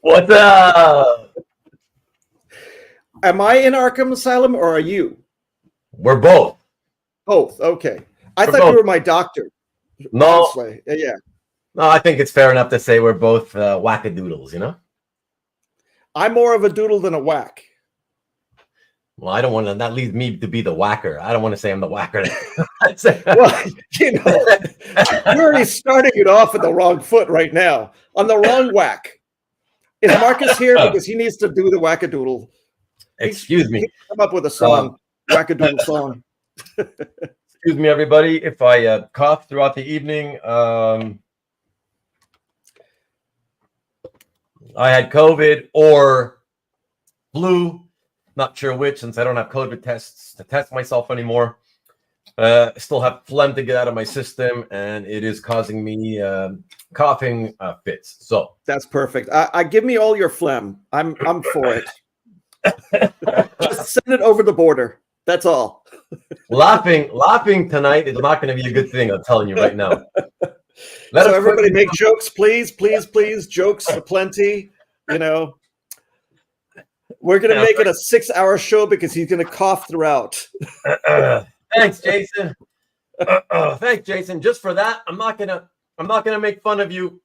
What's up? Am I in Arkham Asylum or are you? We're both. Both. Okay. I We're thought both. you were my doctor. No. Honestly. Yeah. No, I think it's fair enough to say we're both wackadoodles, you know? I'm more of a doodle than a whack. Well, I don't want to, that leads me to be the whacker. I don't want to say I'm the whacker. Well, you know, you're already starting it off with the wrong foot right now. On the wrong whack. Is Marcus here? Because he needs to do the wackadoodle. Excuse me. Come up with a song, wackadoodle song. Excuse me, everybody, if I cough throughout the evening. I had COVID or flu. Not sure which, since I don't have COVID tests to test myself anymore. Still have phlegm to get out of my system, and it is causing me coughing fits. So that's perfect. I give me all your phlegm. I'm for it. Just send it over the border. That's all. laughing tonight is not going to be a good thing. I'm telling you right now. So everybody make jokes, please, please, please. Jokes aplenty. You know, we're going to make it a 6-hour show because he's going to cough throughout. Thanks, Jason. Thanks, Jason. Just for that, I'm not gonna make fun of you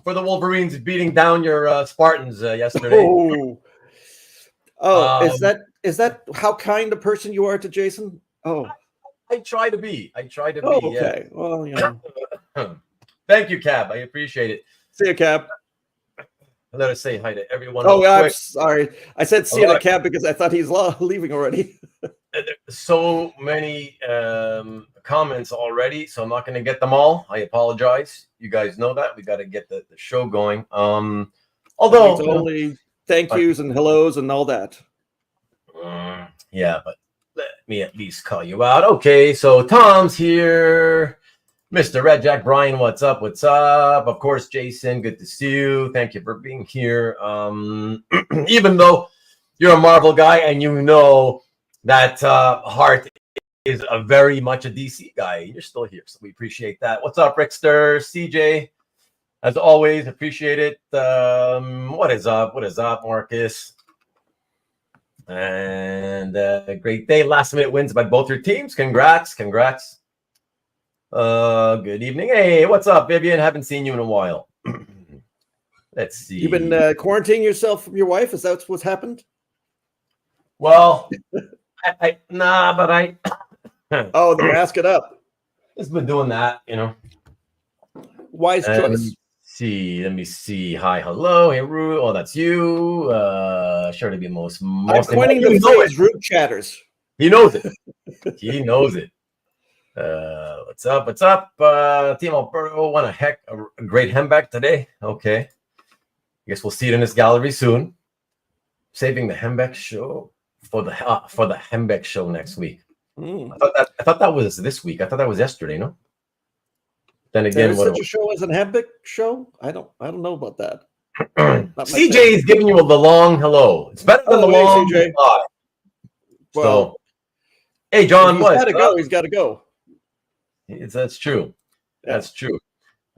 for the Wolverines beating down your Spartans yesterday. Is that how kind a person you are to Jason? Oh, I try to be. Okay. Yeah. Well, you know. Thank you, Cab. I appreciate it. See you, Cab. Let us say hi to everyone. Oh, I'm sorry. I said see you to Cab because I thought he's leaving already. So many comments already, so I'm not going to get them all. I apologize. You guys know that. We got to get the show going. Although it's only thank yous and hellos and all that. Yeah, but let me at least call you out. Okay, so Tom's here. Mr. Red Jack, Brian, what's up? What's up? Of course, Jason, good to see you. Thank you for being here. Even though you're a Marvel guy and you know that Hart is very much a DC guy, you're still here, so we appreciate that. What's up, Rickster? CJ, as always, appreciate it. What is up? What is up, Marcus? And a great day. Last minute wins by both your teams. Congrats. Good evening. Hey, what's up, Vivian? Haven't seen you in a while. Let's see. You've been quarantining yourself from your wife? Is that what's happened? Well, but I. Oh, the mask it up. Just been doing that, you know. Wise choice. Let me see. Hi, hello, hey, Ru. Oh, that's you. Sure to be most. I'm pointing the phrase Root chatters. He knows it. He knows it. What's up? What's up? Team Alberto won a great Hembeck today. Okay. I guess we'll see it in this gallery soon. Saving the Hembeck show for the Hembeck show next week. I thought that was this week. I thought that was yesterday, no? Then again, there's such a show as an Hembeck show? I don't know about that. CJ is giving you the long hello. It's better than the long CJ. So, hey, John, he's got to go. He's got to go. That's true. Yeah. That's true.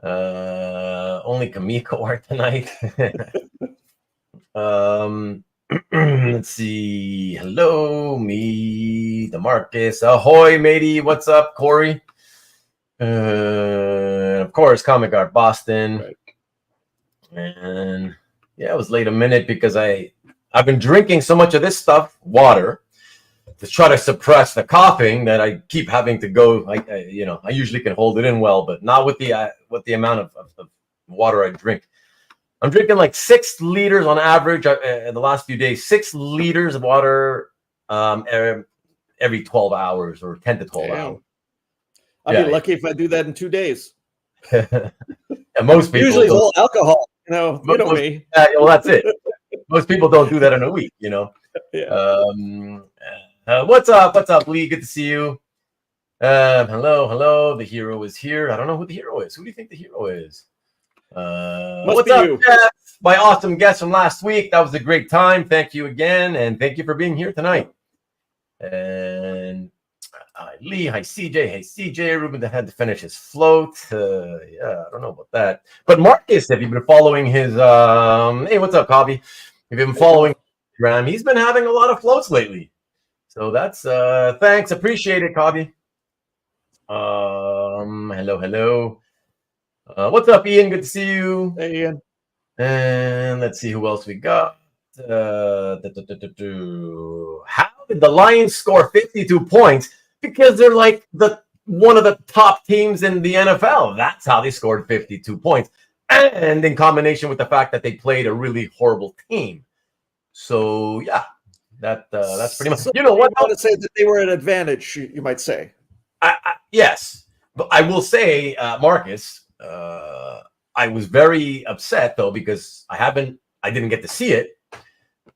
Only Kamiko art tonight. Let's see. Hello, me, DeMarcus. Ahoy, matey. What's up, Corey? Of course, Comic Art Boston. Right. And yeah, I was late a minute because I've been drinking so much of this stuff, water, to try to suppress the coughing that I keep having to go. I usually can hold it in well, but not with the amount of water I drink. I'm drinking like 6 liters on average in the last few days. 6 liters of water every 12 hours or 10 to 12 hours. I'd be lucky if I do that in 2 days. Yeah, most people usually it's all alcohol. You know me. Well, that's it. Most people don't do that in a week. You know. Yeah. What's up? What's up, Lee? Good to see you. Hello. The hero is here. I don't know who the hero is. Who do you think the hero is? What's up, Jeff? My awesome guest from last week. That was a great time. Thank you again, and thank you for being here tonight. And Lee, hi CJ, hey CJ. Ruben had to finish his float. Yeah, I don't know about that. But Marcus, have you been following his? Hey, what's up, Coffee? Have you been following Instagram? He's been having a lot of floats lately. So that's thanks, appreciate it, Coffee. Hello. What's up, Ian? Good to see you. Hey, Ian. And let's see who else we got. How did the Lions score 52 points? Because they're like one of the top teams in the NFL. That's how they scored 52 points. And in combination with the fact that they played a really horrible team. So yeah, that's pretty much. So you know what? I want to say that they were at advantage. You might say. Yes, but I will say, Marcus. I was very upset though because I didn't get to see it.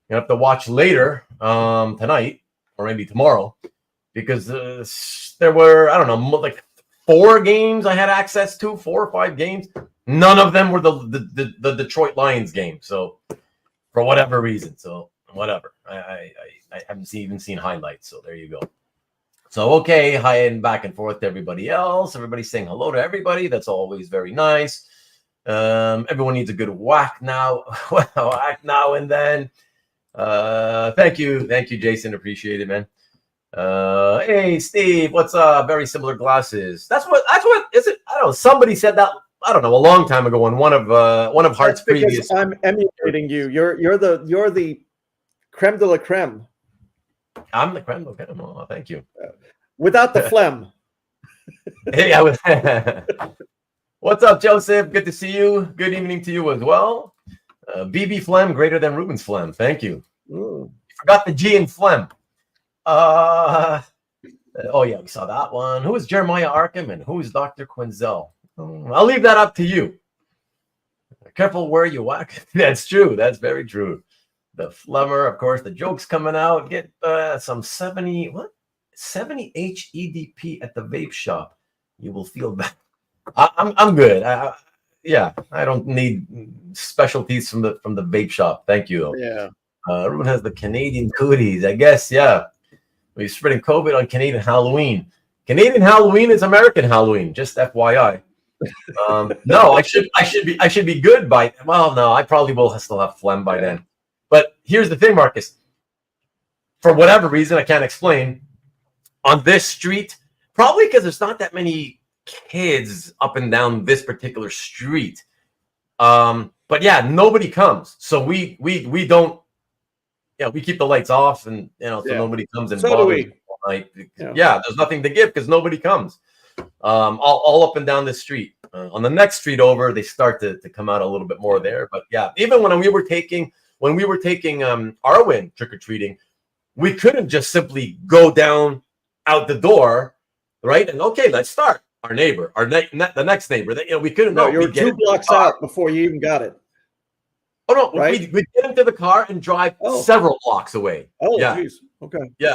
You have to watch later tonight or maybe tomorrow because there were, I don't know, like 4 games I had access to, 4 or 5 games. None of them were the Detroit Lions game. So for whatever reason, so whatever. I haven't even seen highlights. So there you go. So okay, hi and back and forth to everybody else. Everybody's saying hello to everybody. That's always very nice. Everyone needs a good whack now, and then. Thank you, Jason. Appreciate it, man. Hey, Steve, what's up? Very similar glasses. That's what is it? I don't know. Somebody said that. I don't know, a long time ago on one of Hart's previous. I'm emulating you. You're the creme de la creme. I'm the creme de la creme. Oh, thank you. Without the phlegm. Hey, what's up, Joseph? Good to see you. Good evening to you as well. BB phlegm greater than Ruben's phlegm. Thank you. You forgot the G in phlegm. Oh yeah, we saw that one. Who is Jeremiah Arkham and who is Dr. Quinzel? I'll leave that up to you. Careful where you whack. That's true. That's very true. The phlegmer, of course, the joke's coming out. Get some 70 HEDP at the vape shop. You will feel bad. I'm good. I don't need specialties from the vape shop. Thank you. Though. Yeah. Ruben has the Canadian cooties. I guess. Yeah. We're spreading COVID on Canadian Halloween. Canadian Halloween is American Halloween. Just FYI. No, I should be good by. Well, no, I probably will still have phlegm by then. But here's the thing, Marcus. For whatever reason, I can't explain. On this street, probably because there's not that many kids up and down this particular street. But yeah, nobody comes. So we don't. Yeah, we keep the lights off, and so nobody comes and bothers all night. Yeah, there's nothing to give because nobody comes. All up and down this street. On the next street over, they start to come out a little bit more there. But yeah, even when we were taking Arwen trick-or-treating, we couldn't just simply go down out the door, right? And okay, let's start. Our neighbor, the next neighbor. We couldn't. No, you were 2 blocks out before you even got it. Oh no, right? we get into the car and drive several blocks away. Oh, yeah. Geez. Okay. Yeah.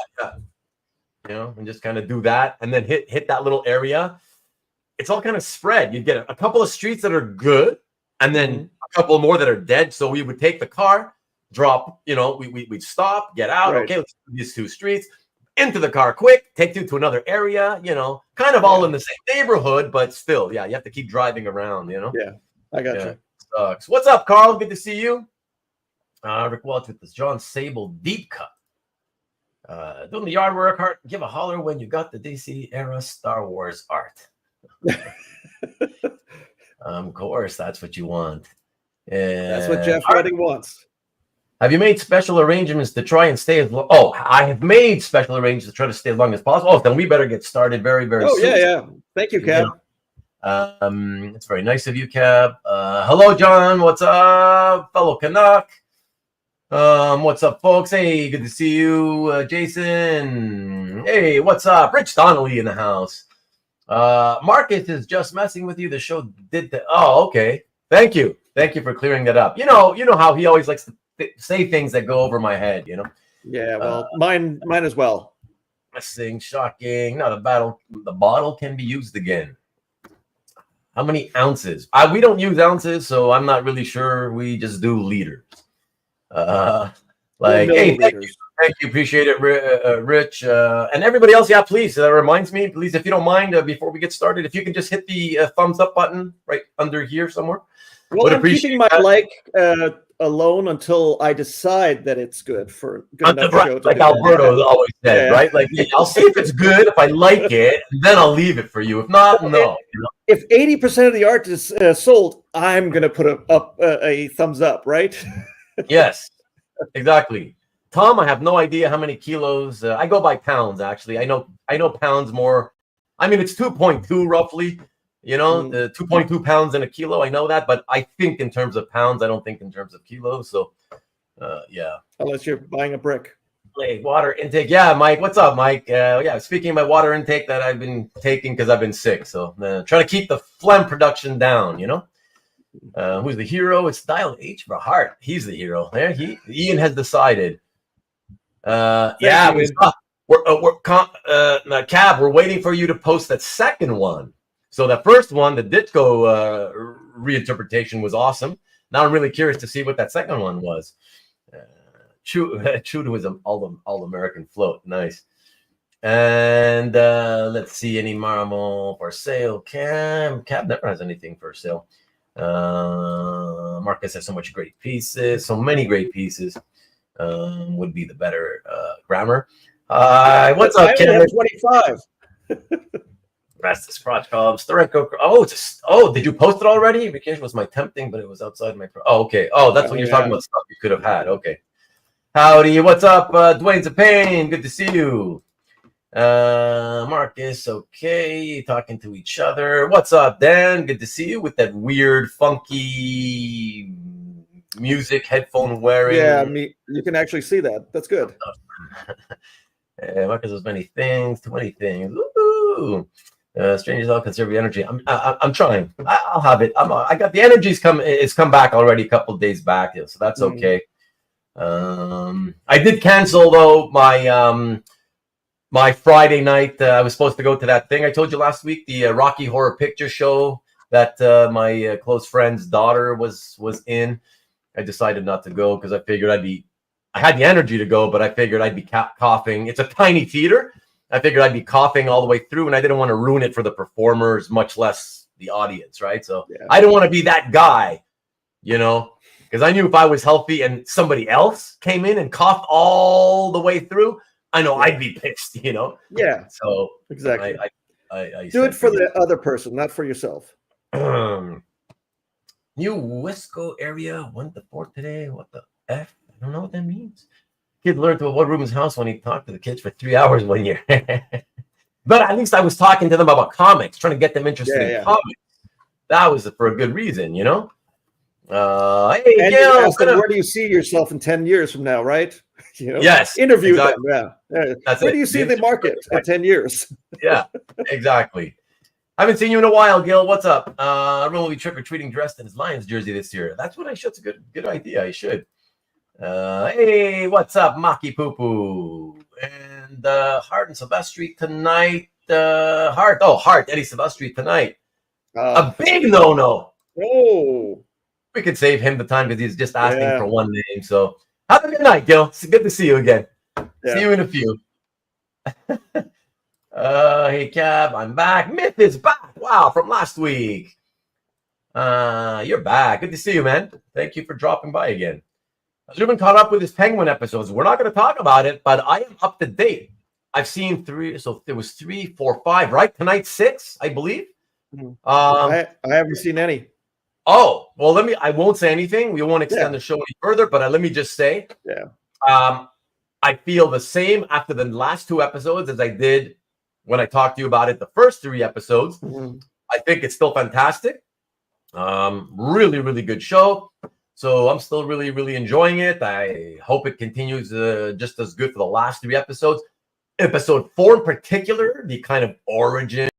And just kind of do that, and then hit that little area. It's all kind of spread. You get a couple of streets that are good, and then a couple more that are dead. So we would take the car, drop. We'd stop, get out. Right. Okay, let's do these 2 streets. Into the car quick, take you to another area, kind of all in the same neighborhood, but still, you have to keep driving around, Yeah, I got you. Sucks. What's up, Carl? Good to see you. Rick Welch with this John Sable deep cut. Doing the yard work, Hart. Give a holler when you got the DC era Star Wars art. Of course, that's what you want. That's what Jeff Redding wants. Have you made special arrangements to try and stay as long? Oh, I have made special arrangements to try to stay as long as possible. Oh, then we better get started very, very soon. Yeah. Thank you, Cab. It's very nice of you, Cab. Hello, John. What's up, fellow Canuck? What's up, folks? Hey, good to see you, Jason. Hey, what's up? Rich Donnelly in the house. Marcus is just messing with you. The show did that. Oh, okay. Thank you for clearing that up. You know how he always likes to say things that go over my head, Yeah, well, mine as well. Missing, shocking. No, the bottle can be used again. How many ounces? We don't use ounces, so I'm not really sure. We just do liters. Hey, Thank you. Appreciate it, Rich. And everybody else, yeah, please. That reminds me, please, if you don't mind, before we get started, if you can just hit the thumbs up button right under here somewhere. Well, I'm keeping my like alone until I decide that it's good for good enough show. Like Alberto always said, right? Like, I'll see if it's good. If I like it, then I'll leave it for you. If not, no. If 80% of the art is sold, I'm going to put a thumbs up, right? Yes, exactly. Tom, I have no idea how many kilos. I go by pounds, actually. I know pounds more. I mean, it's 2.2 roughly. You know, 2.2 pounds in a kilo. I know that, but I think in terms of pounds. I don't think in terms of kilos. So, yeah. Unless you're buying a brick. Hey, water intake. Yeah, Mike. What's up, Mike? Yeah, speaking of my water intake that I've been taking because I've been sick. So, trying to keep the phlegm production down, you know? Who's the hero? It's Dial H for Hart. He's the hero. There, Ian has decided. Yeah, Cab, we're waiting for you to post that second one. So that first one, the Ditko reinterpretation was awesome. Now I'm really curious to see what that second one was. True to his all-American float. Nice. And let's see, any marble for sale. Cab never has anything for sale. Marcus has so much great pieces, so many great pieces. Would be the better grammar. What's up, Ken? 25. Rastus crotch columns. Oh, did you post it already? Vacation was my tempting, but it was outside my. Okay. Oh, that's what you're talking about. Stuff you could have had. Okay. Howdy. What's up, Dwayne's a pain. Good to see you. Marcus. Okay. Talking to each other. What's up, Dan? Good to see you with that weird, funky music headphone wearing. Yeah, you can actually see that. That's good. Marcus has many things. Too many things. Woo-hoo. Strangers all conserve your energy. I'm trying. I'll have it. I got the energy's come back already a couple of days back, so that's okay. I did cancel though my Friday night. I was supposed to go to that thing I told you last week, the Rocky Horror Picture Show that my close friend's daughter was in. I decided not to go because I figured I had the energy to go, but I figured I'd be coughing. It's a tiny theater. I figured I'd be coughing all the way through, and I didn't want to ruin it for the performers, much less the audience, right? So I didn't want to be that guy, you know, because I knew if I was healthy and somebody else came in and coughed all the way through, I know I'd be pissed, you know? Yeah. So exactly. I do it for the other person, not for yourself. New Wisco area, 1 to 4 today. What the F? I don't know what that means. Kid learned to what room his house when he talked to the kids for 3 hours one year. But at least I was talking to them about comics, trying to get them interested in comics. That was for a good reason, you know? Hey, and Gail, where do you see yourself in 10 years from now, right? You know, yes. Interview them, yeah. Where do you see the market in 10 years? Yeah, exactly. I haven't seen you in a while, Gil. What's up? Everyone will be trick-or-treating dressed in his Lions jersey this year. That's what I should. It's a good idea. I should. Hey, what's up, Maki Poo Poo? And Hart and Silvestri tonight. Hart, Eddie Silvestri tonight. A big no-no. Oh. We could save him the time because he's just asking for one name. So have a good night, Gil. It's good to see you again. Yeah. See you in a few. Hey, Cab, I'm back. Myth is back. Wow, from last week. You're back. Good to see you, man. Thank you for dropping by again. I've been caught up with his Penguin episodes. We're not going to talk about it, but I am up to date. I've seen 3. So there was 3, 4, 5, right? Tonight, 6, I believe. I haven't seen any. Oh, well, I won't say anything. We won't extend the show any further, but let me just say, I feel the same after the last 2 episodes as I did when I talked to you about it the first 3 episodes. I think it's still fantastic. Really, really good show. So I'm still really, really enjoying it. I hope it continues just as good for the last 3 episodes. Episode 4 in particular, the kind of origin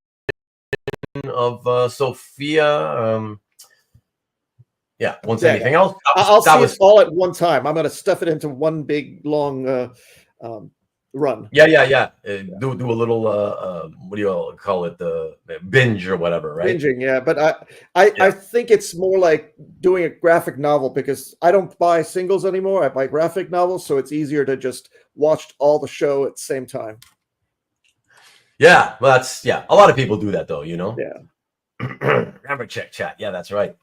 of Sophia. Won't say anything else. I'll see it all at one time. I'm going to stuff it into one big, long run. Yeah. Do a little what do you all call it? The binge or whatever, right? Binging, yeah. But I think it's more like doing a graphic novel because I don't buy singles anymore. I buy graphic novels, so it's easier to just watch all the show at the same time. Yeah, well, that's a lot of people do that though, you know. Yeah. Remember, check chat. Yeah, that's right.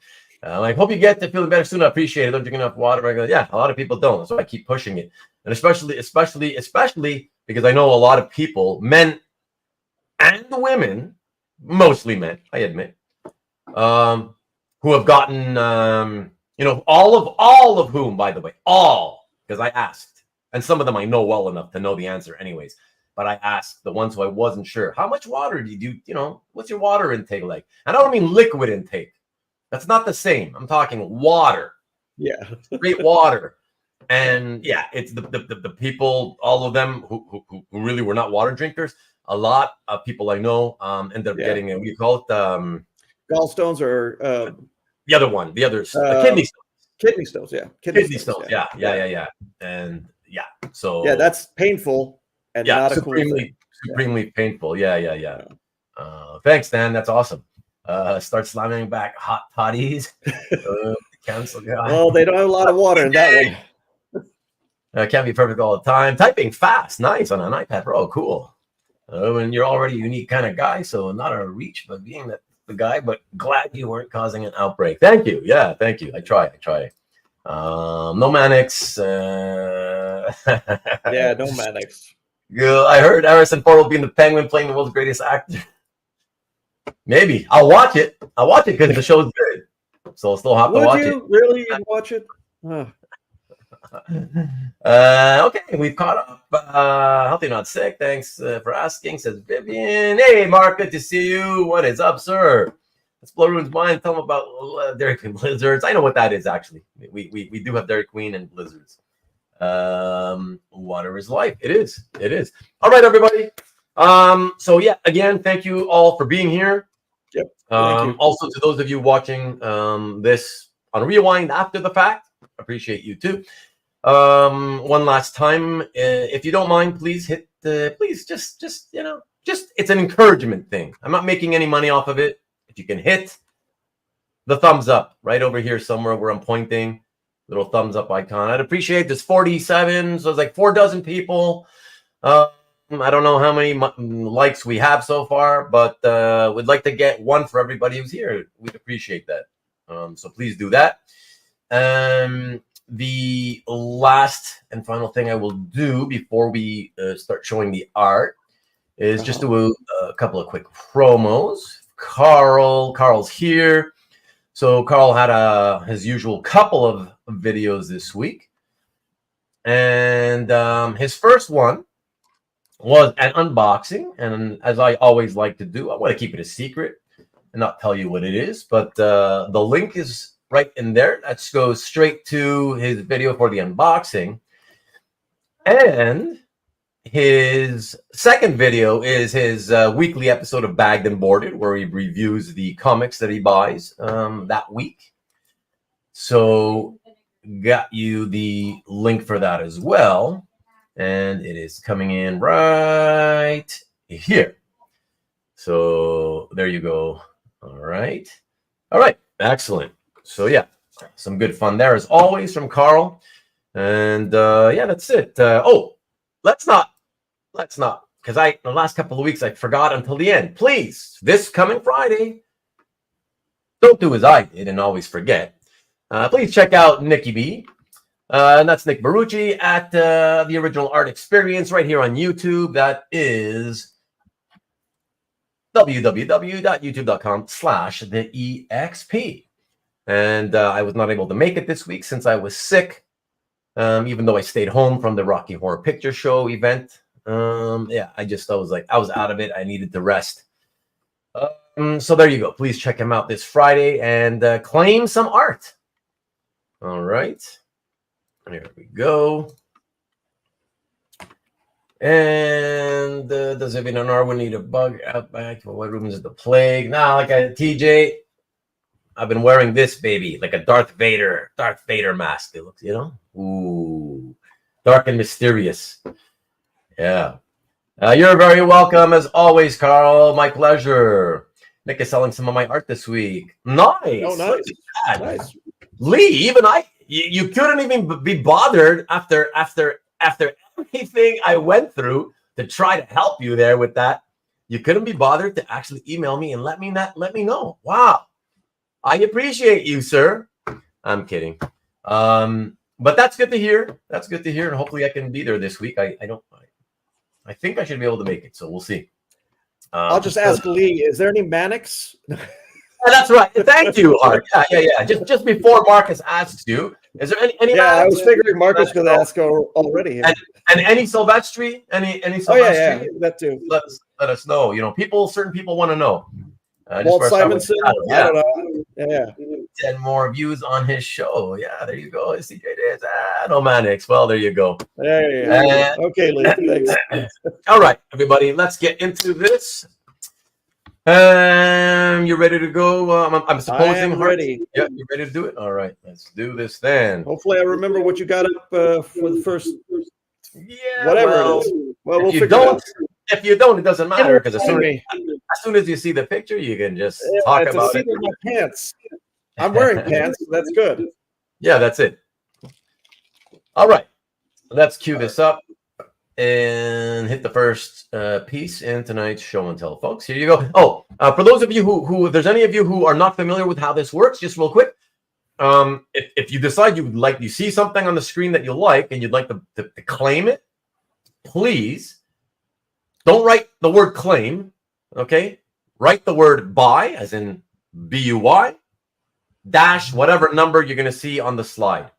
I hope you get to feeling better soon. I appreciate it. Don't drink enough water. Yeah, a lot of people don't. So I keep pushing it, and especially because I know a lot of people, men and women, mostly men, I admit, who have gotten, all of whom, by the way, because I asked, and some of them I know well enough to know the answer, anyways. But I asked the ones who I wasn't sure, how much water do you do? What's your water intake like? And I don't mean liquid intake. That's not the same. I'm talking water. Yeah. Great water. And yeah, it's the people, all of them who really were not water drinkers. A lot of people I know ended up getting, what do you call it? Gallstones or the others, kidney stones. Kidney stones, yeah. Kidney stones, yeah. And yeah, so. Yeah, that's painful. And not supremely painful. Yeah. Thanks, Dan. That's awesome. Start slamming back hot toddies. Cancel guy. Well, they don't have a lot of water in that one. Can't be perfect all the time. Typing fast, nice on an iPad Pro, cool. And you're already a unique kind of guy, so not a reach, but being the guy. But glad you weren't causing an outbreak. Thank you. Yeah, thank you. I try. No Mannix. Yeah, no Mannix. I heard Harrison Ford will be in The Penguin playing the world's greatest actor. Maybe. I'll watch it because the show's good. So I'll still have to watch it. Would you really watch it? Okay, we've caught up. Healthy, not sick. Thanks for asking, says Vivian. Hey, Mark, good to see you. What is up, sir? Let's blow everyone's mind. Tell them about Dairy Queen blizzards. I know what that is, actually. We do have Dairy Queen and blizzards. Water is life. It is. All right, everybody. So yeah, again, thank you all for being here. Yep. Also to those of you watching this on rewind after the fact, appreciate you too. One last time, if you don't mind, please hit please just it's an encouragement thing. I'm not making any money off of it. If you can hit the thumbs up right over here somewhere where I'm pointing, little thumbs up icon. I'd appreciate. There's 47, so it's like 4 dozen people. I don't know how many likes we have so far, but we'd like to get one for everybody who's here. We'd appreciate that. So please do that. The last and final thing I will do before we start showing the art is just do a couple of quick promos. Carl's here. So Carl had his usual couple of videos this week. And his first one was an unboxing. And as I always like to do, I want to keep it a secret and not tell you what it is. But the link is right in there. That goes straight to his video for the unboxing. And his second video is his weekly episode of Bagged and Boarded, where he reviews the comics that he buys that week. So got you the link for that as well. And it is coming in right here. So there you go. All right. Excellent. So yeah, some good fun there as always from Carl. And yeah, that's it. Let's not, because the last couple of weeks I forgot until the end. Please, this coming Friday, don't do as I did and always forget. Please check out Nicky B. And that's Nick Barucci at the Original Art Experience right here on YouTube. That is www.youtube.com/theexp. And I was not able to make it this week since I was sick, even though I stayed home from the Rocky Horror Picture Show event. Yeah, I was like, I was out of it. I needed to rest. So there you go. Please check him out this Friday and claim some art. All right. Here we go. And does everyone know we need a bug out back? What room is the plague? Nah, like a TJ. I've been wearing this baby, like a Darth Vader mask. It looks, ooh, dark and mysterious. Yeah. You're very welcome as always, Carl. My pleasure. Mick is selling some of my art this week. Nice. Oh, nice. Nice. Lee, even you couldn't even be bothered after everything I went through to try to help you there with that. You couldn't be bothered to actually email me and let me know. Wow. I appreciate you, sir. I'm kidding. But that's good to hear. That's good to hear. And hopefully I can be there this week. I think I should be able to make it. So we'll see. I'll just ask Lee, is there any Mannix? That's right. Thank you, Hart. Yeah. Just before Marcus asks you, is there any Yeah, I was figuring Marcus going to ask already. And any Silvestri? Any Silvestri? Oh, yeah, that too. Let us know. Certain people want to know. Walt Simonson? I don't know. Yeah. 10 more views on his show. Yeah, there you go. CJ is no Mannix. Well, there you go. Yeah. Okay, Lee. Thanks. All right, everybody, let's get into this. You ready to go? I'm supposing. I'm ready. Yeah, you ready to do it? All right, let's do this then. Hopefully, I remember what you got up for the first. Yeah, whatever it is. Well, we'll figure it out. If you don't, it doesn't matter because as soon as you see the picture, you can just talk about it. My pants. I'm wearing pants. So that's good. Yeah, that's it. All right, let's cue this up and hit the first piece in tonight's show and tell, folks. Here you go. Oh, for those of you who if there's any of you who are not familiar with how this works, just real quick. If you decide you see something on the screen that you like and you'd like to claim it, please don't write the word claim. Okay, write the word buy, as in BUY, dash whatever number you're going to see on the slide.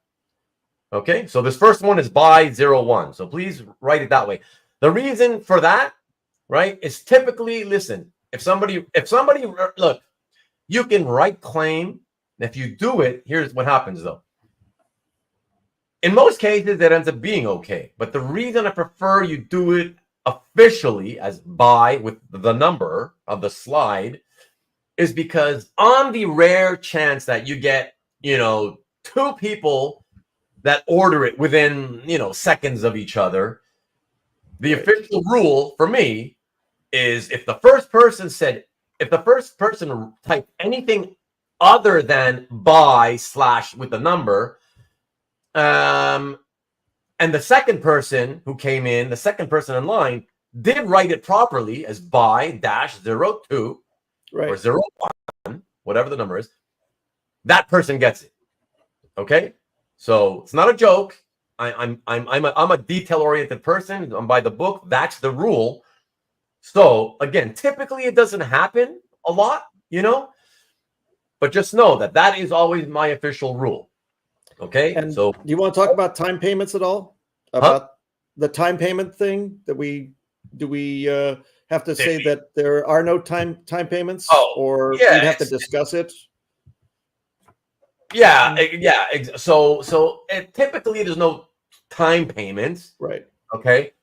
Okay, so this first one is buy 01. So please write it that way. The reason for that, right, is typically, listen, if somebody look, you can write claim. If you do it, here's what happens though. In most cases, it ends up being okay. But the reason I prefer you do it officially as buy with the number of the slide is because on the rare chance that you get, 2 people that order it within, seconds of each other, the official rule for me is if the first person typed anything other than buy / with the number, and the second person who came in, the second person in line, did write it properly as buy -02 or 01, whatever the number is, that person gets it. Okay, so it's not a joke. I'm a detail-oriented person. I'm by the book. That's the rule. So again, typically it doesn't happen a lot, but just know that is always my official rule. Okay, and so do you want to talk about time payments at all? About the time payment thing that we have to say that there are no time payments, or we'd have to discuss it? Yeah. So typically there's no time payments, right? Okay.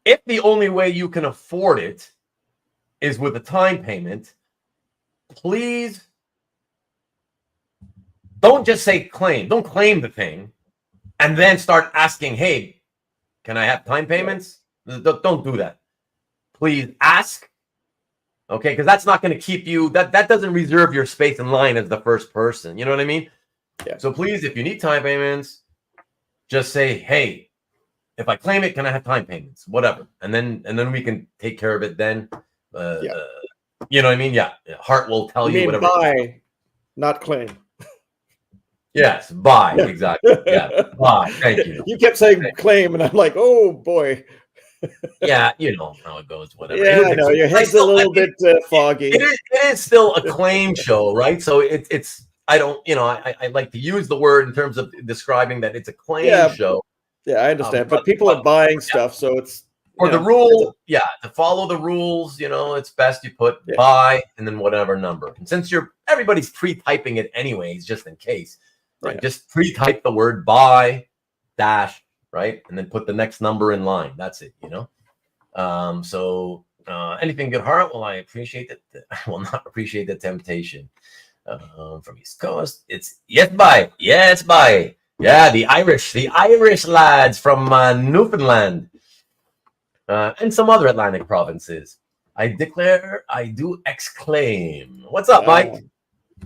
If the only way you can afford it is with a time payment, please don't just say claim. Don't claim the thing and then start asking, hey, can I have time payments? Don't do that. Please ask. Okay, because that's not going to keep you, that doesn't reserve your space in line as the first person. You know what I mean? Yeah. So please, if you need time payments, just say, hey, if I claim it, can I have time payments? Whatever. And then we can take care of it then. You know what I mean? Yeah. Hart will tell you whatever. Buy, not claim. Yes, buy. Exactly. Yeah. Buy. Thank you. You kept saying claim, and I'm like, oh boy. Yeah, you know how it goes. Whatever. Yeah, I know your head's a little bit foggy. It is still a claim show, right? So it's. I don't. I like to use the word in terms of describing that it's a claim show. Yeah, I understand. But people are buying stuff, so it's. Or the rule, to follow the rules, it's best you put buy and then whatever number. And since everybody's pre-typing it anyways, just in case, right? Just pre-type the word buy dash, right? And then put the next number in line. That's it, So anything good, Hart? Well, I appreciate it. I will not appreciate the temptation. From East Coast, it's yes, bye. Yeah, the Irish lads from Newfoundland. and some other Atlantic provinces. I declare, I do exclaim. What's up, Mike?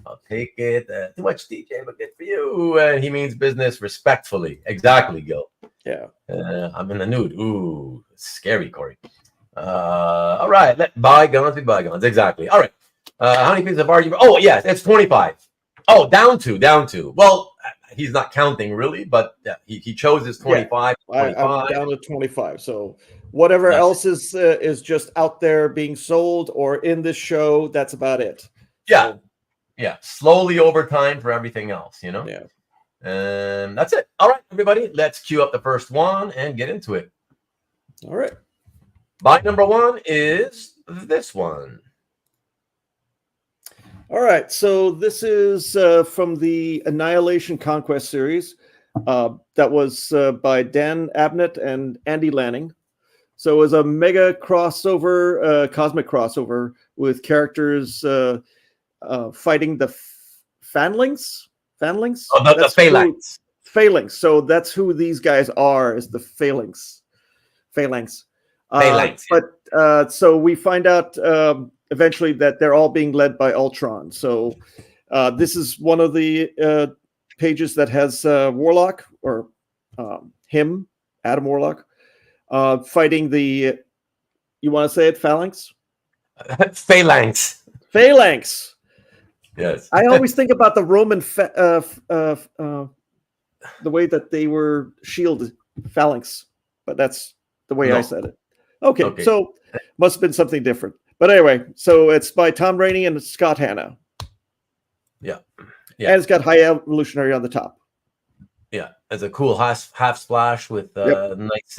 I'll take it. Too much DJ, but good for you. He means business respectfully. Exactly, Gil. Yeah. I'm in the nude. Ooh, scary, Corey. All right. Let bygones be bygones. Exactly. All right. How many pieces of art? Oh, yes, it's 25. Oh, down to. Well, he's not counting really, but he chose his 25. Yeah, I'm down to 25. So whatever else is just out there being sold or in this show, that's about it. Yeah. So, yeah. Slowly over time for everything else, you know? Yeah. And that's it. All right, everybody, let's queue up the first one and get into it. All right. Buy number one is this one. All right, so this is from the Annihilation Conquest series that was by Dan Abnett and Andy Lanning. So it was a mega crossover, cosmic crossover with characters fighting the Phalanx. Oh, the Phalanx. Phalanx. So that's who these guys are, is the Phalanx. Phalanx. But so we find out eventually that they're all being led by Ultron. So this is one of the pages that has Warlock, or him, Adam Warlock, fighting the, you want to say it, Phalanx? Phalanx. Phalanx. Yes. I always think about the Roman, the way that they were shielded, Phalanx, but that's the way I said it. Okay, so must have been something different. But anyway, so it's by Tom Raney and Scott Hanna. Yeah. And it's got High Evolutionary on the top. Yeah, it's a cool half splash with nice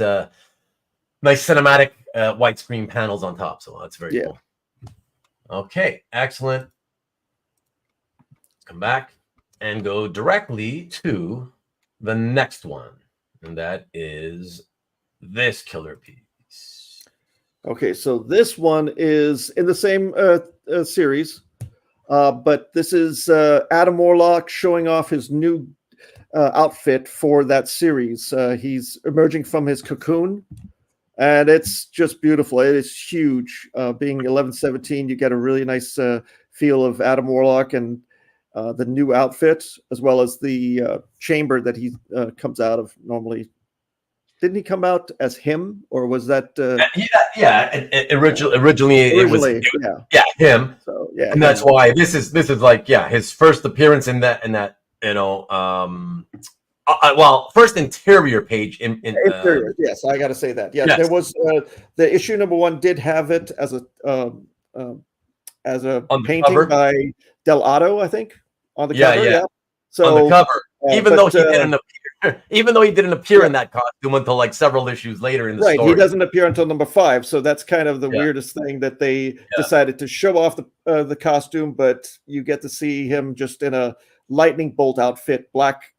cinematic widescreen panels on top. So that's very cool. Okay, excellent. Come back and go directly to the next one, and that is this killer piece. Okay, so this one is in the same series, but this is Adam Warlock showing off his new outfit for that series. He's emerging from his cocoon, and it's just beautiful. It is huge. Being 1117, you get a really nice feel of Adam Warlock and the new outfit, as well as the chamber that he comes out of normally. Didn't he come out as him, or was that? Originally it was him. So and that's why this is like his first appearance in that first interior page in interior. Yes, I got to say that. Yeah, yes. There was the issue number 1 did have it as a painting by Del, I think, on the cover. Yeah. So on the cover, even though he didn't appear in that costume until like several issues later in the story. He doesn't appear until number 5. So that's kind of the weirdest thing, that they decided to show off the costume, but you get to see him just in a lightning bolt outfit, black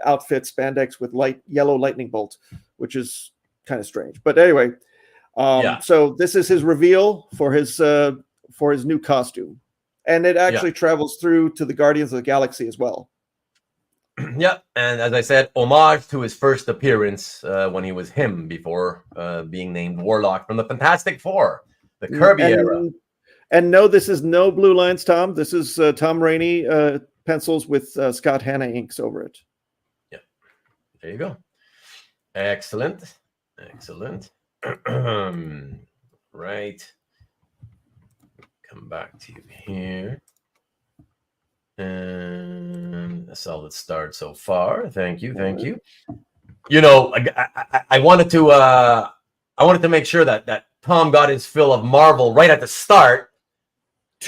outfit, spandex with yellow lightning bolt, which is kind of strange. But anyway, so this is his reveal for his new costume, and it actually travels through to the Guardians of the Galaxy as well. Yeah, and as I said, homage to his first appearance when he was him before being named Warlock from the Fantastic Four, the Kirby era. And no, this is no blue lines, Tom. This is Tom Raney pencils with Scott Hanna inks over it. Yeah, there you go. Excellent. Right. Come back to you here. And a solid start so far. Thank you. You know, I wanted to make sure that Tom got his fill of Marvel right at the start.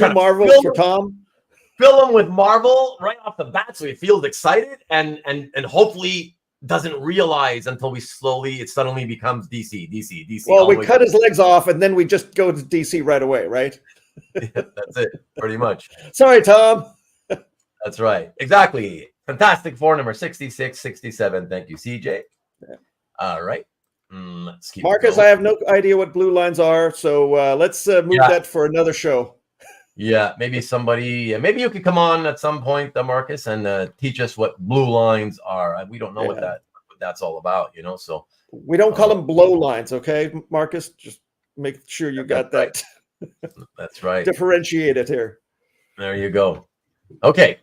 Marvel for Tom. Fill him with Marvel right off the bat, so he feels excited and hopefully doesn't realize until it suddenly becomes DC. Well, we cut his legs off and then we just go to DC right away, right? Yeah, that's it, pretty much. Sorry, Tom. That's right. Exactly. Fantastic Four number 66, 67. Thank you, CJ. Yeah. All right. Let's keep Marcus, I have no idea what blue lines are, so let's move that for another show. Yeah, maybe maybe you could come on at some point, Marcus, and teach us what blue lines are. We don't know what that's all about, you know. So we don't call them blow lines, okay, Marcus? Just make sure you got that. That's right. Differentiated here. There you go. Okay.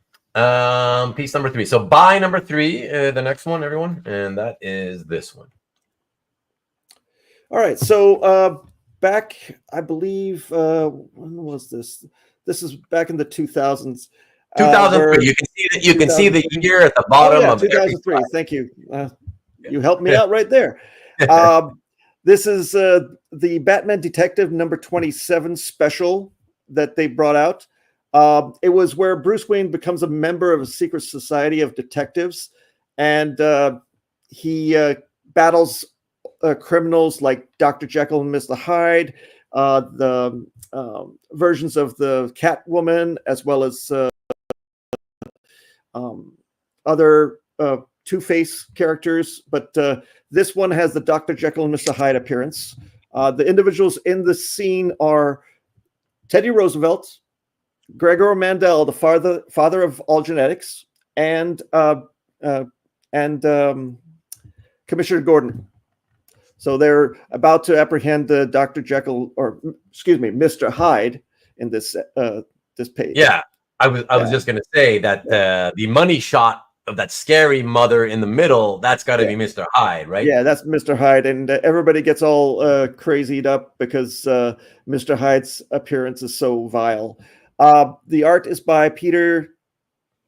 Piece number 3. So buy number 3, the next one, everyone, and that is this one. All right. So back, I believe, when was this? This is back in the 2000s. 2003. You can see the year at the bottom of 2003. Thank you. You helped me out right there. This is the Batman Detective number 27 special that they brought out. It was where Bruce Wayne becomes a member of a secret society of detectives, and he battles criminals like Dr. Jekyll and Mr. Hyde, the versions of the Catwoman, as well as other Two-Face characters. But this one has the Dr. Jekyll and Mr. Hyde appearance. The individuals in the scene are Teddy Roosevelt, Gregor Mandel, the father of all genetics, and Commissioner Gordon. So they're about to apprehend Dr. Jekyll, or excuse me, Mr. Hyde in this this page. Yeah, I was just gonna say that the money shot of that scary mother in the middle, that's got to be Mr. Hyde, right? Yeah, that's Mr. Hyde, and everybody gets all crazied up because Mr. Hyde's appearance is so vile. The art is by Peter.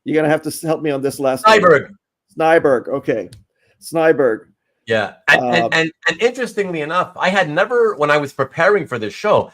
You're gonna have to help me on this last Snejbjerg. name. Snejbjerg. Okay, Snejbjerg. Yeah, and interestingly enough, I had never, when I was preparing for this show,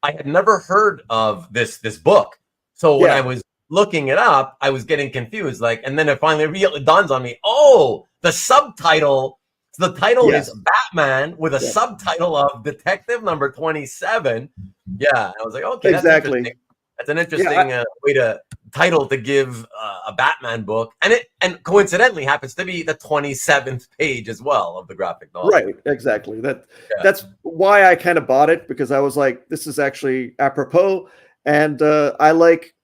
I had never heard of this book. So when I was looking it up, I was getting confused. Like, and then it finally dawns on me. Oh, the subtitle. So the title is Batman with a subtitle of Detective number 27. Yeah, I was like, okay, exactly. That's an interesting way to title to give a Batman book, and coincidentally happens to be the 27th page as well of the graphic novel. Right, exactly. That's why I kind of bought it, because I was like, this is actually apropos, and I like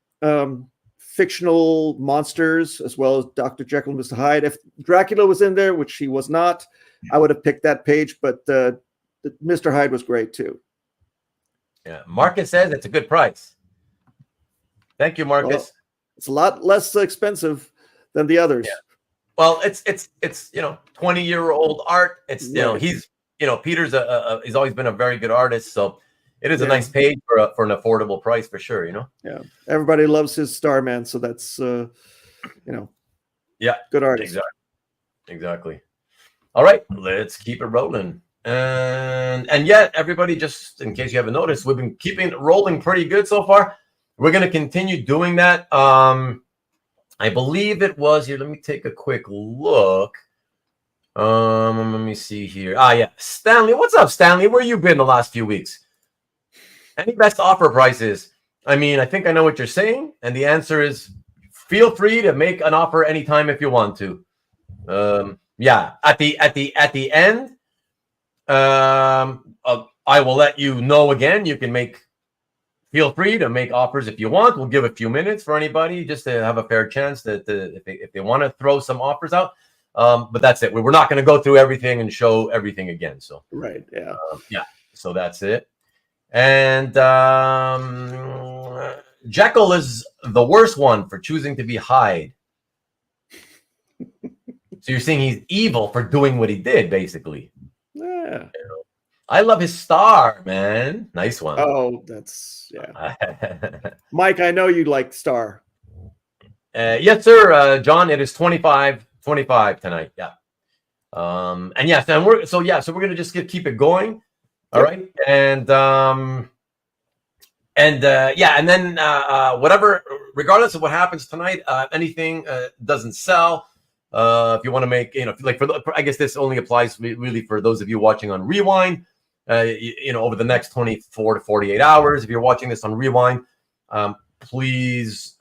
fictional monsters as well as Dr. Jekyll and Mr. Hyde. If Dracula was in there, which he was not, I would have picked that page, but Mr. Hyde was great too. Yeah, Marcus says it's a good price. Thank you, Marcus. Well, it's a lot less expensive than the others. Yeah. Well, it's 20-year-old art. It's he's Peter's he's always been a very good artist, so it is a nice page for an affordable price for sure. Yeah, everybody loves his Starman, so that's good artist. Exactly. All right, let's keep it rolling. And yet, everybody, just in case you haven't noticed, we've been keeping it rolling pretty good so far. We're going to continue doing that. I believe it was here. Let me take a quick look. Let me see here. Stanley. What's up, Stanley? Where you been the last few weeks? Any best offer prices? I mean, I think I know what you're saying, and the answer is feel free to make an offer anytime if you want to. At the end, I will let you know again. You can feel free to make offers if you want. We'll give a few minutes for anybody just to have a fair chance that if they want to throw some offers out. But that's it. We're not going to go through everything and show everything again. So right, yeah. So that's it. And Jekyll is the worst one for choosing to be Hyde. So you're saying he's evil for doing what he did, basically. Yeah. I love his star, man. Nice one. Oh, that's Mike, I know you like Star. Yes, sir. John, it is 25 tonight. Yeah. And we're gonna just keep it going. All right. And then whatever, regardless of what happens tonight, anything doesn't sell. If you want to make, I guess this only applies really for those of you watching on Rewind. Over the next 24 to 48 hours, if you're watching this on Rewind, please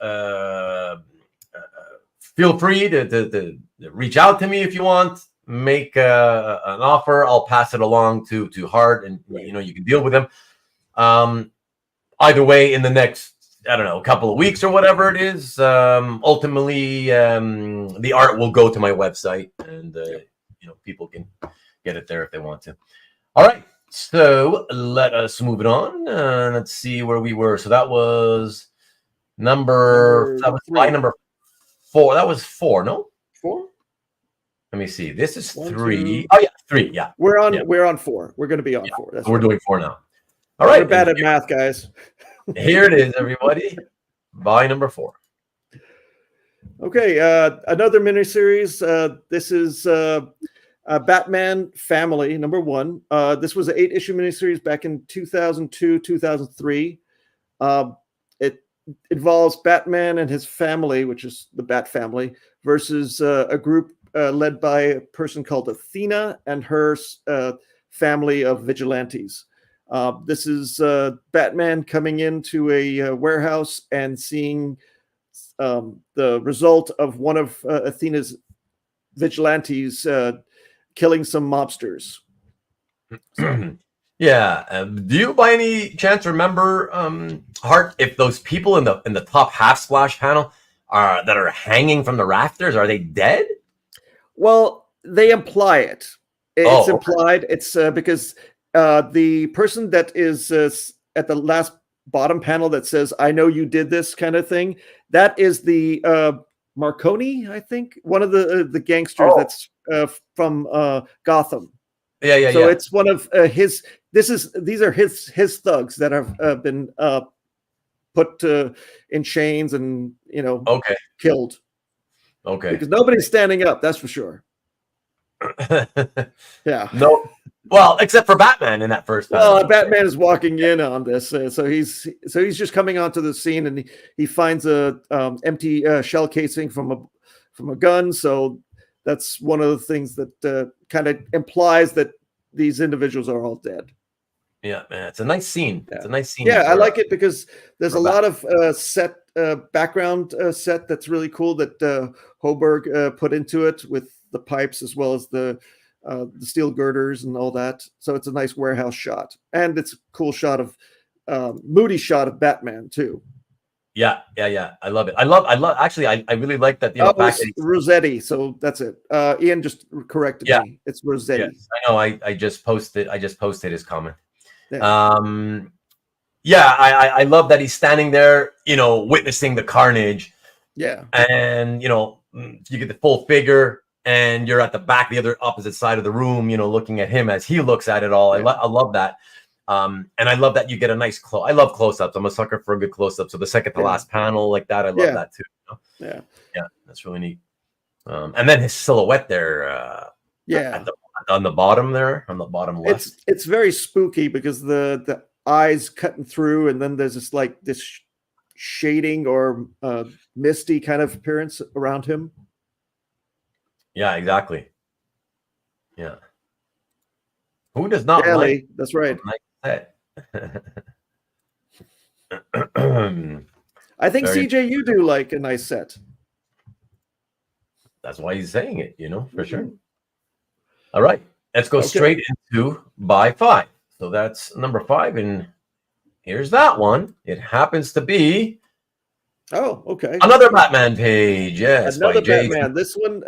feel free to reach out to me if you want. Make an offer. I'll pass it along to Hart, and you can deal with them. Either way, in the next, I don't know, a couple of weeks or whatever it is, ultimately the art will go to my website, and people can get it there if they want to. All right, so let us move it on. Let's see where we were. So that was number 4. That was 4, no? 4? Let me see. This is 1, 3. 2. Oh yeah, 3. Yeah. We're on 4. We're going to be on 4. That's we're doing 4 now. All right. We're bad at math, guys. Here it is, everybody. By number 4. Okay, another miniseries. This is Batman Family, number 1. This was an 8-issue miniseries back in 2002, 2003. It involves Batman and his family, which is the Bat family, versus a group led by a person called Athena and her family of vigilantes. This is Batman coming into a warehouse and seeing the result of one of Athena's vigilantes killing some mobsters. Yeah. Do you, by any chance, remember, Hart, if those people in the top half splash panel that are hanging from the rafters, are they dead? Well, they imply it. It's implied. It's because the person that is at the last bottom panel that says, "I know you did this," kind of thing, that is the Marconi, I think, one of the gangsters that's from Gotham. So it's one of his. These are his thugs that have been put in chains and killed. Okay. Because nobody's standing up, that's for sure. Yeah. No. Well, except for Batman in that first panel. Well, Batman is walking in on this, so he's just coming onto the scene, and he finds a empty shell casing from a gun. So that's one of the things that kind of implies that these individuals are all dead. Yeah, man, it's a nice scene. Yeah. It's a nice scene. Yeah, I like it because there's a lot of background set that's really cool that Hoberg put into it with the pipes as well as the steel girders and all that. So it's a nice warehouse shot, and it's a cool shot of moody shot of Batman too. Yeah. I love it. I love. Actually, I really like that. It's Rossetti. So that's it. Ian just corrected me. It's Rossetti. Yes, I know. I just posted his comment. Yeah. I love that he's standing there, witnessing the carnage. Yeah. And you get the full figure, and you're at the back, the other opposite side of the room, looking at him as he looks at it all. Yeah. I love that. And I love that you get a nice I love close-ups. I'm a sucker for a good close-up. So the second to last panel like that, I love that too. Yeah. Yeah, that's really neat. And then his silhouette there. On the bottom there, on the bottom left. It's very spooky because the eyes cutting through, and then there's this shading or misty kind of appearance around him. Yeah, exactly. Yeah. Who does not like? That's right. That? I think CJ, you do like a nice set. That's why he's saying it, for sure. All right, let's go straight into by 5. So that's number 5, and here's that one. It happens to be another Batman page. Yes, another Batman. This one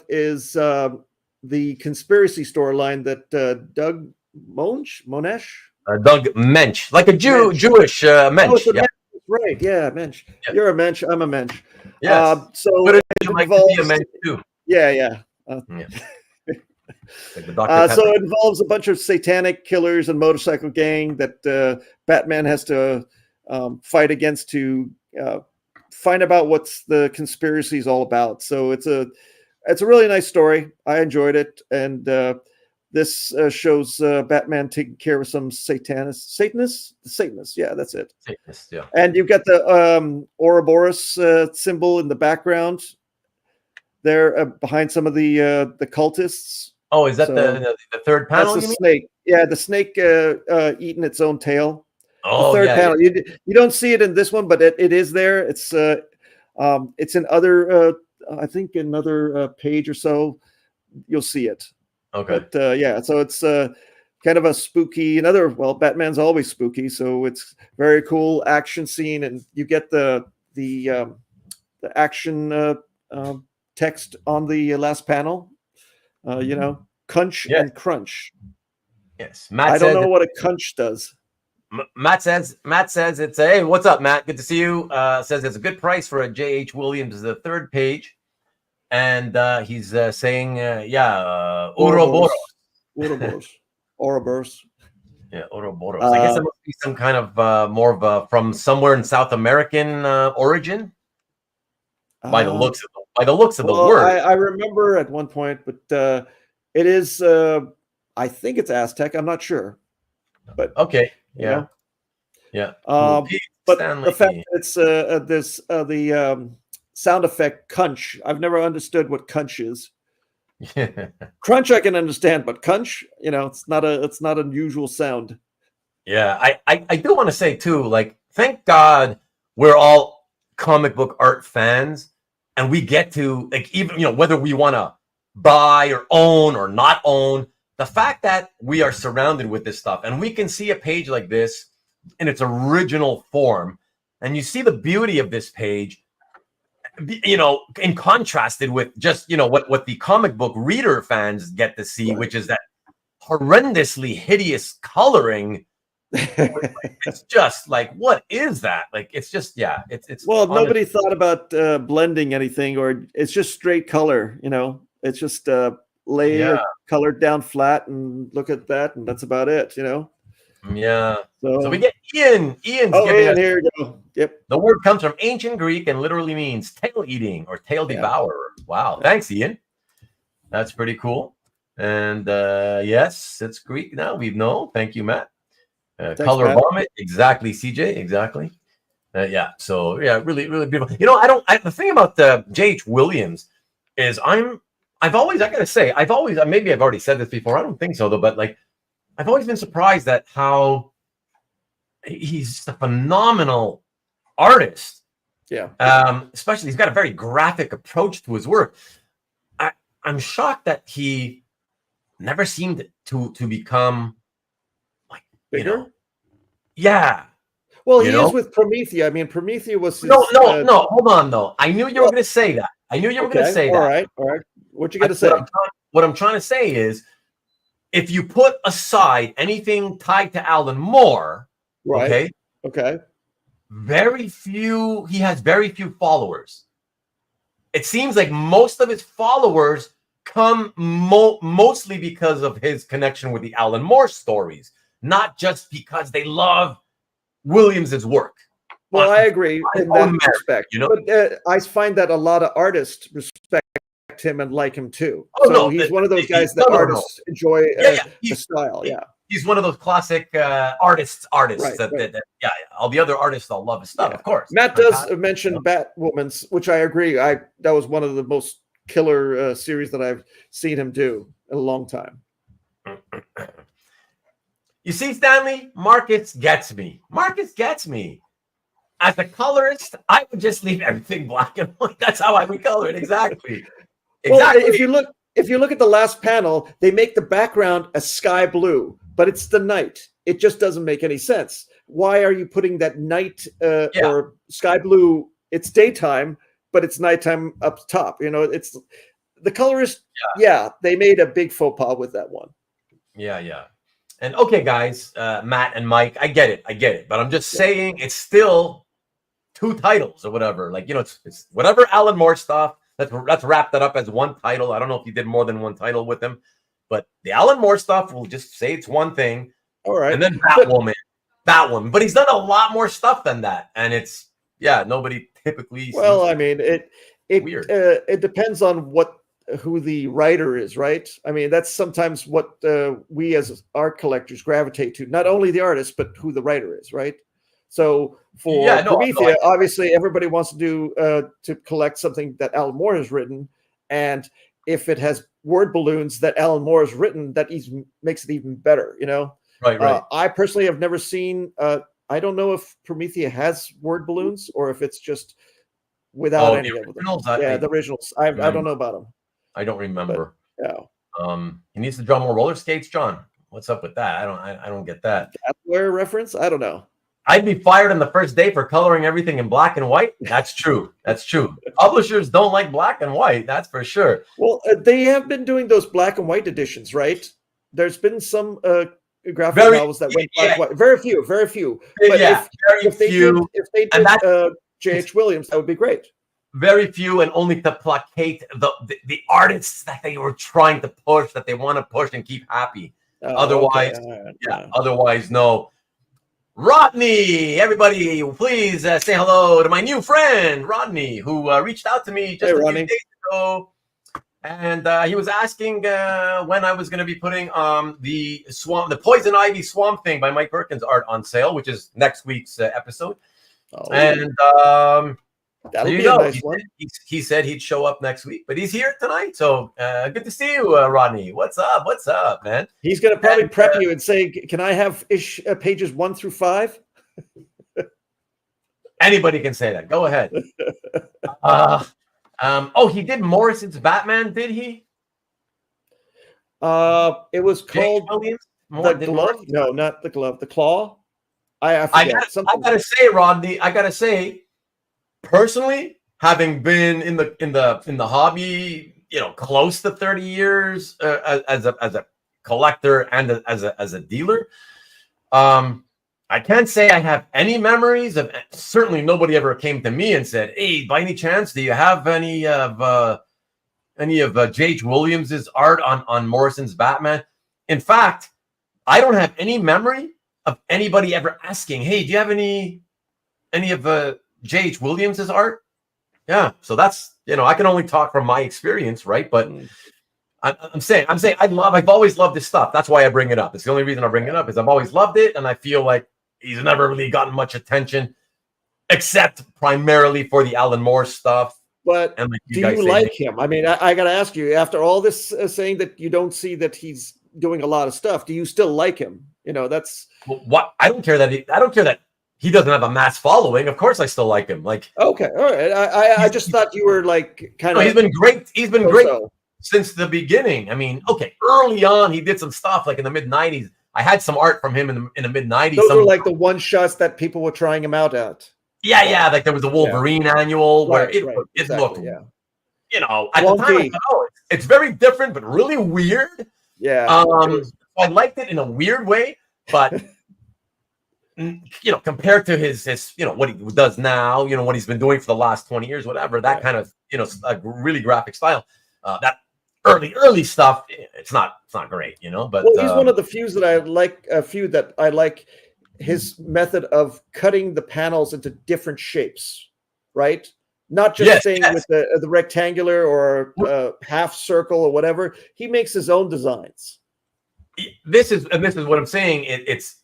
is the conspiracy storyline that Doug Monesh. Doug Mensch, like a Jewish Mensch. Mensch. Right, yeah, Mensch. Yeah. You're a Mensch. I'm a Mensch. Yes. So it involves a Mensch too. Yeah. So it involves a bunch of satanic killers and motorcycle gang that Batman has to fight against to find about what's the conspiracy is all about. So it's a really nice story. I enjoyed it, and this shows Batman taking care of some Satanists. Yeah, that's it. Satanists, yeah. And you've got the Ouroboros symbol in the background there behind some of the cultists. Oh, is that the third panel? That's the snake. Yeah, the snake eating its own tail. Oh, the third panel. You don't see it in this one, but it is there. It's in other. I think another page or so, you'll see it. Okay. But so it's kind of a spooky. Batman's always spooky, so it's very cool action scene, and you get the action text on the last panel. You know, Kunch and Crunch. Yes, I don't know what a Kunch does. Matt says it's a, hey, what's up, Matt? Good to see you. Says it's a good price for a J.H. Williams, the third page, and he's saying, Ouroboros. Ouroboros. Yeah, Ouroboros. I guess it must be some kind of more of a from somewhere in South American origin. By the looks of the word, I remember at one point, but it is. I think it's Aztec. I'm not sure, but okay, yeah. But Stanley. the fact that it's the sound effect Kunch, I've never understood what Kunch is. Crunch I can understand, but Kunch, you know, it's not an unusual sound. Yeah, I do want to say too, like, thank God we're all comic book art fans, and we get to, like, even, you know, whether we want to buy or own or not own, the fact that we are surrounded with this stuff and we can see a page like this in its original form, and you see the beauty of this page, you know, in contrasted with just, you know, what the comic book reader fans get to see, which is that horrendously hideous coloring. It's just like, what is that? Like, it's just, yeah, it's well, nobody thought about blending anything, or it's just straight color, you know, it's just lay colored down flat and look at that, and that's about it, you know. Yeah. So we get Ian. Ian's giving us, here you go. Yep. The word comes from ancient Greek and literally means tail eating or tail devourer. Wow. Thanks, Ian. That's pretty cool. And yes, it's Greek now. We know. Thank you, Matt. Thanks, color Matt. Vomit. Exactly, CJ. Exactly. Yeah. So yeah, really, really beautiful. You know, the thing about J.H. Williams is I gotta say, maybe I've already said this before. I don't think so though, but like, I've always been surprised at how he's a phenomenal artist. Yeah. Especially he's got a very graphic approach to his work. I'm shocked that he never seemed to become like bigger. You know, yeah. Well, he is with Promethea. I mean, Promethea was his, no. Hold on, though. I knew you were going to say that. All right. What you got to say? What I'm trying to say is, if you put aside anything tied to Alan Moore, okay, he has very few followers. It seems like most of his followers come mostly because of his connection with the Alan Moore stories, not just because they love Williams's work. Well, I agree in that respect. You know, but I find that a lot of artists respect him and like him too. He's one of those guys that artists enjoy the style. Yeah, he's one of those classic artists. Right. That all the other artists all love his stuff, of course. Matt does mention Batwoman's, which I agree. That was one of the most killer series that I've seen him do in a long time. You see, Stanley, Marcus gets me. As a colorist, I would just leave everything black and white. That's how I would color it. Exactly. Well, if you look at the last panel, they make the background a sky blue, but it's the night. It just doesn't make any sense. Why are you putting that night or sky blue? It's daytime, but it's nighttime up top. You know, it's the colorist. Yeah, they made a big faux pas with that one. Yeah. And okay, guys, Matt and Mike, I get it. But I'm just saying, it's still 2 titles or whatever. Like, you know, it's whatever Alan Moore stuff. Let's wrap that up as one title. I don't know if you did more than one title with him, but the Alan Moore stuff, we'll just say it's one thing. All right. And then Batwoman. But he's done a lot more stuff than that. And it's, nobody typically sees I mean, it depends on who the writer is, right? I mean, that's sometimes what we as art collectors gravitate to, not only the artist, but who the writer is, right? So for Promethea, obviously everybody wants to do to collect something that Alan Moore has written, and if it has word balloons that Alan Moore has written, that makes it even better, you know. Right. I personally have never seen. I don't know if Promethea has word balloons or if it's just without any of them. The originals. I don't know about them. I don't remember. But, he needs to draw more roller skates, John. What's up with that? I don't get that. Where reference? I don't know. I'd be fired on the first day for coloring everything in black and white. That's true. That's true. Publishers don't like black and white. That's for sure. Well, they have been doing those black and white editions, right? There's been some graphic novels that went black and white. Very few. But if they did J.H. Williams, that would be great. Very few, and only to placate the artists that they were trying to push, that they want to push and keep happy. Otherwise, otherwise, no. Rodney, everybody, please say hello to my new friend, Rodney, who reached out to me just a few days ago. And he was asking when I was going to be putting the Poison Ivy Swamp Thing by Mike Perkins art on sale, which is next week's episode. And that'll be a nice one. He said he'd show up next week, but he's here tonight. So good to see you, Rodney. What's up? What's up, man? He's going to probably prep you and say, can I have pages 1 through 5? Anybody can say that. Go ahead. He did Morrison's Batman, did he? It was called The Glove. No, not The Glove. The Claw. I gotta say, Rodney, personally, having been in the hobby, close to 30 years as a collector and as a dealer, I can't say I have any memories of. Certainly, nobody ever came to me and said, "Hey, by any chance, do you have any of J.H. Williams's art on Morrison's Batman?" In fact, I don't have any memory of anybody ever asking, "Hey, do you have any of J.H. Williams's art?" Yeah, so that's I can only talk from my experience, right? But I'm saying I've always loved this stuff. That's why I bring it up. It's the only reason I bring it up is I've always loved it, and I feel like he's never really gotten much attention, except primarily for the Alan Moore stuff. But do you like him? I mean, I got to ask you, after all this saying that you don't see that he's doing a lot of stuff, do you still like him? That's what I don't care that he doesn't have a mass following. Of course, I still like him. Like, okay, all right. I just thought you were like kind of. He's been great. He's been great since the beginning. I mean, early on, he did some stuff like in the mid '90s. I had some art from him in the mid '90s. Those were like the one shots that people were trying him out at. Yeah. Like there was a Wolverine annual where it looked, at the time, it's very different, but really weird. Yeah. I liked it in a weird way, but compared to his what he does now, what he's been doing for the last 20 years, whatever, that kind of a really graphic style, that early stuff, it's not great, but he's one of the few that I like his method of cutting the panels into different shapes, right? Not just staying with the rectangular or half circle or whatever. He makes his own designs. This is what I'm saying. It's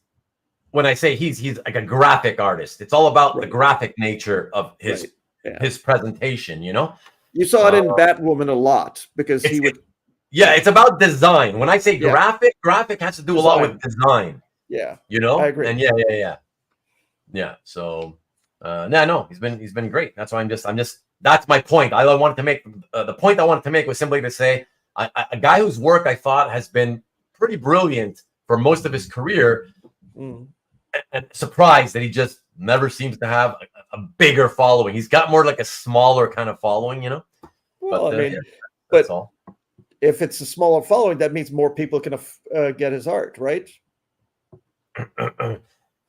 when I say he's like a graphic artist, it's all about the graphic nature of his presentation, You saw it in Batwoman a lot because he would. It's about design. When I say graphic has to do a lot with design. Yeah, I agree. And yeah. So, he's been great. That's why I'm just. That's my point. I wanted to make the point I wanted to make was simply to say a guy whose work I thought has been pretty brilliant for most of his career, and surprised that he just never seems to have a bigger following. He's got more like a smaller kind of following, Well, that's but all. If it's a smaller following, that means more people can get his art, right?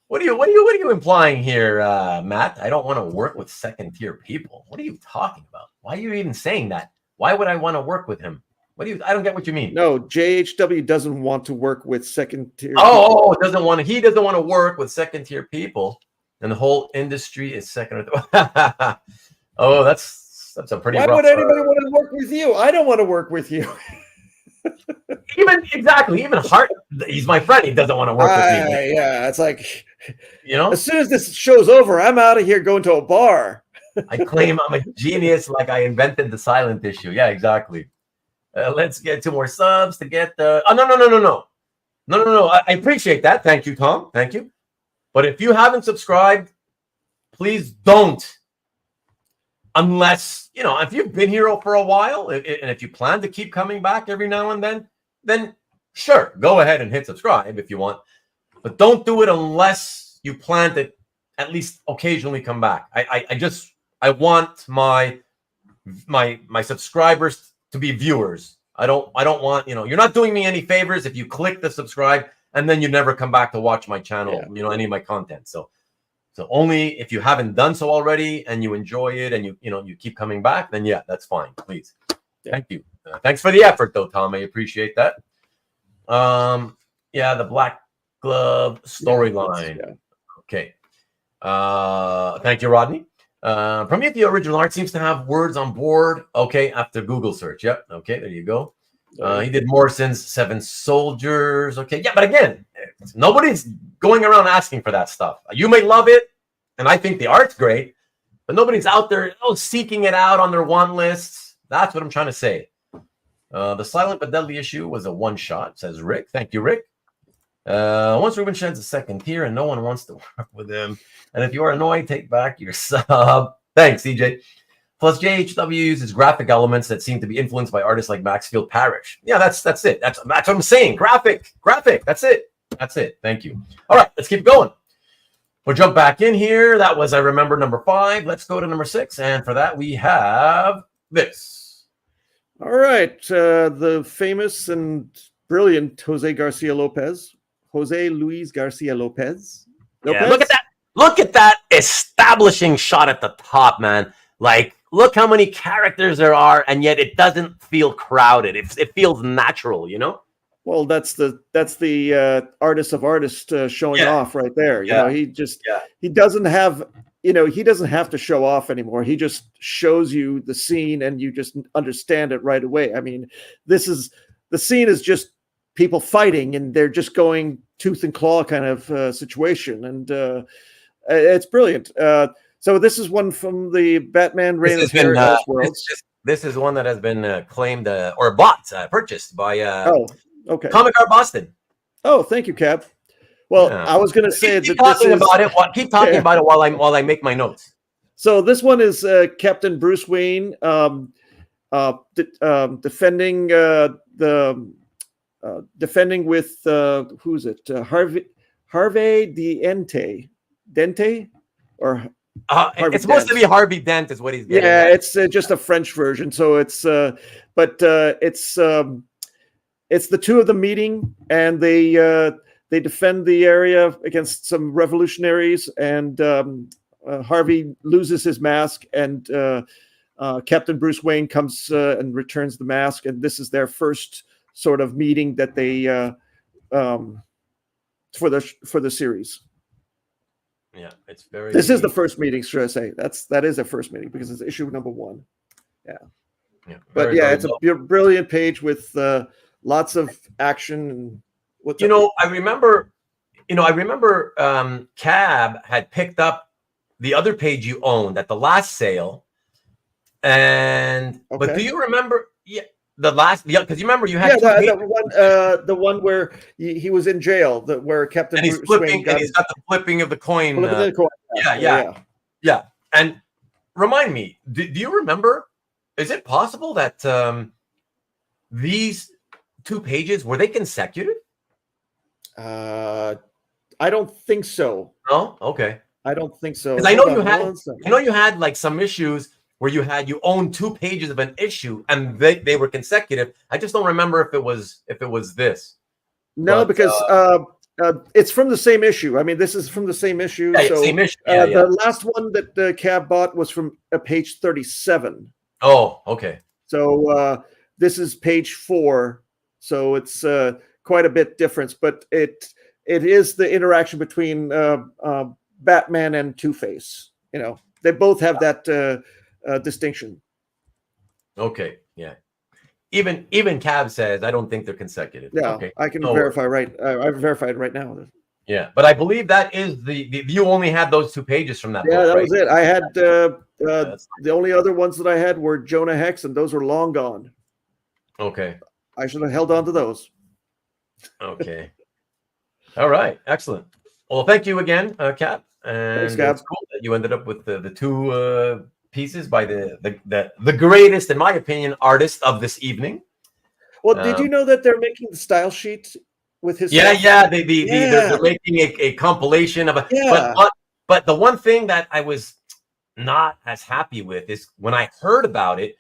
What are you implying here, Matt? I don't want to work with second tier people. What are you talking about? Why are you even saying that? Why would I want to work with him? I don't get what you mean. No, JHW doesn't want to work with second tier. He doesn't want to work with second tier people, and the whole industry is second. That's a pretty. Why would anybody want to work with you? I don't want to work with you. Even Hart, he's my friend. He doesn't want to work with me. Yeah, it's like, as soon as this show's over, I'm out of here going to a bar. I claim I'm a genius, like I invented the silent issue. Yeah, exactly. Let's get 2 more subs to get the. Oh, no. I appreciate that. Thank you, Tom. Thank you. But if you haven't subscribed, please don't. Unless, if you've been here for a while and if you plan to keep coming back every now and then sure, go ahead and hit subscribe if you want. But don't do it unless you plan to at least occasionally come back. I want my subscribers to be viewers. I don't want, you're not doing me any favors if you click the subscribe and then you never come back to watch my channel, any of my content. So only if you haven't done so already and you enjoy it and you keep coming back, then that's fine. Please. Thank you. Thanks for the effort though, Tom. I appreciate that. The Black Glove storyline. Okay. Thank you, Rodney. Prometheus original art seems to have words on board. Okay, after Google search. Yep. Okay, there you go. He did Morrison's Seven Soldiers. Okay, but again, nobody's going around asking for that stuff. You may love it, and I think the art's great, but nobody's out there seeking it out on their want lists. That's what I'm trying to say. The Silent but Deadly issue was a one-shot, says Rick. Thank you, Rick. Once Ruben sheds a second tier and no one wants to work with him, and if you are annoyed, take back your sub. Thanks, CJ. Plus, JHW uses graphic elements that seem to be influenced by artists like Maxfield Parrish. Yeah, that's it. That's what I'm saying. Graphic. That's it. Thank you. All right, let's keep going. We'll jump back in here. That was, I remember, number 5. Let's go to number 6, and for that we have this. All right, the famous and brilliant José García-López. Jose Luis García-López. Yeah, look at that establishing shot at the top, man. Like, look how many characters there are, and yet it doesn't feel crowded. It feels natural, Well, that's the artist of artists showing off right there. You know, he doesn't have to show off anymore. He just shows you the scene, and you just understand it right away. I mean, the scene is just people fighting, and they're just going tooth and claw kind of situation, and it's brilliant. So this is one from the Batman Reign of Terror Elseworlds. This is one that has been claimed or bought, purchased by Comic Art Boston. Oh, thank you, Cap. Well, I was going to say keep talking about it while I make my notes. So this one is Captain Bruce Wayne defending defending with who's it? Harvey Dente or it's supposed to be Harvey Dent is what he's getting. Yeah, it's just a French version. So it's it's the two of them meeting, and they defend the area against some revolutionaries, and Harvey loses his mask, and Captain Bruce Wayne comes and returns the mask, and this is their first sort of meeting that they for the series. Yeah, it's very. This is the first meeting, should I say? That is their first meeting because it's issue number 1. Yeah. But it's a brilliant page with lots of action and I remember Cab had picked up the other page you owned at the last sale, and but do you remember? Yeah. Because you remember you had the one where he was in jail, where Captain Bruce Wayne he's got the flipping of the coin. Yeah. And remind me, do you remember? Is it possible that these 2 pages were they consecutive? I don't think so. Oh, okay. I don't think so. Because I know you had like some issues where you owned 2 pages of an issue and they were consecutive. I just don't remember if it was this. No, because it's from the same issue. I mean, this is from the same issue. Yeah, same issue. The last one that Cab bought was from page 37. Oh, okay. So this is page 4. So it's quite a bit different, but it is the interaction between Batman and Two-Face. They both have that distinction. Okay, yeah. Even Cab says I don't think they're consecutive. Yeah, okay. I can verify I verified right now. Yeah, but I believe that is the you only had those 2 pages from that. Yeah, book, that right? was it. I had the only other ones that I had were Jonah Hex, and those are long gone. Okay. I should have held on to those. Okay. All right. Excellent. Well, thank you again, Cap. And thanks, Cap. It's cool that you ended up with the 2 pieces by the greatest, in my opinion, artist of this evening. Well, did you know that they're making the style sheet with his? Yeah. They're making a compilation of. But the one thing that I was not as happy with is when I heard about it,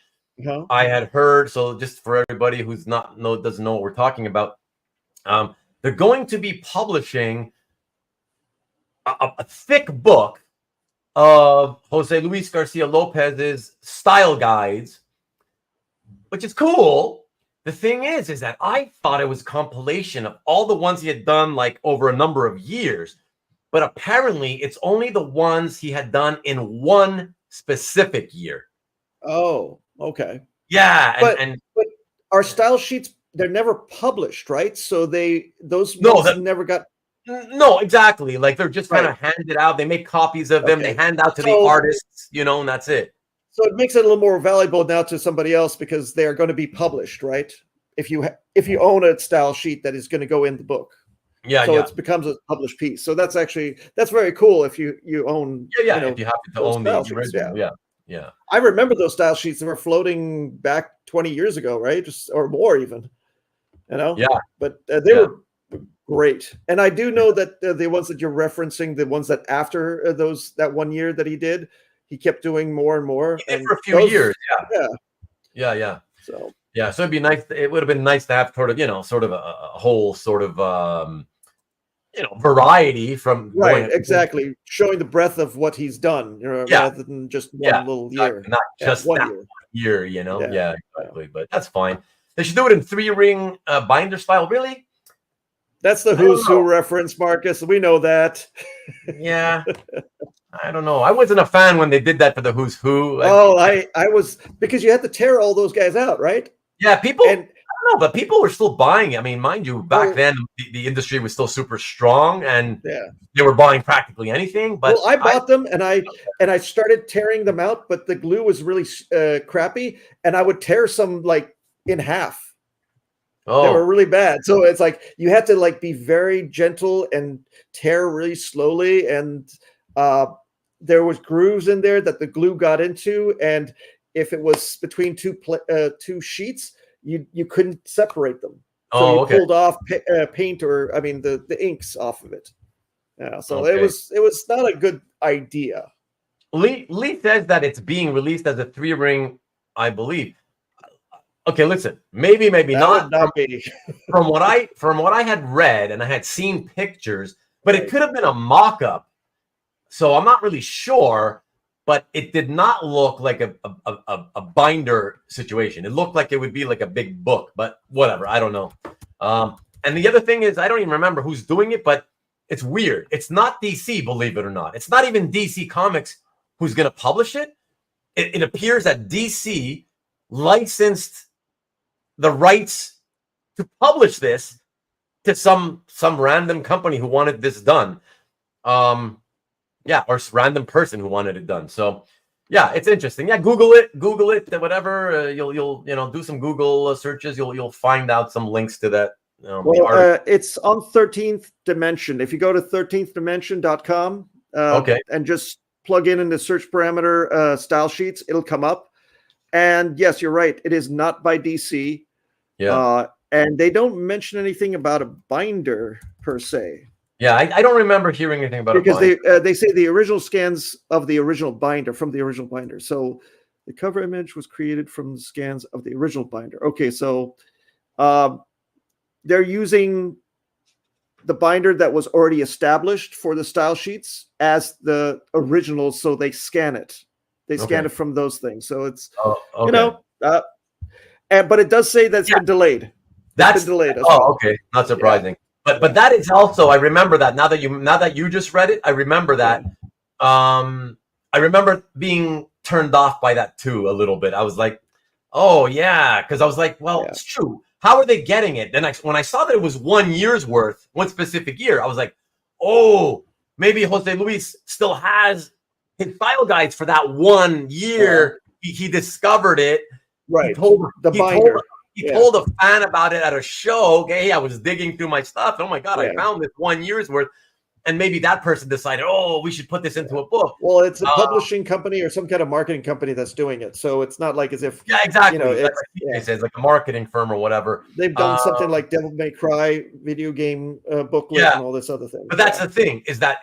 I had heard, so just for everybody who's doesn't know what we're talking about, they're going to be publishing a thick book of Jose Luis Garcia-Lopez's style guides, which is cool. The thing is that I thought it was a compilation of all the ones he had done like over a number of years, but apparently it's only the ones he had done in one specific year. Oh, okay. Yeah, but our style sheets, they're never published, right? So those never got. No, exactly. Like they're just kind of handed out. They make copies of them. They hand out to the artists, and that's it. So it makes it a little more valuable now to somebody else because they are going to be published, right? If you own a style sheet that is going to go in the book. Yeah, so it becomes a published piece. So that's very cool if you own. Yeah, if you happen to own the original. Yeah. I remember those style sheets that were floating back 20 years ago, right? Or more even. Yeah. But they were great. And I do know that the ones that you're referencing, the ones that after that 1 year that he did, he kept doing more and more. He did for a few years. Yeah. So it'd be nice. It would have been nice to have sort of a whole sort of variety from exactly showing the breadth of what he's done, rather than just one little year, not just one year. Exactly. But that's fine. They should do it in 3-ring binder style. Really? That's the Who's Who reference, Marcus. We know that. Yeah. I don't know. I wasn't a fan when they did that for the Who's Who. I was, because you had to tear all those guys out, right? Yeah, people. I don't know, but people were still buying it. I mean, mind you, back then the industry was still super strong, and they were buying practically anything. But I bought them, and I started tearing them out, but the glue was really crappy, and I would tear some like in half. They were really bad. So it's like you had to like be very gentle and tear really slowly, and there was grooves in there that the glue got into, and if it was between two sheets, you couldn't separate them. So you pulled off paint, or the inks off of it. Yeah, so it was not a good idea. Lee says that it's being released as a 3-ring, I believe. Okay, listen, maybe not. From what I had read, and I had seen pictures, but it could have been a mock-up. So I'm not really sure, but it did not look like a binder situation. It looked like it would be like a big book, but whatever. I don't know. And the other thing is, I don't even remember who's doing it, but it's weird. It's not DC, believe it or not. It's not even DC Comics who's going to publish it. It appears that DC licensed the rights to publish this to some random company who wanted this done. Or random person who wanted it done. So yeah, it's interesting. Yeah, Google it, whatever. You'll do some Google searches. You'll find out some links to that. It's on 13th Dimension. If you go to 13thdimension.com and just plug in the search parameter style sheets, it'll come up. And yes, you're right. It is not by DC. Yeah. And they don't mention anything about a binder per se. Yeah, I don't remember hearing anything about it. Because they say the original scans of the original binder, from the original binder. So the cover image was created from the scans of the original binder. Okay, so they're using the binder that was already established for the style sheets as the original, so they scan it. They scan it from those things. So it's, but it does say that's been delayed. That's been delayed. Okay. Not surprising. Yeah. But that is also, I remember that now that you just read it, I remember that. I remember being turned off by that too a little bit. I was like, oh yeah, because I was like, well, it's true. How are they getting it? Then when I saw that it was 1 year's worth, one specific year, I was like, oh, maybe Jose Luis still has his file guides for that 1 year. He discovered it. Right. He told a fan about it at a show. Okay, I was digging through my stuff. Oh my God, I found this 1 year's worth. and maybe that person decided, oh, we should put this into a book. Well, it's a publishing company or some kind of marketing company that's doing it, so it's not like as if exactly. It says like a marketing firm or whatever. They've done something like Devil May Cry video game booklet and all this other thing. But that's the thing is that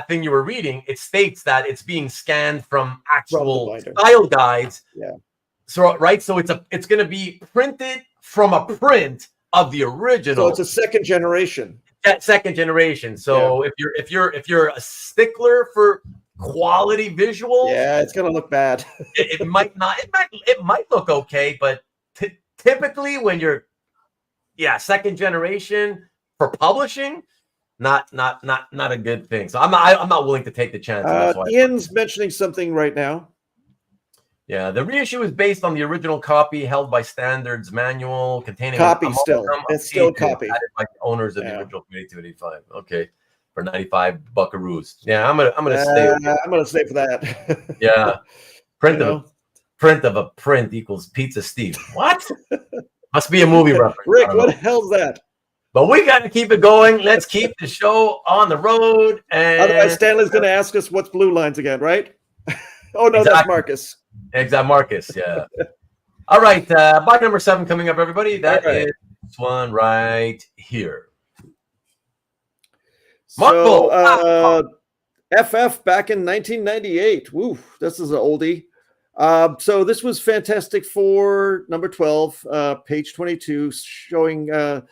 thing you were reading. It states that it's being scanned from actual style guides. Yeah. So so it's going to be printed from a print of the original. So it's a second generation. Second generation. So if you're a stickler for quality visuals, it's gonna look bad. it might not. It might look okay, but typically when you're second generation for publishing, not a good thing. So I'm not willing to take the chance. Ian's mentioning something right now. Yeah, the reissue is based on the original copy held by Standards Manual, containing it's still copy by the owners of the original 285. Okay, for 95 buckaroos. Yeah, I'm gonna stay. I'm gonna stay for that. Yeah, print of a print equals Pizza Steve. What? Must be a movie reference. Rick, what the hell's that? But we got to keep it going. Let's keep the show on the road. And otherwise, Stanley's going to ask us what's blue lines again, right? Oh no, that's Marcus. Exactly, Marcus. Yeah. All right. Box number 7 coming up, everybody. That is this one right here. So, FF back in 1998. Woo, this is an oldie. So this was Fantastic Four number 12, page 22, showing the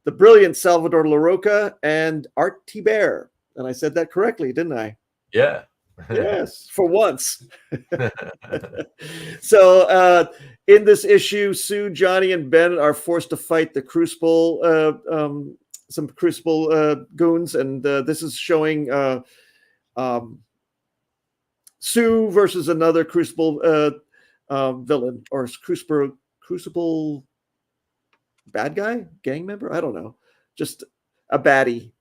brilliant Salvador Larroca and Art Thibert. And I said that correctly, didn't I? Yeah. Yes, for once. So in this issue, Sue, Johnny, and Ben are forced to fight the Crucible, some Crucible goons, and this is showing Sue versus another Crucible villain or Crucible bad guy, gang member. I don't know, just a baddie.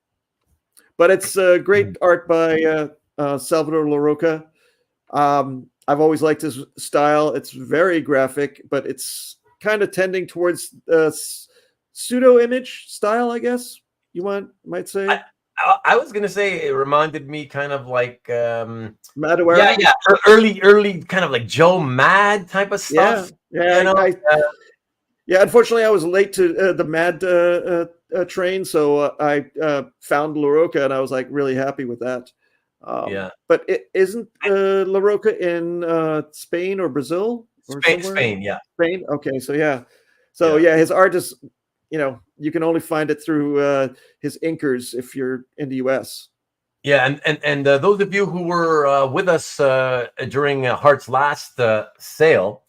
But it's great art by Salvador Larroca. I've always liked his style. It's very graphic, but it's kind of tending towards pseudo image style, I guess you might say. I was gonna say it reminded me kind of like Madawara. Yeah, early kind of like Joe Mad type of stuff. Yeah, you know? Unfortunately, I was late to the Mad train, so I found Larroca, and I was like really happy with that. But it isn't Larroca in Spain or Brazil? Or Spain, yeah. Spain. Okay, so his art is, you can only find it through his inkers if you're in the US. Yeah, and those of you who were with us during Hart's last sale,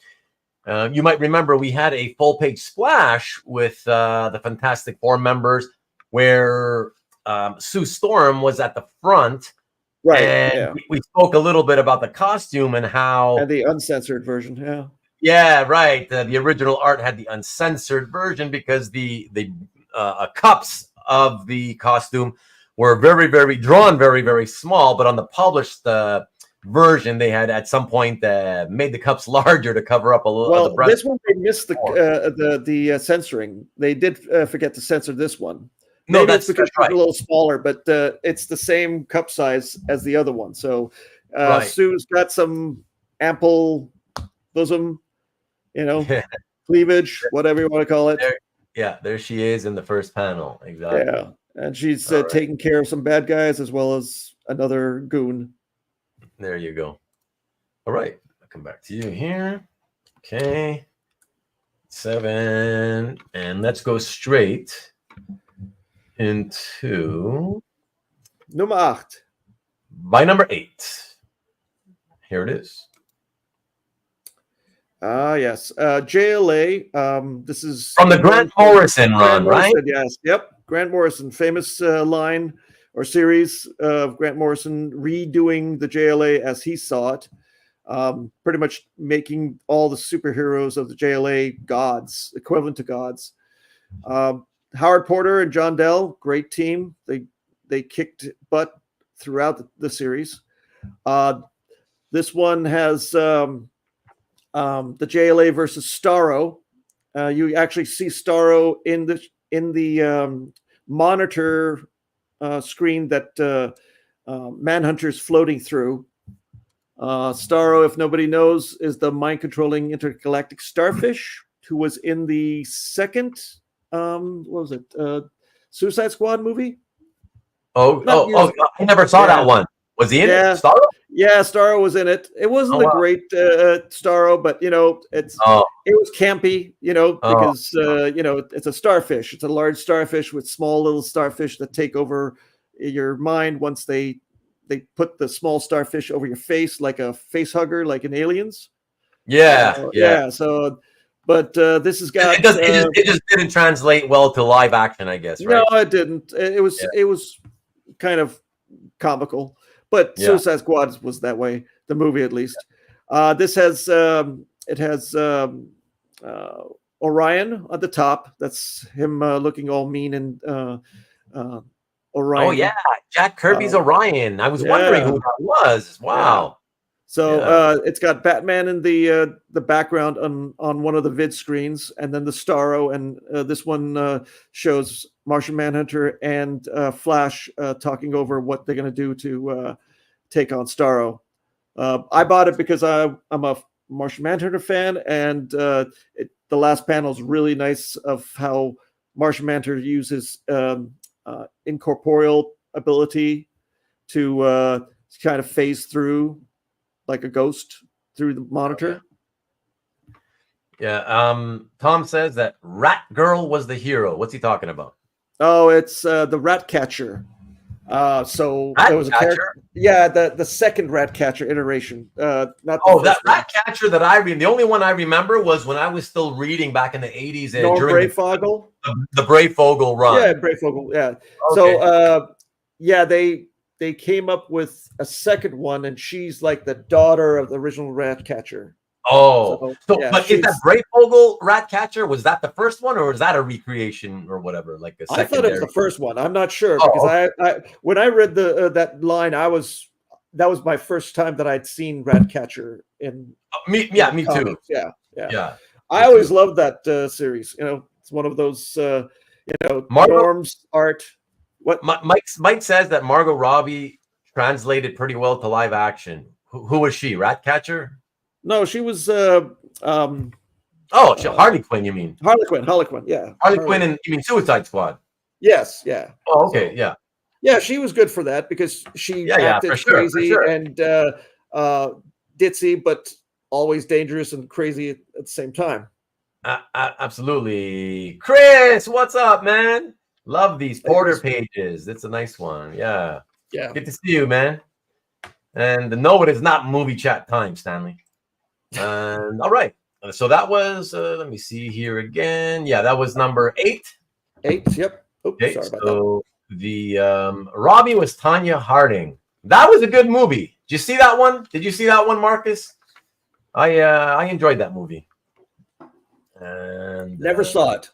you might remember we had a full page splash with the Fantastic Four members where Sue Storm was at the front. Right. And we spoke a little bit about the costume and how... And the uncensored version, yeah. Yeah, right. The original art had the uncensored version because the cups of the costume were very, very drawn, very, very small. But on the published version, they had at some point made the cups larger to cover up a little. Well, this one they missed the censoring. They did forget to censor this one. Maybe that's because it's a little smaller, but it's the same cup size as the other one. So Sue's got some ample bosom, cleavage, whatever you want to call it. There she is in the first panel. Exactly. Yeah, and she's taking care of some bad guys as well as another goon. There you go. All right, I'll come back to you here. Okay, 7, and let's go straight into Nummer 8. By number 8. Here it is. Yes. JLA. This is from the Grant Morrison run, right? Yes. Yep. Grant Morrison, famous line or series of Grant Morrison redoing the JLA as he saw it. Pretty much making all the superheroes of the JLA gods, equivalent to gods. Howard Porter and John Dell, great team. They kicked butt throughout the series. This one has the JLA versus Starro. You actually see Starro in the monitor screen that Manhunter's floating through. Starro, if nobody knows, is the mind-controlling intergalactic starfish who was in the second, what was it, Suicide Squad movie? I never saw that one. Was he in it? Starro? Yeah, Starro was in it. It wasn't a great Starro, but it was campy, because it's a starfish. It's a large starfish with small little starfish that take over your mind once they put the small starfish over your face like a face hugger, like in Aliens. Yeah. So, but this has got it just didn't translate well to live action, I guess. Right? No, it didn't. It was kind of comical, but Suicide Squad was that way. The movie, at least. This has Orion at the top. That's him looking all mean and Orion. Oh yeah, Jack Kirby's Orion. I was wondering who that was. Wow. Yeah. So it's got Batman in the background on one of the vid screens, and then the Starro, and this one shows Martian Manhunter and Flash talking over what they're going to do to take on Starro. I bought it because I'm a Martian Manhunter fan, and the last panel is really nice of how Martian Manhunter uses incorporeal ability to kind of phase through like a ghost through the monitor. Tom says that Rat Girl was the hero. What's he talking about? Oh, it's the Rat Catcher. So Rat there was a Catcher? character. Yeah, the second Rat Catcher iteration. Not the that first one. Rat Catcher that I read. The only one I remember was when I was still reading back in the 80s Norm during Breyfogle? the Breyfogle run. Yeah, Breyfogle. Yeah. Okay. So they came up with a second one, and she's like the daughter of the original Rat Catcher. But is that Breyfogle Rat Catcher? Was that the first one, or was that a recreation or whatever? Like a secondary? I thought it was the first one. I'm not sure because I when I read that line, that was my first time that I'd seen Rat Catcher in. Me too. Yeah. I always loved that series. It's one of those Norm's art. What Mike says that Margot Robbie translated pretty well to live action. Who was she? Rat Catcher? No, she was Harley Quinn, you mean? Harley Quinn, yeah. Harley Quinn, and you mean Suicide Squad? Yes, yeah. Oh, okay, yeah. Yeah, she was good for that because she acted crazy and ditzy, but always dangerous and crazy at the same time. Absolutely. Chris, what's up, man? Love these Porter pages. It's a nice one. Yeah. Good to see you, man. And no, it is not movie chat time, Stanley. And all right. So that was, let me see here again. Yeah, that was number 8. 8, yep. Oops, okay, sorry about so the Robbie was Tanya Harding. That was a good movie. Did you see that one? Did you see that one, Marcus? I enjoyed that movie. And never saw it.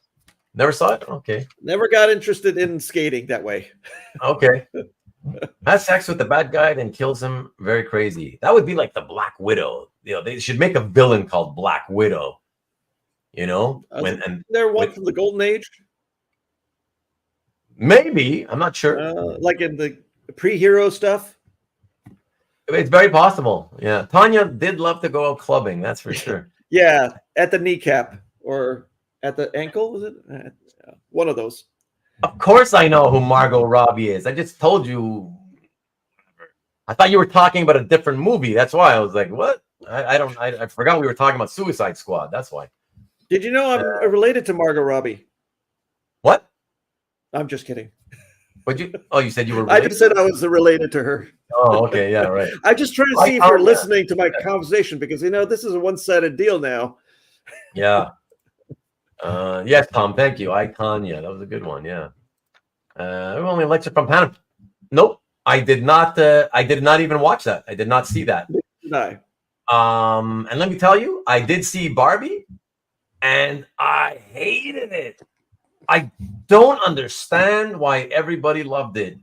Never saw it? Okay. Never got interested in skating that way. Okay. Has sex with the bad guy, then kills him. Very crazy. That would be like the Black Widow. They should make a villain called Black Widow. There one from the Golden Age. Maybe, I'm not sure. Like in the pre-hero stuff. It's very possible. Yeah, Tanya did love to go out clubbing. That's for sure. Yeah, at the kneecap or at the ankle. Was it one of those? Of course, I know who Margot Robbie is. I just told you. I thought you were talking about a different movie. That's why I was like, "What?" I forgot we were talking about Suicide Squad. That's why. Did you know I'm related to Margot Robbie? What? I'm just kidding. But you said you were related? I just said I was related to her. Oh, okay. Yeah, right. I'm just trying to see if you're listening to my conversation because, this is a one-sided deal now. Yeah. Yes, Tom. Thank you. Tanya. That was a good one. Yeah. Only lecture from Panama. Nope. I did not even watch that. I did not see that. Did I? And let me tell you, I did see Barbie and I hated it. I don't understand why everybody loved it.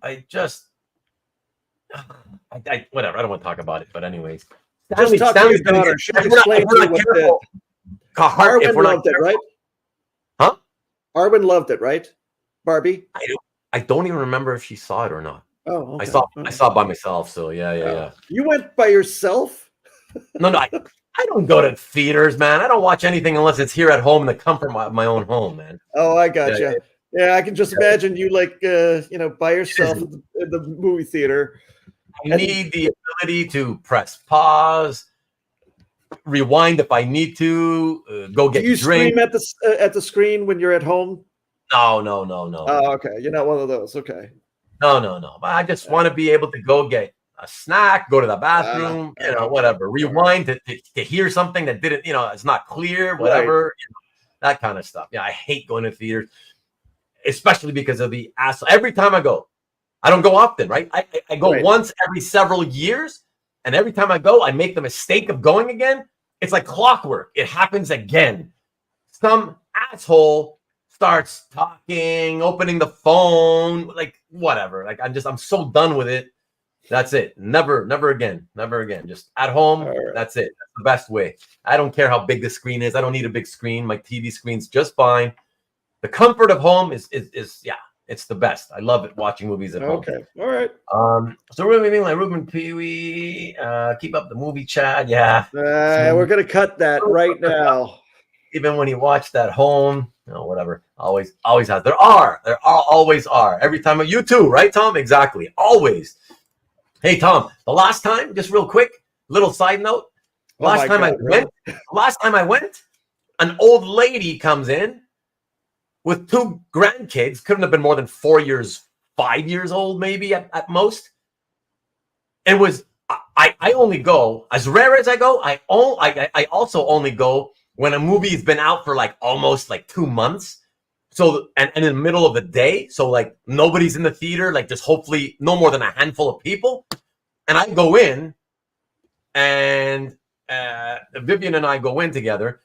Whatever. I don't want to talk about it, but anyways. Stanley, talk to your daughter. She'll explain to you Arwen loved it, right? Huh? Arwen loved it, right? Barbie? I don't even remember if she saw it or not. Oh, okay. I saw it by myself. So yeah. You went by yourself? No, I don't go to theaters, man. I don't watch anything unless it's here at home in the comfort of my own home, man. Oh, I gotcha. Yeah, I can just imagine you like by yourself in the movie theater. I need the ability to press pause, rewind if I need to, go get Do you drink. scream at the screen when you're at home? No. Oh, okay. You're not one of those. Okay. No. But I just want to be able to go get a snack, go to the bathroom, whatever. Rewind to hear something that didn't, it's not clear, whatever, that kind of stuff. Yeah, I hate going to theaters, especially because of the asshole. Every time I go, I don't go often, right? I go once every several years, and every time I go, I make the mistake of going again. It's like clockwork. It happens again. Some asshole starts talking, opening the phone, like whatever. Like I'm so done with it. That's it. Never again. Just at home. Right. That's it. That's the best way. I don't care how big the screen is. I don't need a big screen. My TV screen's just fine. The comfort of home is it's the best. I love it watching movies at home. Okay. All right. So we're moving like Ruben Pee-wee. Keep up the movie chat. Yeah. We're gonna cut that right now. Even when you watch that home, whatever. Always has. There always are. Every time you too, right, Tom? Exactly. Always. Hey, Tom, the last time, just real quick, little side note. Last time I went, an old lady comes in with two grandkids. Couldn't have been more than 5 years old, maybe at most. It was, I only go, as rare as I go, I also only go when a movie has been out for like almost like 2 months. So, and in the middle of the day, so like nobody's in the theater, like just hopefully no more than a handful of people. And I go in, and Vivian and I go in together,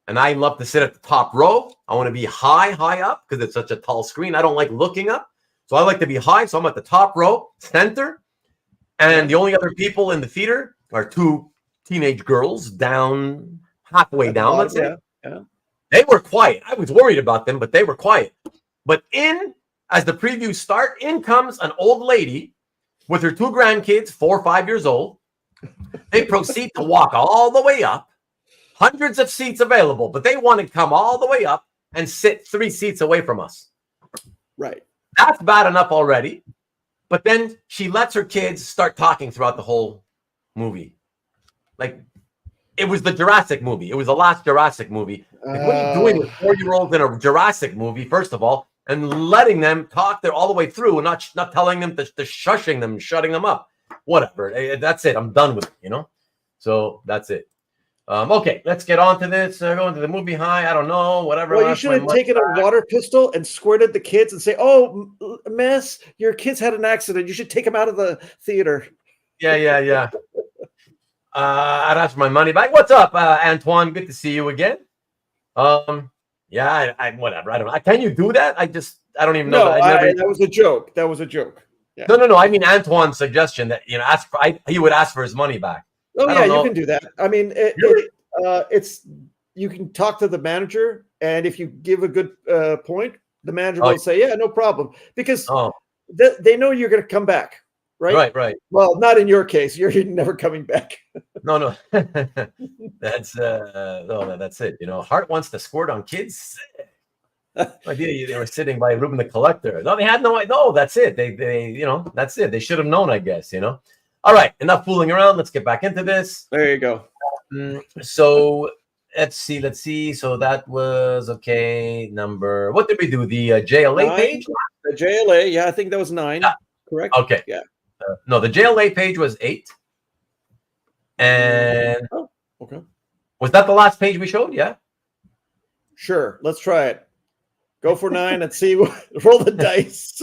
and I love to sit at the top row. I want to be high up because it's such a tall screen. I don't like looking up. So I like to be high. So I'm at the top row, center. And the only other people in the theater are two teenage girls down, halfway down, let's say. Yeah. They were quiet. I was worried about them, but they were quiet. But as the previews start, in comes an old lady with her two grandkids, 4 or 5 years old. They proceed to walk all the way up. Hundreds of seats available, but they want to come all the way up and sit 3 seats away from us. Right. That's bad enough already. But then she lets her kids start talking throughout the whole movie. Like, it was the Jurassic movie. It was the last Jurassic movie. Like, what are you doing with 4-year-olds in a Jurassic movie, first of all, and letting them talk there all the way through and not telling them to shushing them, shutting them up? Whatever. That's it. I'm done with it, So that's it. Okay, let's get on to this. Go into the movie high. I don't know, whatever. Well, you should have taken a water pistol and squirted the kids and say, "Oh, miss, your kids had an accident. You should take them out of the theater." Yeah. I'd ask for my money back. What's up, Antoine? Good to see you again. Yeah, whatever. I don't know. Can you do that? I don't even know. That was a joke. Yeah. No. I mean, Antoine's suggestion that he would ask for his money back. Oh yeah, you can do that. I mean, it's you can talk to the manager, and if you give a good point, the manager will say, "Yeah, no problem," because they know you're going to come back, right? Right. Well, not in your case. You're never coming back. No. That's that's it. Hart wants to squirt on kids. Idea they were sitting by Ruben the Collector. No, they had no idea. No, that's it. They that's it. They should have known, I guess. All right, enough fooling around. Let's get back into this. There you go. So let's see. So that was okay. What did we do? The JLA 9, page? The JLA, yeah, I think that was 9. Yeah. Correct? Okay. Yeah. No, the JLA page was 8. And okay. Was that the last page we showed? Yeah. Sure. Let's try it. Go for 9 and see. Roll the dice.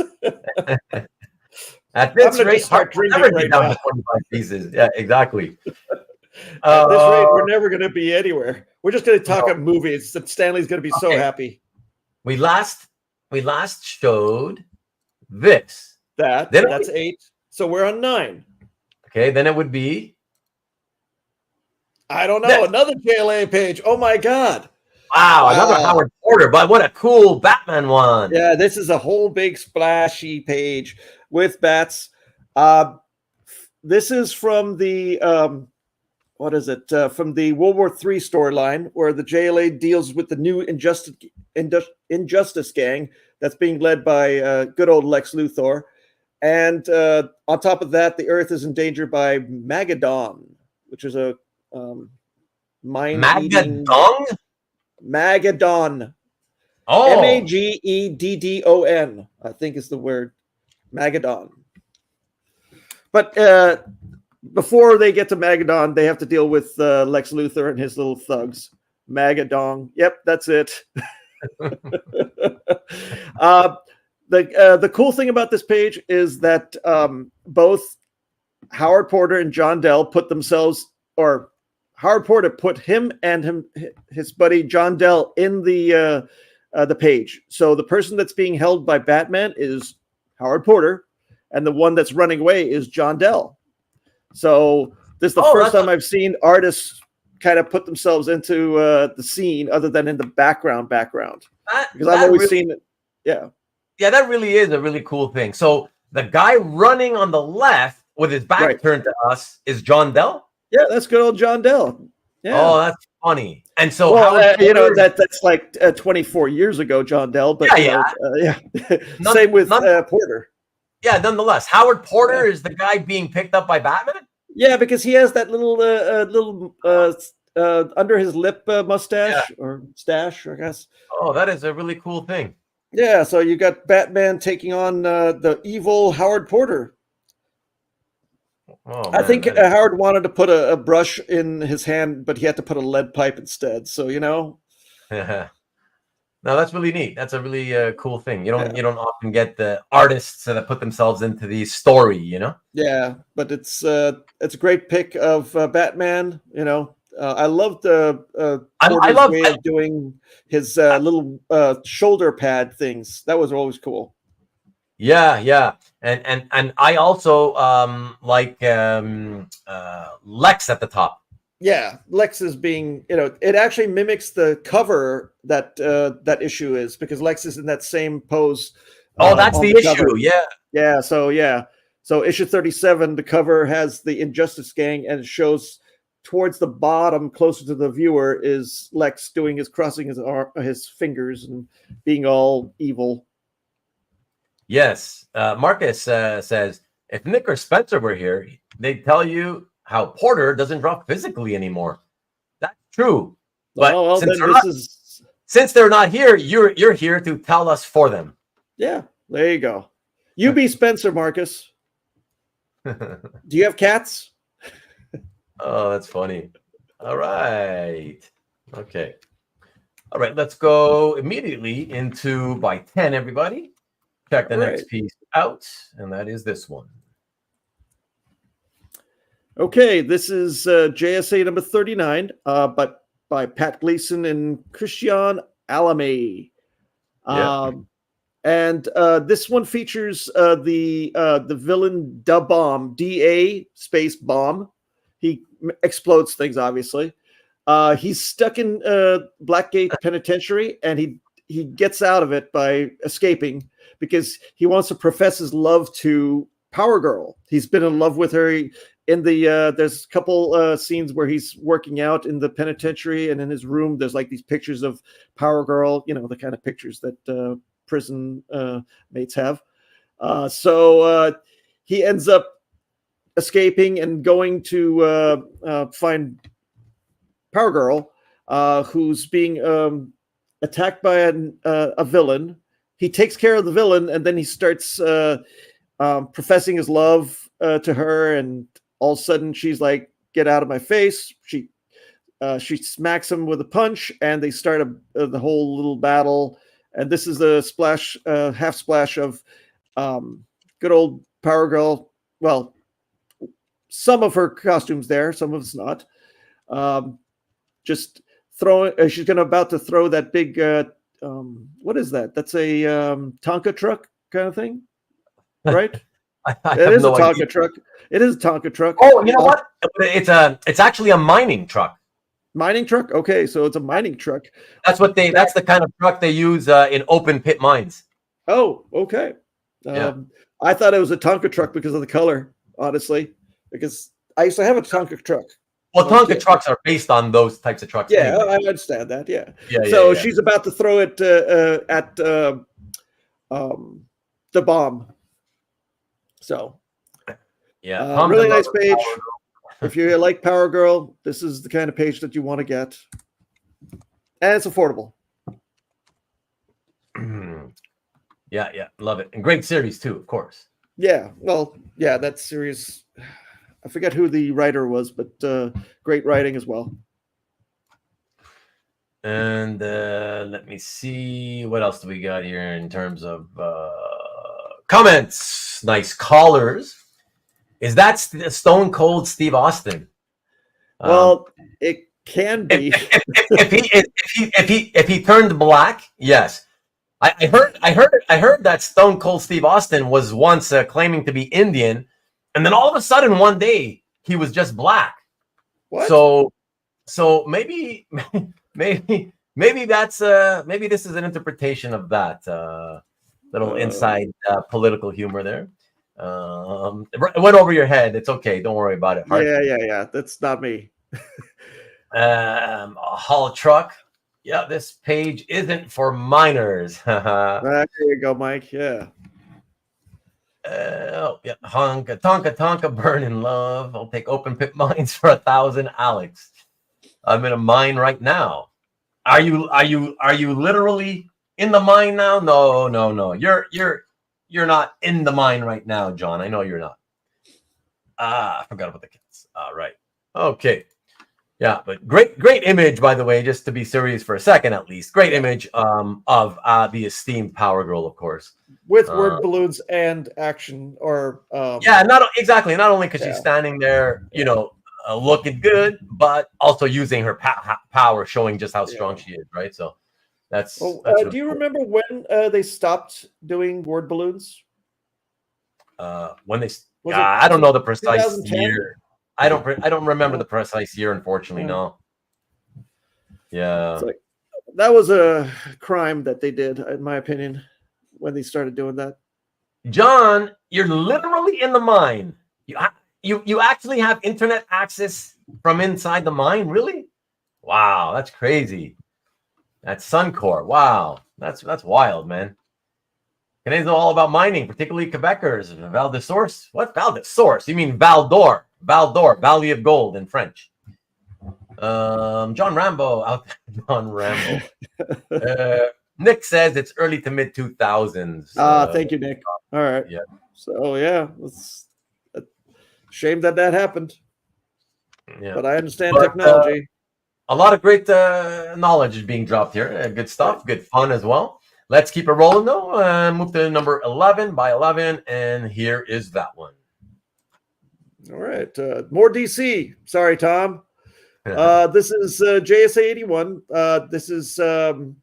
At this rate, Hart never get down to 25 pieces. Yeah, exactly. At this rate, we're never going to be anywhere. We're just going to talk about movies. And Stanley's going to be so happy. We last showed this. That's 8. So we're on 9. Okay, then it would be. I don't know. Another JLA page. Oh my God. Wow, another Howard Porter, but what a cool Batman one. Yeah, this is a whole big splashy page with bats. This is from the from the World War III storyline, where the JLA deals with the new Injustice gang that's being led by good old Lex Luthor. And on top of that, the Earth is endangered by Magadon, which is a mind-eating... Magadon. Oh. Mageddon, I think is the word. Magadon. But before they get to Magadon, they have to deal with Lex Luthor and his little thugs. Magadon. Yep, that's it. The cool thing about this page is that both Howard Porter and John Dell put themselves, or Howard Porter put him and his buddy John Dell in the page. So the person that's being held by Batman is Howard Porter, and the one that's running away is John Dell. So this is the first time I've seen artists kind of put themselves into the scene, other than in the background. Because I've always seen it. Yeah. Yeah, that really is a really cool thing. So the guy running on the left with his back turned to us is John Dell? Yeah, that's good old John Dell. Yeah. Oh, that's funny. And so that's like 24 years ago, John Dell. But same with Porter. Yeah, nonetheless, Howard Porter is the guy being picked up by Batman? Yeah, because he has that little under his lip mustache or stash, I guess. Oh, that is a really cool thing. Yeah, so you got Batman taking on the evil Howard Porter. Oh, I think Howard wanted to put a brush in his hand, but he had to put a lead pipe instead. So, you know. No, that's really neat. That's a really cool thing. You don't often get the artists that put themselves into the story, you know? Yeah, but it's a great pick of Batman, you know. I love the way of doing his little shoulder pad things. That was always cool. Yeah. And I also like Lex at the top. Yeah, Lex is being, you know, it actually mimics the cover that that issue is, because Lex is in that same pose. Oh, that's the issue. Cover. Yeah. So issue 37, the cover has the Injustice Gang, and it shows towards the bottom, closer to the viewer, is Lex doing crossing his fingers and being all evil. Yes. Marcus says, if Nick or Spencer were here, they'd tell you how Porter doesn't draw physically anymore. That's true. But since they're not here, you're here to tell us for them. Yeah, there you go. You be Spencer, Marcus. Do you have cats? Oh, that's funny. All right. Okay. All right, let's go immediately into by 10, everybody. Check the next piece out, and that is this one. Okay, this is JSA number 39, but by Pat Gleason and Christian Alamy. And this one features the villain Da-Bomb, D-A space bomb. He explodes things, obviously. He's stuck in Blackgate Penitentiary, and he gets out of it by escaping because he wants to profess his love to Powergirl. He's been in love with her. In the there's a couple scenes where he's working out in the penitentiary, and in his room there's like these pictures of Powergirl, you know, the kind of pictures that prison mates have. So he ends up escaping and going to find Powergirl, who's being attacked by a villain. He takes care of the villain, and then he starts professing his love to her, and all of a sudden she's like, "Get out of my face!" She smacks him with a punch, and they start the whole little battle. And this is a splash, half splash of good old Powergirl. Well, some of her costumes there, some of it's not. Just throwing. She's about to throw that big. What is that? That's a Tonka truck kind of thing, right? It is a Tonka truck. It is a Tonka truck. Oh, you know what? It's actually a mining truck. Mining truck. Okay, so it's a mining truck. That's the kind of truck they use in open pit mines. Oh, okay. I thought it was a Tonka truck because of the color, honestly, because I used to have a Tonka truck. Well, Tonka trucks are based on those types of trucks. Yeah, anyway. I understand that. Yeah. So she's about to throw it at the bomb. So yeah, really nice page. If you like Powergirl, this is the kind of page that you want to get, and it's affordable. Yeah, love it, and great series too, of course. Yeah, well, yeah, that series. I forget who the writer was, but great writing as well. And let me see, what else do we got here in terms of comments? Nice callers. Is that Stone Cold Steve Austin? Well, it can be. If he turned black, yes. I heard that Stone Cold Steve Austin was once claiming to be Indian, and then all of a sudden one day he was just black. What? So maybe that's maybe this is an interpretation of that little inside political humor there. It went over your head. It's okay. Don't worry about it. Hart. Yeah. That's not me. A haul truck. Yeah, this page isn't for minors. There you go, Mike. Yeah. Yeah. Tonka, burn in love. I'll take open pit mines for 1,000, Alex. I'm in a mine right now. Are you literally in the mine now? No. You're not in the mine right now, John. I know you're not. I forgot about the kids. All right. Okay. Yeah, but great image, by the way, just to be serious for a second at least. Great image of the esteemed Powergirl, of course. With word balloons and action or not only because she's standing there, looking good, but also using her power, showing just how strong she is, right? So that's do you remember when they stopped doing word balloons? When they I don't know the precise year. I don't remember the precise year, unfortunately. No. Yeah. Like, that was a crime that they did, in my opinion, when they started doing that. John, you're literally in the mine. You actually have internet access from inside the mine, really? Wow, that's crazy. That's Suncor. Wow, that's wild, man. Canadians know all about mining, particularly Quebecers. Val de Source? What? Val de Source? You mean Val d'Or, Valley of Gold in French. John Rambo. Nick says it's early to mid 2000s. Thank you, Nick. All right. Yeah. So it's a shame that happened. Yeah. But I understand technology. A lot of great knowledge is being dropped here. Good stuff. Good fun as well. Let's keep it rolling, though. Move to number 11 by 11, and here is that one. All right. More DC. Sorry, Tom. This is JSA 81. This is the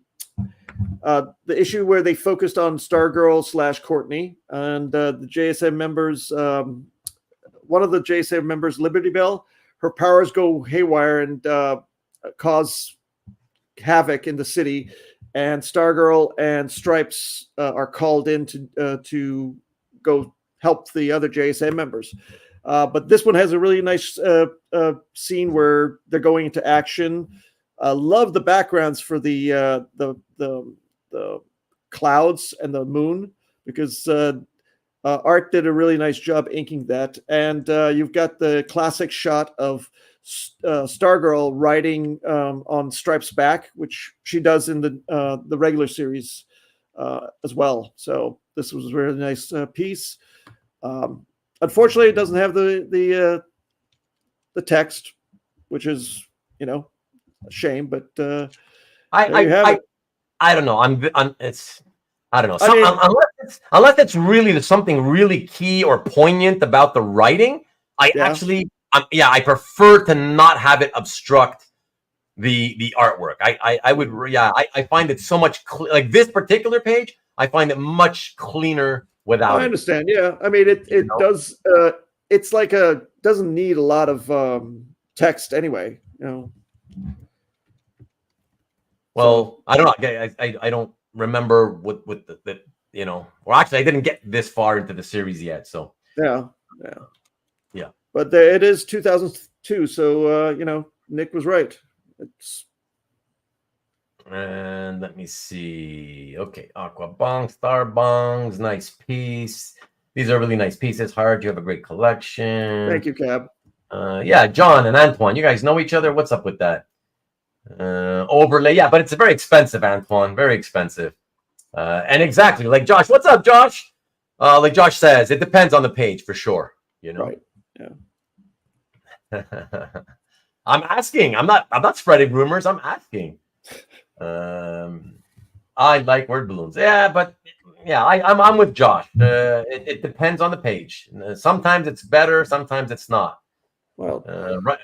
issue where they focused on Stargirl / Courtney, and the JSA members, one of the JSA members, Liberty Bell, her powers go haywire and cause havoc in the city. And Stargirl and Stripes are called in to go help the other JSA members. But this one has a really nice scene where they're going into action. Love the backgrounds for the clouds and the moon, because Art did a really nice job inking that. And you've got the classic shot of Stargirl riding on Stripe's back, which she does in the regular series as well. So this was a really nice piece. Unfortunately, it doesn't have the text, which is a shame. But I don't know. I don't know. Unless it's really something really key or poignant about the writing, I prefer to not have it obstruct the artwork. I find it so much like this particular page. I find it much cleaner without. I understand. Yeah, I mean it does. It's like doesn't need a lot of text anyway. Well, I don't know. I don't remember what the you know. Well, actually, I didn't get this far into the series yet. So yeah. But it is 2002, so you know, Nick was right. And let me see. Okay, Aqua Bong, Star Bongs, nice piece. These are really nice pieces. Hart, you have a great collection. Thank you, Cab. Yeah, John and Antoine, you guys know each other. What's up with that? Overlay, yeah, but it's very expensive, Antoine. Very expensive. And exactly like Josh. What's up, Josh? Like Josh says, it depends on the page for sure. You know. Right. Yeah. I'm asking. I'm not spreading rumors. I'm asking. I like word balloons. Yeah, but yeah, I'm with Josh. It depends on the page. Sometimes it's better. Sometimes it's not. Well,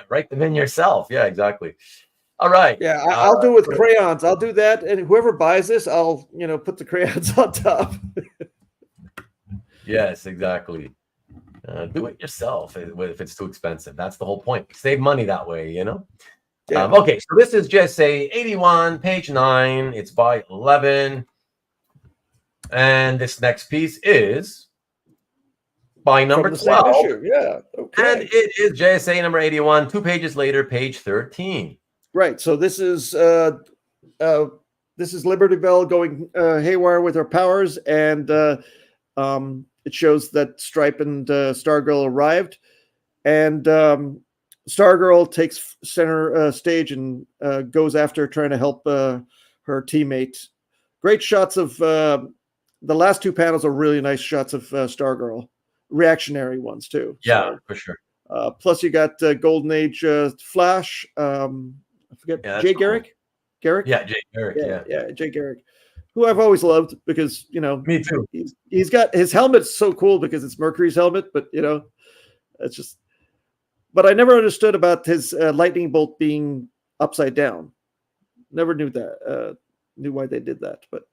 write them in yourself. Yeah, exactly. All right. Yeah, I'll do it with crayons. I'll do that, and whoever buys this, I'll put the crayons on top. Yes, exactly. Do it yourself if it's too expensive. That's the whole point. Save money that way, you know. Yeah. Okay, so this is JSA 81, page 9. It's by 11, and this next piece is by number 12. Yeah. Okay. And it is JSA number 81. 2 pages later, page 13. Right. So this is Liberty Bell going haywire with her powers, and it shows that Stripe and Stargirl arrived, and Stargirl takes center stage and goes after trying to help her teammate. Great shots of the last 2 panels are really nice shots of Stargirl, reactionary ones too. Yeah, so, for sure. Plus you got Golden Age Flash. I forget, Jay Garrick. Cool. Garrick? Yeah, Jay Garrick. Yeah, Jay Garrick, who I've always loved because, me too. He's got his helmet's so cool because it's Mercury's helmet, but it's just. But I never understood about his lightning bolt being upside down. Never knew that. Knew why they did that, but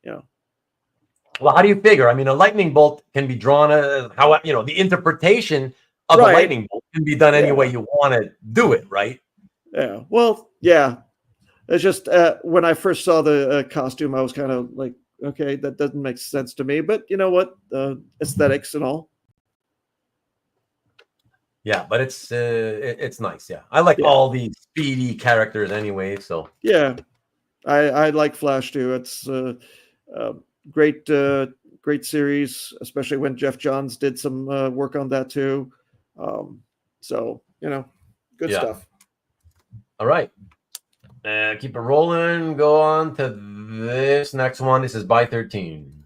Well, how do you figure? I mean, a lightning bolt can be drawn how the interpretation of a lightning bolt can be done any way you want to do it, right? Yeah. Well, yeah. It's just when I first saw the costume, I was kind of like, okay, that doesn't make sense to me. But you know what? Aesthetics and all. Yeah, but it's nice. Yeah, I like all these speedy characters anyway. So yeah, I like Flash too. It's great series, especially when Jeff Johns did some work on that too. So good stuff. All right. Keep it rolling. Go on to this next one. This is by 13.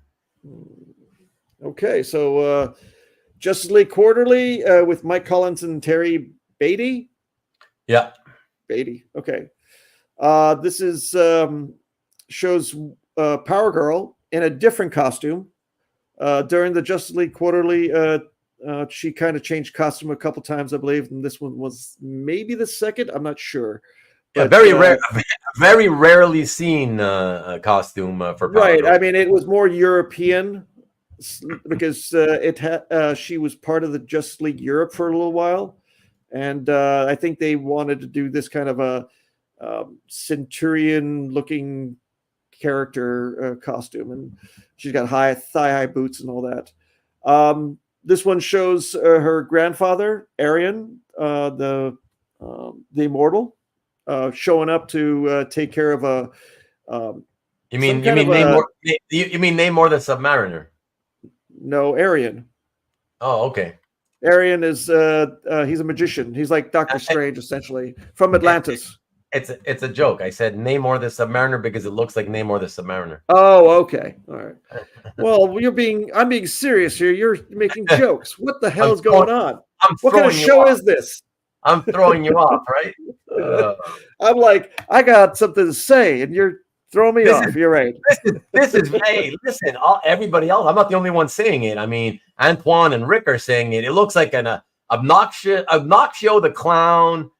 Okay, so Justice League Quarterly with Mike Collins and Terry Beatty. Yeah. Beatty. Okay. This is shows Powergirl in a different costume. During the Justice League Quarterly, she kind of changed costume a couple times, I believe, and this one was maybe the second. I'm not sure. Yeah, but, very rarely seen costume for Powergirl. Right. I mean, it was more European because she was part of the Justice League Europe for a little while, and I think they wanted to do this kind of a Centurion-looking character costume, and she's got thigh-high boots and all that. This one shows her grandfather, Arian, the Immortal, showing up to take care of a. You mean Namor the Submariner? No, Arian. Oh, okay. Arian is he's a magician. He's like Doctor Strange, essentially, from Atlantis. It's a joke. I said Namor the Submariner because it looks like Namor the Submariner. Oh, okay. All right. Well, I'm being serious here. You're making jokes. What the hell is going on? What kind of show is this? I'm throwing you off, right? I'm like, I got something to say, and you're throwing me off. You're right. This is hey, listen, everybody else. I'm not the only one saying it. I mean, Antoine and Rick are saying it. It looks like an Obnoxio the Clown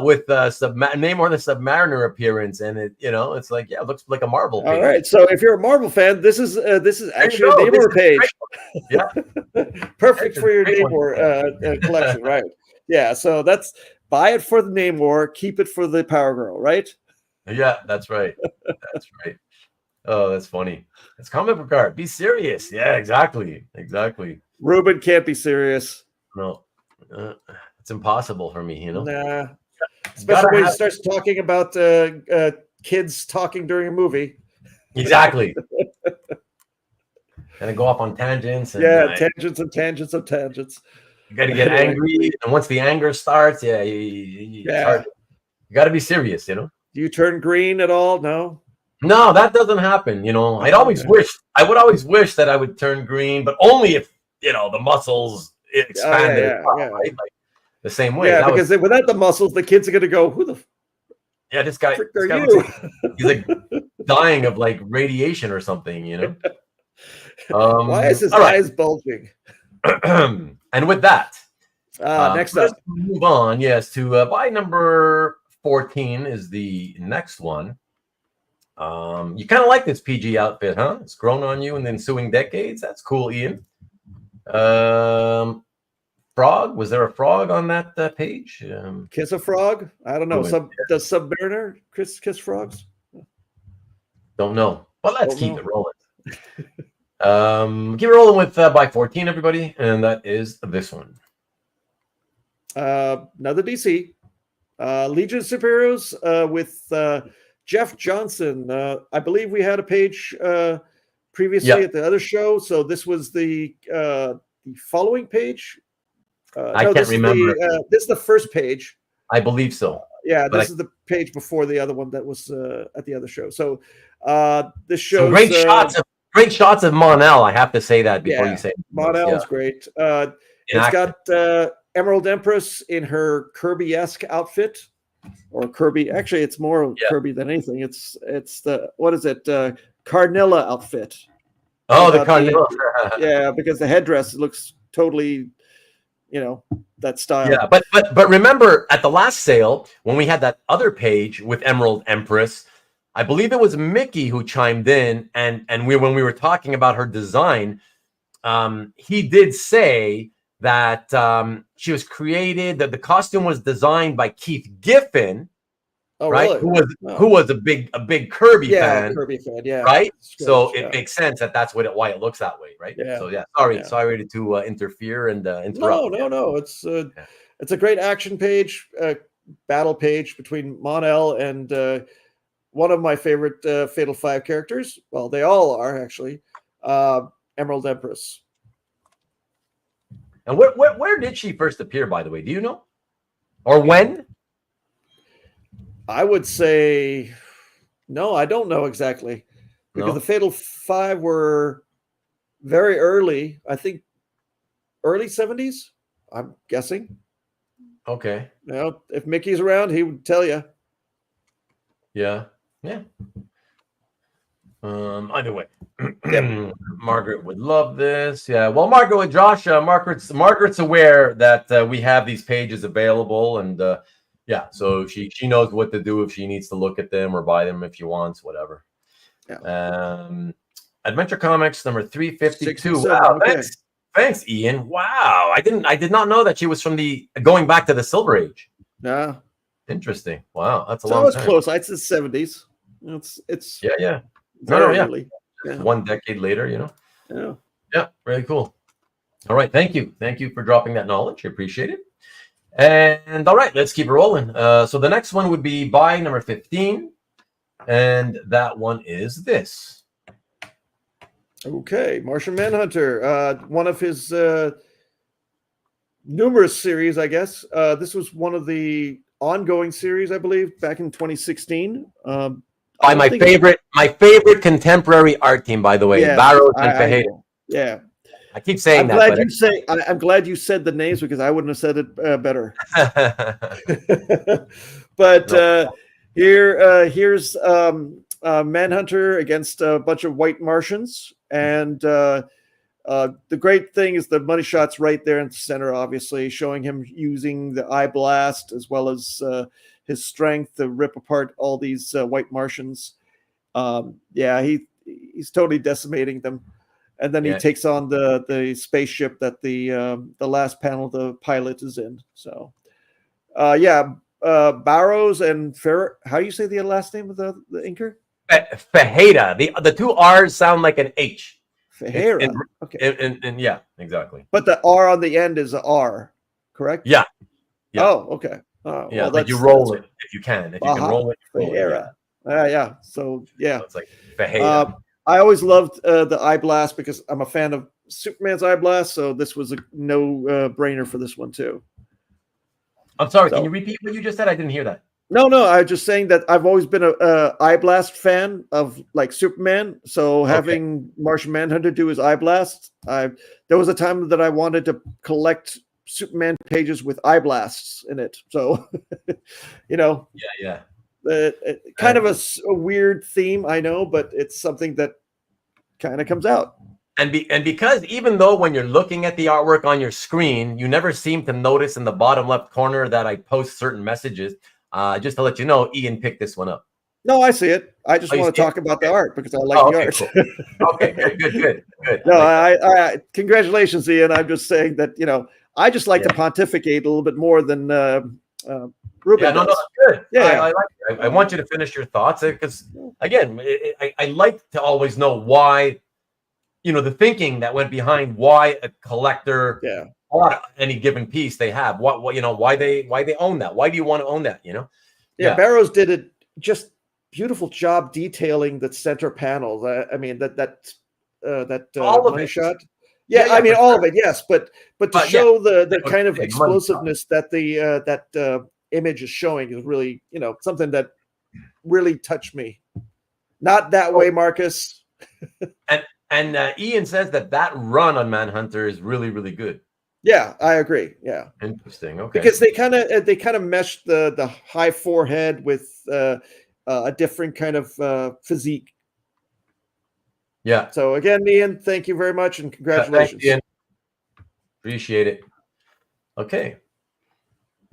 with Namor the Submariner appearance, and it's like, yeah, it looks like a Marvel page. All right, so if you're a Marvel fan, this is actually a Namor page. Yeah, perfect for your Namor collection, right? Yeah, so that's buy it for the name war, keep it for the Powergirl, right? Yeah, that's right. That's right. Oh, that's funny. It's comic book art. Be serious. Yeah, exactly. Exactly. Ruben can't be serious. No, it's impossible for me, Nah. Especially when he starts talking about kids talking during a movie. Exactly. And I go off on tangents. And, tangents and tangents of tangents. You got to get angry, and once the anger starts, it's hard. You got to be serious, Do you turn green at all? No. No, that doesn't happen. I would always wish that I would turn green, but only if the muscles expanded, right? Like the same way. Yeah, because without the muscles, the kids are going to go, "Who the?" This guy are you? He's like dying of like radiation or something, Why is his eyes bulging? And with that, next up, move on. Yes, to by number 14 is the next one. You kind of like this PG outfit, huh? It's grown on you in the ensuing decades. That's cool, Ian. Frog? Was there a frog on that page? Kiss a frog? I don't know. Does Submariner kiss frogs? Don't know. Well, let's keep it rolling. Keep it rolling with by 14, everybody, and that is this one. Another DC. Legion of Superheroes with Jeff Johnson. I believe we had a page previously at the other show, so this was the following page. I can't remember. This is the first page. I believe so. This is the page before the other one that was at the other show. So this shows great shots of Mon-El. I have to say that before you say Mon-El is great. It's got Emerald Empress in her Kirby-esque outfit, or Kirby. Actually, it's more Kirby than anything. It's the Carnilla outfit. Oh, the Carnilla. Because the headdress looks totally, that style. Yeah, but remember at the last sale when we had that other page with Emerald Empress, I believe it was Mickey who chimed in, and when we were talking about her design, he did say that she was created, that the costume was designed by Keith Giffen, right? Really? Who was a big Kirby fan. Kirby fan, right? So it makes sense that's why it looks that way, right? Yeah. So sorry to interfere and interrupt. No. It's a great action page, battle page between Mon-El and one of my favorite Fatal Five characters. Well, they all are actually Emerald Empress. And where did she first appear, by the way? Do you know? Or when? I would say no, I don't know exactly. Because the Fatal Five were very early, I think early 70s, I'm guessing. Okay. If Mickey's around, he would tell you. Yeah. Either way. Margaret would love this. Yeah. Well, Margaret with Josh, Margaret's aware that we have these pages available, and so she knows what to do if she needs to look at them or buy them if she wants, whatever. Yeah. Adventure Comics number 352. Wow. Okay. Thanks, Ian. Wow. I did not know that she was from going back to the Silver Age. Yeah. Interesting. Wow. That's a long time. It's close. It's the 70s. It's yeah. Early. Yeah. 1 decade later, Yeah. Yeah, really cool. All right, thank you for dropping that knowledge. I appreciate it. And all right, let's keep it rolling. So the next one would be by number 15, and that one is this. Okay, Martian Manhunter, one of his numerous series, I guess. This was one of the ongoing series, I believe, back in 2016. By my favorite contemporary art team, by the way, Barrows and Fajeda. Yeah, I keep saying I'm glad you said the names because I wouldn't have said it better. But here's Manhunter against a bunch of white Martians, and the great thing is the money shot's right there in the center, obviously showing him using the eye blast as well as his strength to rip apart all these white Martians. He's totally decimating them. And then he takes on the spaceship that the last panel the pilot is in. So Barrows and how do you say the last name of the inker? Fajeda. The two R's sound like an H. Fajera. Okay. And yeah, exactly. But the R on the end is a R, correct? Yeah. Oh, okay. Yeah, well, like you roll it if you can. If you can roll it. Fajera. Yeah. So yeah. So it's like Fajeda. I always loved the Eye Blast because I'm a fan of Superman's Eye Blast, so this was a no-brainer for this one too. I'm sorry. Can you repeat what you just said? I didn't hear that. No. I was just saying that I've always been a Eye Blast fan of like Superman. So having Martian Manhunter do his Eye Blast, there was a time that I wanted to collect Superman pages with Eye Blasts in it. So, Yeah. Kind of a weird theme, I know, but it's something that kind of comes out. And because even though when you're looking at the artwork on your screen, you never seem to notice in the bottom left corner that I post certain messages. Just to let you know, Ian picked this one up. No, I see it. I just want to talk about the art because I like the art. Cool. Okay, good. No, I congratulations, Ian. I'm just saying that, I just like to pontificate a little bit more than Ruben. Yeah, no, good. Yeah, I like it. I want you to finish your thoughts because, again, I like to always know why, the thinking that went behind why a collector bought any given piece they have. Why they own that? Why do you want to own that? Yeah, Barrows did a just beautiful job detailing the center panels. I mean that all of money it. shot. Yeah, I mean all of it. Yes, but to show the kind of big explosiveness that the image is showing is really something that really touched me. Not that way, Marcus. And Ian says that run on Manhunter is really, really good. Yeah, I agree. Yeah, interesting. Okay, because they kind of meshed the high forehead with a different kind of physique. Yeah. So again, Ian, thank you very much and congratulations. Thanks, Ian. Appreciate it. Okay.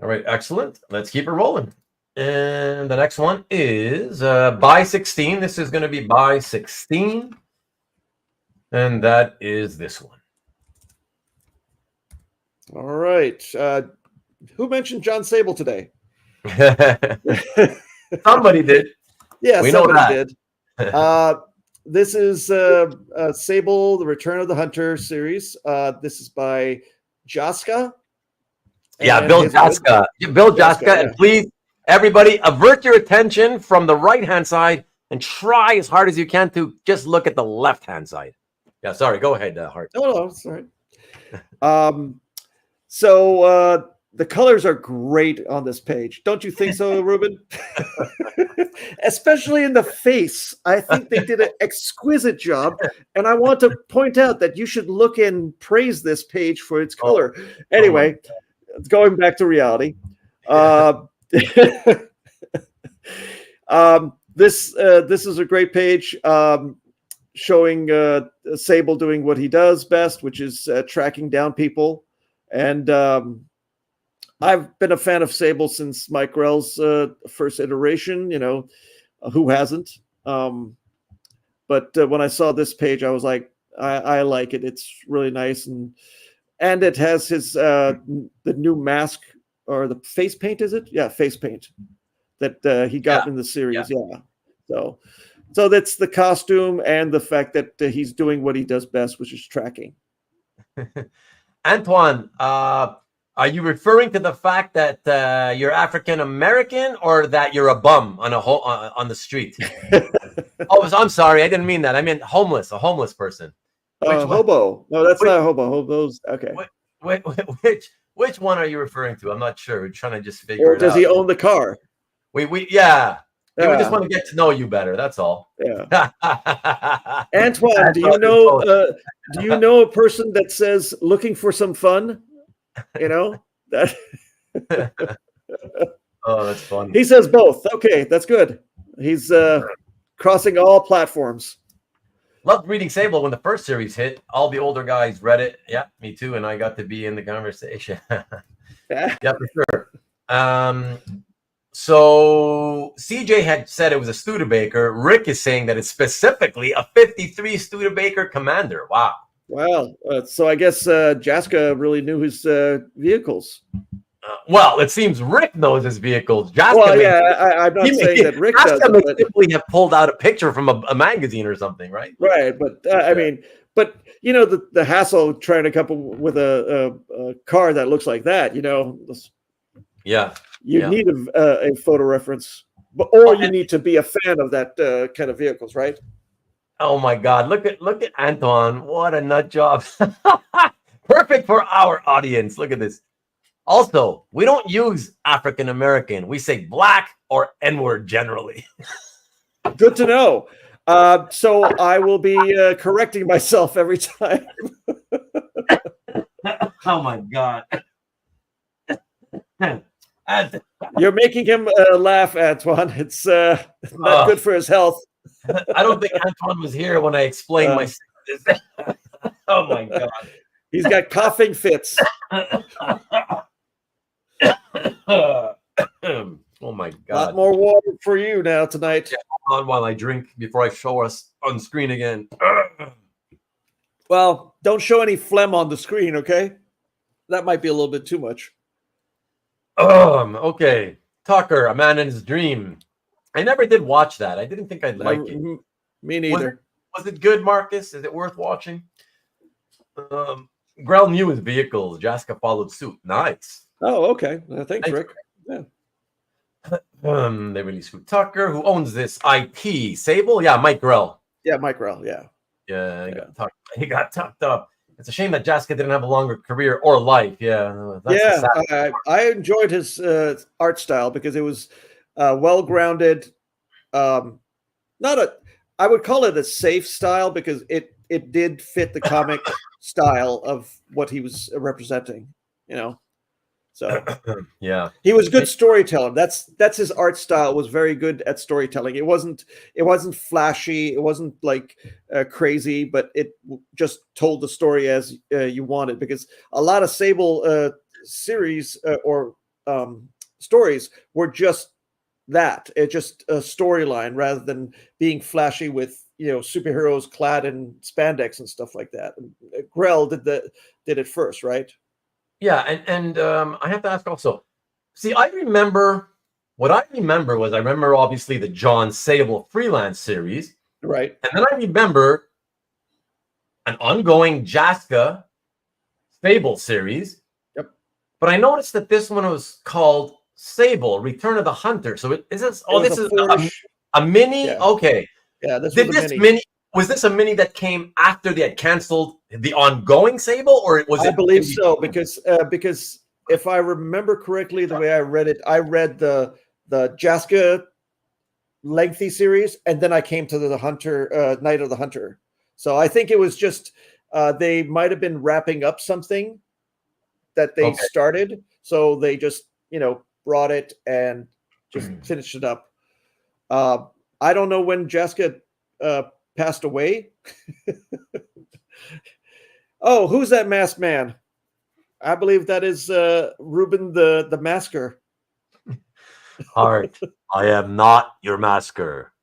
All right. Excellent. Let's keep it rolling. And the next one is by 16. This is going to be by 16. And that is this one. All right. Who mentioned John Sable today? Somebody did. Yeah, we somebody know did. This is Sable, The Return of the Hunter series. This is by Jaska. Yeah, Bill Jaska. Bill Jaska. And please, everybody, avert your attention from the right-hand side and try as hard as you can to just look at the left-hand side. Yeah, sorry. Go ahead, Hart. No, sorry. So the colors are great on this page. Don't you think so, Ruben? Especially in the face. I think they did an exquisite job. And I want to point out that you should look and praise this page for its color. Anyway, going back to reality. This is a great page. Showing Sable doing what he does best, which is tracking down people. And I've been a fan of Sable since Mike Grell's first iteration, who hasn't? But when I saw this page, I was like, I like it. It's really nice. And it has his the new mask or the face paint, is it? Yeah, face paint that he got in the series. Yeah. So that's the costume and the fact that he's doing what he does best, which is tracking. Antoine, are you referring to the fact that you're African American or that you're a bum on the street? I'm sorry, I didn't mean that. I meant homeless, a homeless person. Hobo. No, that's not a hobo. Hobo's okay. Which one are you referring to? I'm not sure. We're trying to just figure it out. Or does he own the car? We just want to get to know you better. That's all. Yeah. Antoine, do you know a person that says looking for some fun? That. Oh, that's funny. He says both. Okay, that's good. He's crossing all platforms. Loved reading Sable when the first series hit. All the older guys read it. Yeah, me too. And I got to be in the conversation. Yeah, for sure. So CJ had said it was a Studebaker. Rick is saying that it's specifically a 53 Studebaker Commander. Wow. So I guess Jaska really knew his vehicles. Well, it seems Rick knows his vehicles. Jaska I'm not saying that Rick does. Jaska may simply have pulled out a picture from a magazine or something, right? Right, but I mean, but you know, the hassle trying to come up with a car that looks like that, you know. You need a photo reference, or you need to be a fan of that kind of vehicles, right? Oh my God! Look at Anton! What a nut job! Perfect for our audience. Look at this. Also, we don't use African American. We say black or N-word generally. Good to know. So I will be correcting myself every time. Oh my God. You're making him laugh, Antoine. It's not good for his health. I don't think Antoine was here when I explained my. Oh my God. He's got coughing fits. Oh my God. A lot more water for you now tonight. Yeah, hold on while I drink before I show us on screen again. Well, don't show any phlegm on the screen, okay? That might be a little bit too much. Okay. Tucker, A Man in His Dream. I never did watch that. I didn't think I'd like it. Me neither. Was it good, Marcus? Is it worth watching? Grell knew his vehicles. Jaska followed suit. Nice. Oh, okay. Thanks, Rick. Yeah. They released with Tucker, who owns this IP. Sable? Yeah, Mike Grell. Yeah, Mike Grell, yeah. Yeah, he got tucked up. It's a shame that Jaska didn't have a longer career or life. Yeah. I enjoyed his art style because it was well-grounded. I would call it a safe style because it did fit the comic style of what he was representing, you know. So yeah, he was a good storyteller. That's his art style. Was very good at storytelling. It wasn't flashy. It wasn't like crazy, but it just told the story as you wanted. Because a lot of Sable series or stories were just that. It's just a storyline rather than being flashy with, you know, superheroes clad in spandex and stuff like that. And Grell did it first, right? Yeah, and I have to ask also. See, I remember obviously the John Sable freelance series, right? And then I remember an ongoing Jaska Sable series. Yep. But I noticed that this one was called Sable: Return of the Hunter. So is this? Oh, this is a mini. Yeah. Okay. Yeah. This was this mini. Was this a mini that came after they had canceled the ongoing Sable, or was it? I believe so, because if I remember correctly, the way I read it, I read the Jaska lengthy series, and then I came to the Hunter Night of the Hunter. So I think it was just they might have been wrapping up something that they started, so they just brought it and just finished it up. I don't know when Jaska passed away. Oh, who's that masked man? I believe that is Ruben the Masker. Hart, I am not your masker.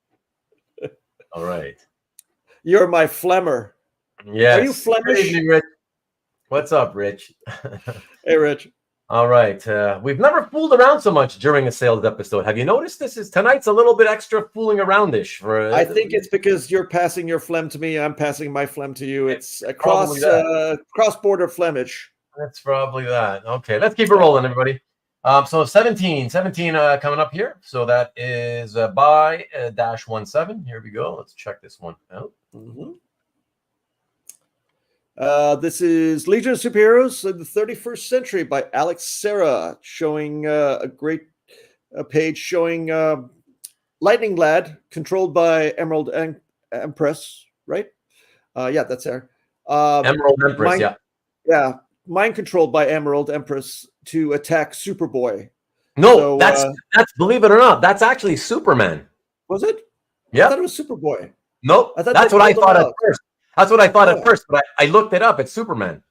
All right. You're my Flemmer. Yes. Are you Flemish? Good evening, Rich. What's up, Rich? Hey, Rich. All right. We've never fooled around so much during a sales episode. Have you noticed tonight's a little bit extra fooling around-ish? I think it's because you're passing your phlegm to me. I'm passing my phlegm to you. It's a cross-border Flemish. That's probably that. Okay, let's keep it rolling, everybody. So 17 coming up here. So that is by -17. Here we go. Let's check this one out. Mm-hmm. This is Legion of Superheroes in the 31st Century by Alex Serra, showing a great page showing Lightning Lad, controlled by Emerald Empress, right? Yeah, that's there. Emerald Empress, yeah. Mind controlled by Emerald Empress to attack Superboy. No, so, that's believe it or not, that's actually Superman. Was it? Yeah. I thought it was Superboy. Nope. That's what I thought at first. That's what I thought at first, but I looked it up. It's Superman.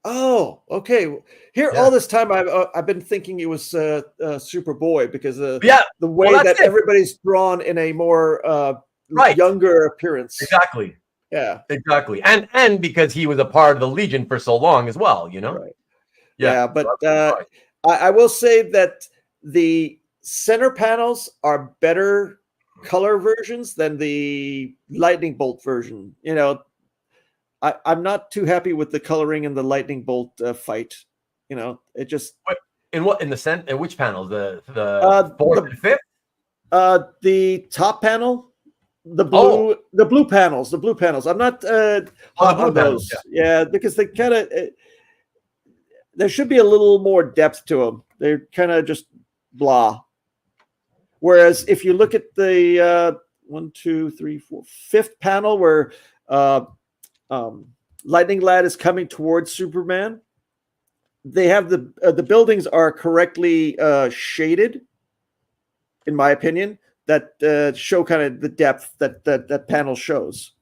Oh, okay. Here, all this time, I've been thinking it was Superboy because the way that everybody's drawn in a more younger appearance. Exactly. Yeah. Exactly. And because he was a part of the Legion for so long as well, Right. Yeah, but I will say that the center panels are better color versions than the lightning bolt version. You know, I'm not too happy with the coloring in the lightning bolt fight. You know, it just in which panels? The fourth the and fifth? The top panel, the blue panels. I'm not hot on those. Yeah, because they kind of there should be a little more depth to them. They're kind of just blah. Whereas if you look at the 5th panel where Lightning Lad is coming towards Superman, they have the buildings are correctly shaded, in my opinion, that show kind of the depth that panel shows.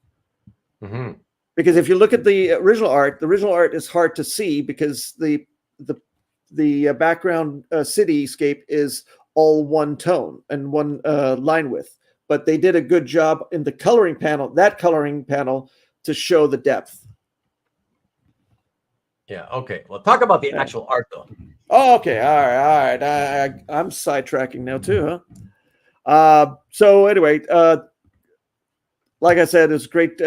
Mm-hmm. Because if you look at the original art is hard to see because the background cityscape is all one tone and one line width. But they did a good job in the coloring panel, to show the depth. Yeah. Okay. Well, talk about the actual art, though. Oh, okay. All right. I'm sidetracking now too, huh? So anyway, like I said, it's a great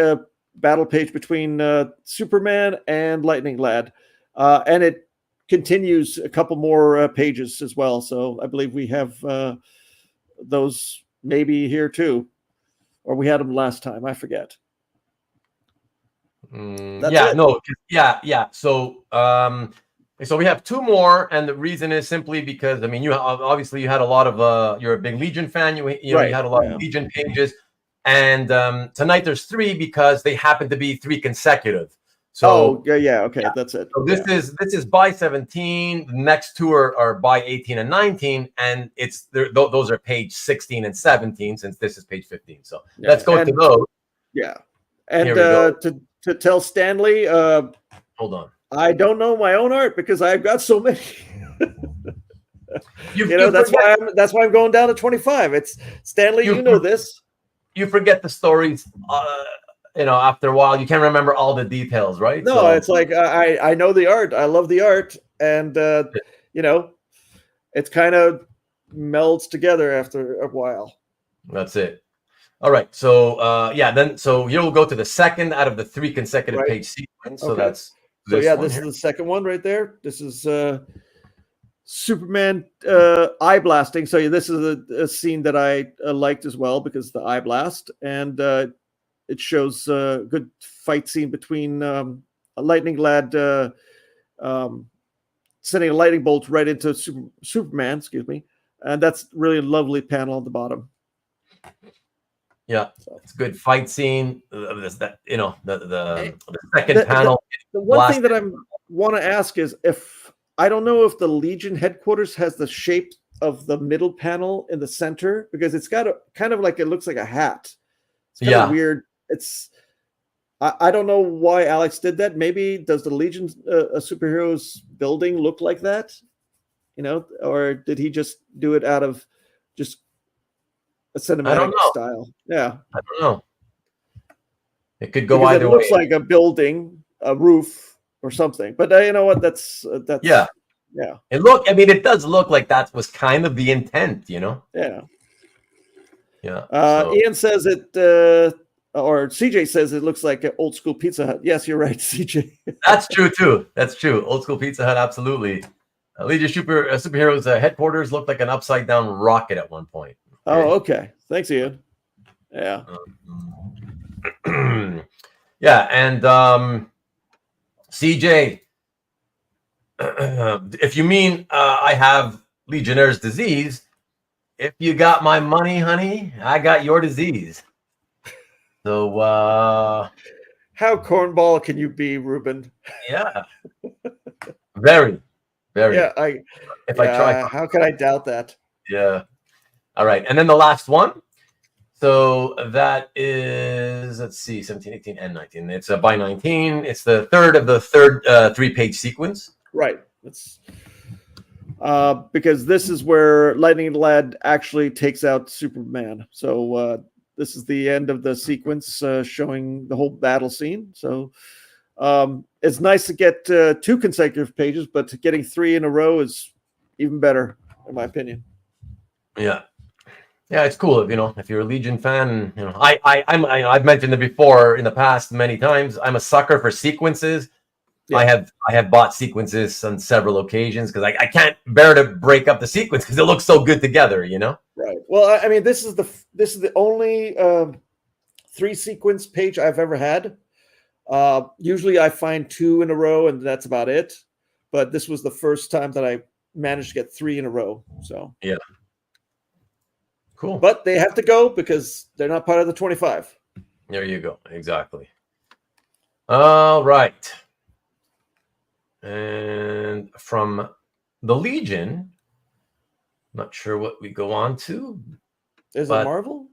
battle page between Superman and Lightning Lad, and it continues a couple more pages as well. So I believe we have those maybe here too, or we had them last time. I forget. Yeah. So we have 2 more, and the reason is simply because you obviously you had a lot of you're a big Legion fan. You had a lot of Legion pages, and tonight there's 3 because they happen to be 3 consecutive. So okay, that's it. So this is by 17. The next 2 are by 18 and 19, and those are page 16 and 17 since this is page 15. So let's go to those. Yeah, and to tell Stanley, hold on. I don't know my own art because I've got so many. That's why I'm going down to 25. It's Stanley. You know this. You forget the stories. After a while, you can't remember all the details, right? No, it's like I know the art. I love the art, and it's kind of melds together after a while. That's it. All right. So so you'll go to the second out of the 3 consecutive page sequence. So that's. This is the second one right there. This is Superman eye blasting. So this is a scene that I liked as well because the eye blast, and it shows a good fight scene between a Lightning Lad sending a lightning bolt right into Superman. Excuse me, and that's really a lovely panel on the bottom. Yeah, it's a good fight scene. The second panel. The one thing that I want to ask is I don't know if the Legion headquarters has the shape of the middle panel in the center because it's got it looks like a hat. It's kind of weird. I don't know why Alex did that. Maybe does the Legion a superheroes building look like that? Or did he just do it out of just a cinematic style? Yeah, I don't know. It could go either way. It looks like a building, a roof, or something. But you know what? That's yeah. It does look like that was kind of the intent, Yeah. Yeah. Ian says it, or CJ says it looks like an old school Pizza Hut. Yes, you're right, CJ. That's true too. That's true. Old school Pizza Hut, absolutely. Legion superheroes headquarters looked like an upside down rocket at one point. Okay. Oh, okay. Thanks, Ian. Yeah. Yeah, and CJ, if you mean I have Legionnaire's disease, if you got my money, honey, I got your disease. So how cornball can you be, Ruben? Yeah. Very. Yeah, I try. How could I doubt that? Yeah. All right. And then the last one. So that is, let's see, 17, 18, and 19. It's by 19. It's the third of the 3-page sequence. Right. It's because this is where Lightning Lad actually takes out Superman. So this is the end of the sequence showing the whole battle scene. So it's nice to get 2 consecutive pages, but getting 3 in a row is even better, in my opinion. Yeah. Yeah, it's cool if you're a Legion fan. I've mentioned it before in the past many times. I'm a sucker for sequences. Yeah. I have bought sequences on several occasions because I can't bear to break up the sequence because it looks so good together. Right. Well, I mean, this is the only 3-sequence page I've ever had. Usually, I find 2 in a row, and that's about it. But this was the first time that I managed to get 3 in a row. So yeah. Cool. But they have to go because they're not part of the 25. There you go. Exactly. All right. And from the Legion, not sure what we go on to. Is it Marvel?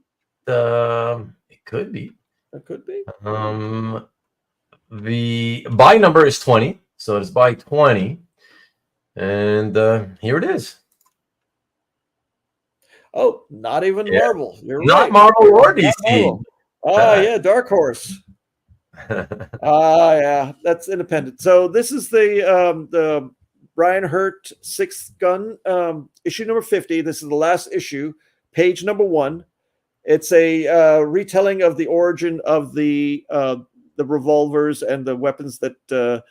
It could be. It could be. The buy number is 20. So it's buy 20. And here it is. Oh, not even Marvel. You're not right. Marvel or DC. Yeah, Dark Horse. Yeah, that's independent. So this is the Brian Hurtt 6th Gun issue number 50. This is the last issue, page number 1. It's a retelling of the origin of the revolvers and the weapons that the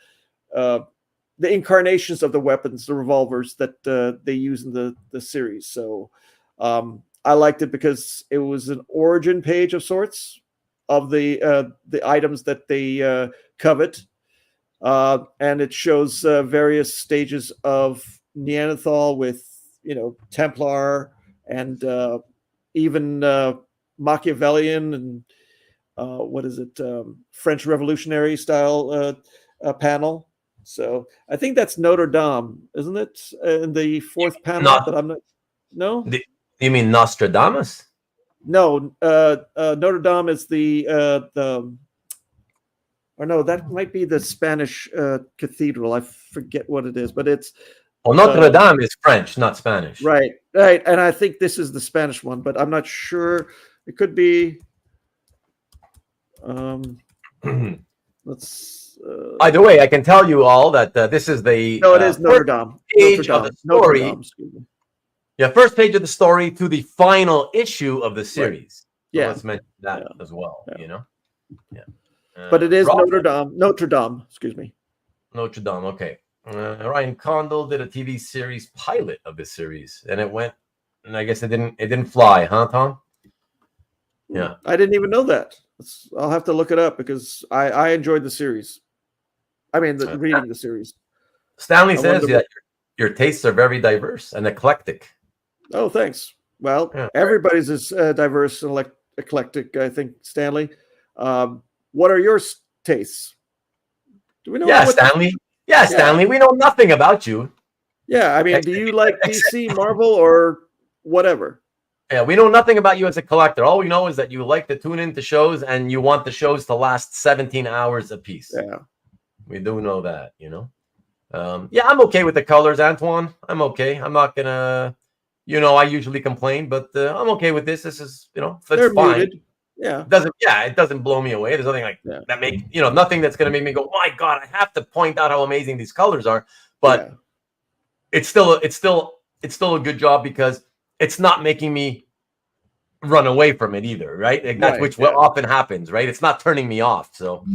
incarnations of the weapons, the revolvers that they use in the series. So I liked it because it was an origin page of sorts of the items that they covet, and it shows various stages of Neanderthal with Templar and even Machiavellian and what is it, French Revolutionary style panel. So I think that's Notre Dame, isn't it? In the 4th panel, but I'm not. No. You mean Nostradamus? No, Notre Dame is or no, that might be the Spanish cathedral. I forget what it is, but it's. Well, Notre Dame is French, not Spanish. Right. And I think this is the Spanish one, but I'm not sure. It could be. Let's. Either way, I can tell you all that this is the. No, it is Notre Dame. Page of the story. Notre Dame, excuse me. Yeah, first page of the story to the final issue of the series. Right. So let's mention that as well. Yeah. But it is Notre Dame. Excuse me. Notre Dame. Okay. Ryan Condal did a TV series pilot of this series, and it went. And I guess it didn't fly, huh, Tom? Yeah. I didn't even know that. I'll have to look it up because I enjoyed the series. I mean, reading the series. Stanley says that your tastes are very diverse and eclectic. Oh, thanks. Well, everybody's is diverse and eclectic, I think, Stanley. What are your tastes? Do we know? Yeah, Stanley. Stanley, we know nothing about you. Yeah, I mean, do you like DC, Marvel, or whatever? Yeah, we know nothing about you as a collector. All we know is that you like to tune into shows and you want the shows to last 17 hours apiece. Yeah. We do know that, I'm okay with the colors, Antoine. I'm okay. I'm not going to, I usually complain, but I'm okay with this. This is, that's fine. Muted. Yeah. It doesn't blow me away. There's nothing like that make, nothing that's going to make me go, my God, I have to point out how amazing these colors are. But it's still a good job because it's not making me run away from it either, right? Which often happens, right? It's not turning me off. So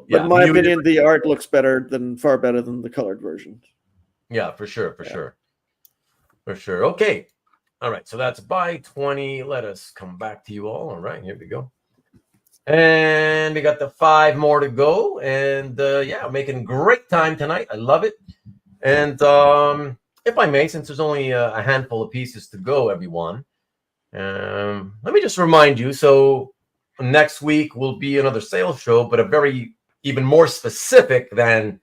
but in my opinion, the art looks far better than the colored version. Yeah, for sure. Okay. All right. So that's by 20. Let us come back to you all. All right, here we go. And we got the 5 more to go. And making great time tonight. I love it. And if I may, since there's only a handful of pieces to go, everyone, let me just remind you. So next week will be another sales show, but even more specific than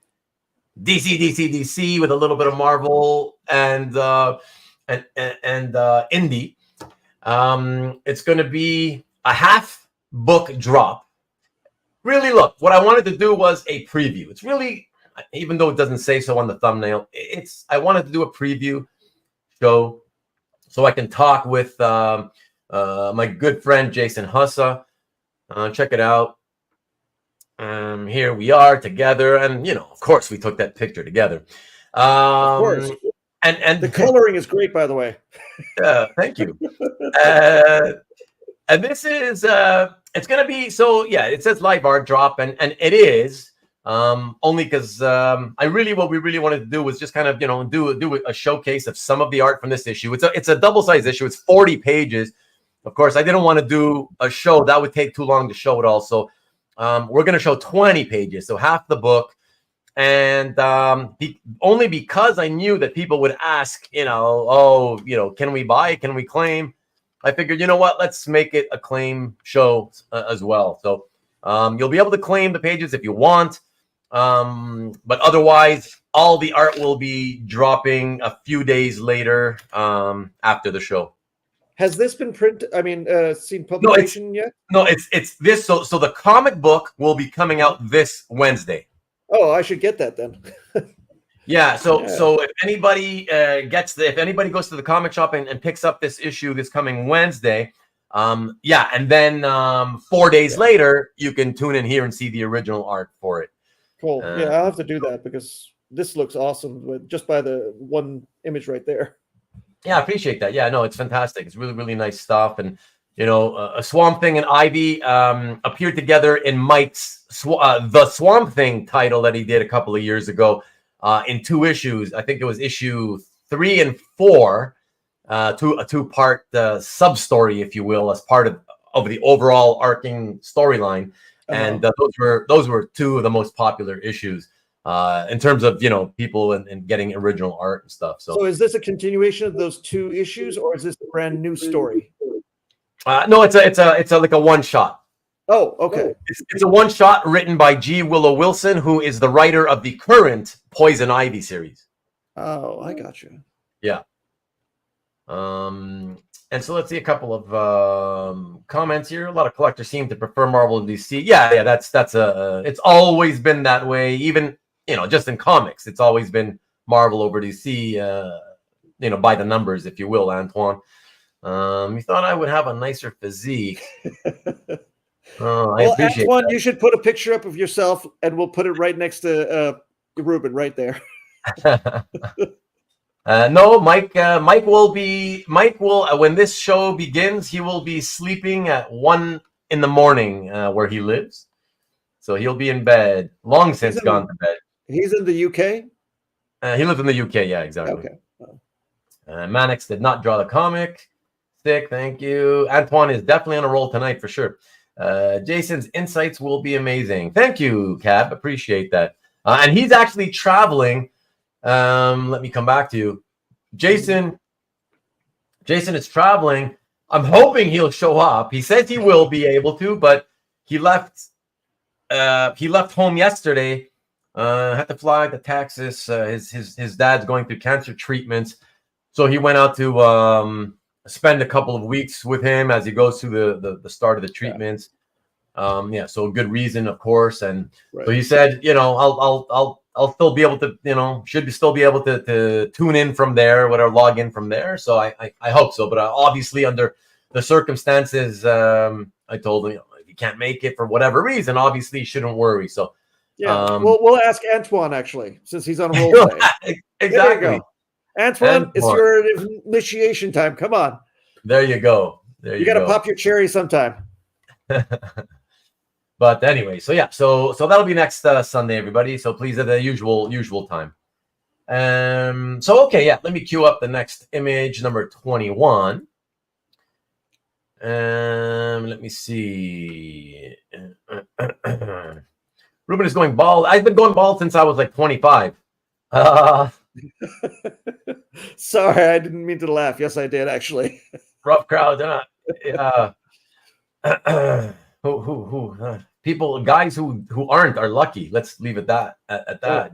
DC with a little bit of Marvel and indie. It's going to be a half book drop. Really, look, what I wanted to do was a preview. It's really, even though it doesn't say so on the thumbnail, I wanted to do a preview show so I can talk with my good friend Jason Hussa. Check it out. Here we are together, and of course, we took that picture together. Of course. and the coloring is great, by the way. Thank you. And this is it's gonna be it says live art drop, and it is only because what we really wanted to do was just kind of do a showcase of some of the art from this issue. It's a double-sized issue. It's 40 pages. Of course, I didn't want to do a show that would take too long to show it all, so we're gonna show 20 pages, so half the book. And only because I knew that people would ask, can we buy? Can we claim? I figured, you know what? Let's make it a claim show as well. So you'll be able to claim the pages if you want. But otherwise, all the art will be dropping a few days later after the show. Has this been printed? I mean, seen publication yet? No, it's this. So the comic book will be coming out this Wednesday. Oh, I should get that then. Yeah. So if anybody if anybody goes to the comic shop and picks up this issue this coming Wednesday, and then 4 days later you can tune in here and see the original art for it. Cool. I'll have to do that because this looks awesome just by the one image right there. Yeah, I appreciate that. Yeah, no, it's fantastic. It's really, really nice stuff. And a Swamp Thing and Ivy appeared together in Mike's The Swamp Thing title that he did a couple of years ago. In 2 issues. I think it was issue 3 and 4, a 2-part sub-story, if you will, as part of the overall arcing storyline. And those were 2 of the most popular issues in terms of people and getting original art and stuff. So is this a continuation of those 2 issues, or is this a brand new story? No, it's like a one-shot. Oh, okay. It's a one-shot written by G. Willow Wilson, who is the writer of the current Poison Ivy series. Oh, I got you. Yeah. And so let's see a couple of comments here. A lot of collectors seem to prefer Marvel and DC. Yeah. That's it's always been that way. Even just in comics, it's always been Marvel over DC. By the numbers, if you will, Antoine. You thought I would have a nicer physique. I appreciate Antoine, that. you should put a picture up of yourself, and we'll put it right next to Ruben, right there. No, Mike will when this show begins, he will be sleeping at 1 a.m. where he lives. So he'll be in bed, long since gone to bed. He's in the UK? He lives in the UK, yeah, exactly. Okay. Mannix did not draw the comic. Sick, thank you. Antoine is definitely on a roll tonight for sure. Jason's insights will be amazing. Thank you, Cab. Appreciate that. And he's actually traveling. Let me come back to you. Jason is traveling. I'm hoping he'll show up. He says he will be able to, but he left home yesterday. Had to fly to Texas. His dad's going through cancer treatments. So he went out to spend a couple of weeks with him as he goes through the start of the treatments. So a good reason, of course. And so he said, I'll still be able to, should still be able to tune in from there, whatever, log in from there. So I hope so. But obviously under the circumstances, I told him, if you can't make it for whatever reason, obviously you shouldn't worry. So we'll ask Antoine actually, since he's on a roll today. Exactly. Antoine, it's your initiation time. Come on. There you go. You got to pop your cherry sometime. But anyway, so that'll be next Sunday, everybody. So please at the usual time. Let me queue up the next image, number 21. Let me see. Ruben is going bald. I've been going bald since I was like 25. Sorry, I didn't mean to laugh. Yes, I did actually. Rough crowd. People, guys who aren't are lucky. Let's leave it at that.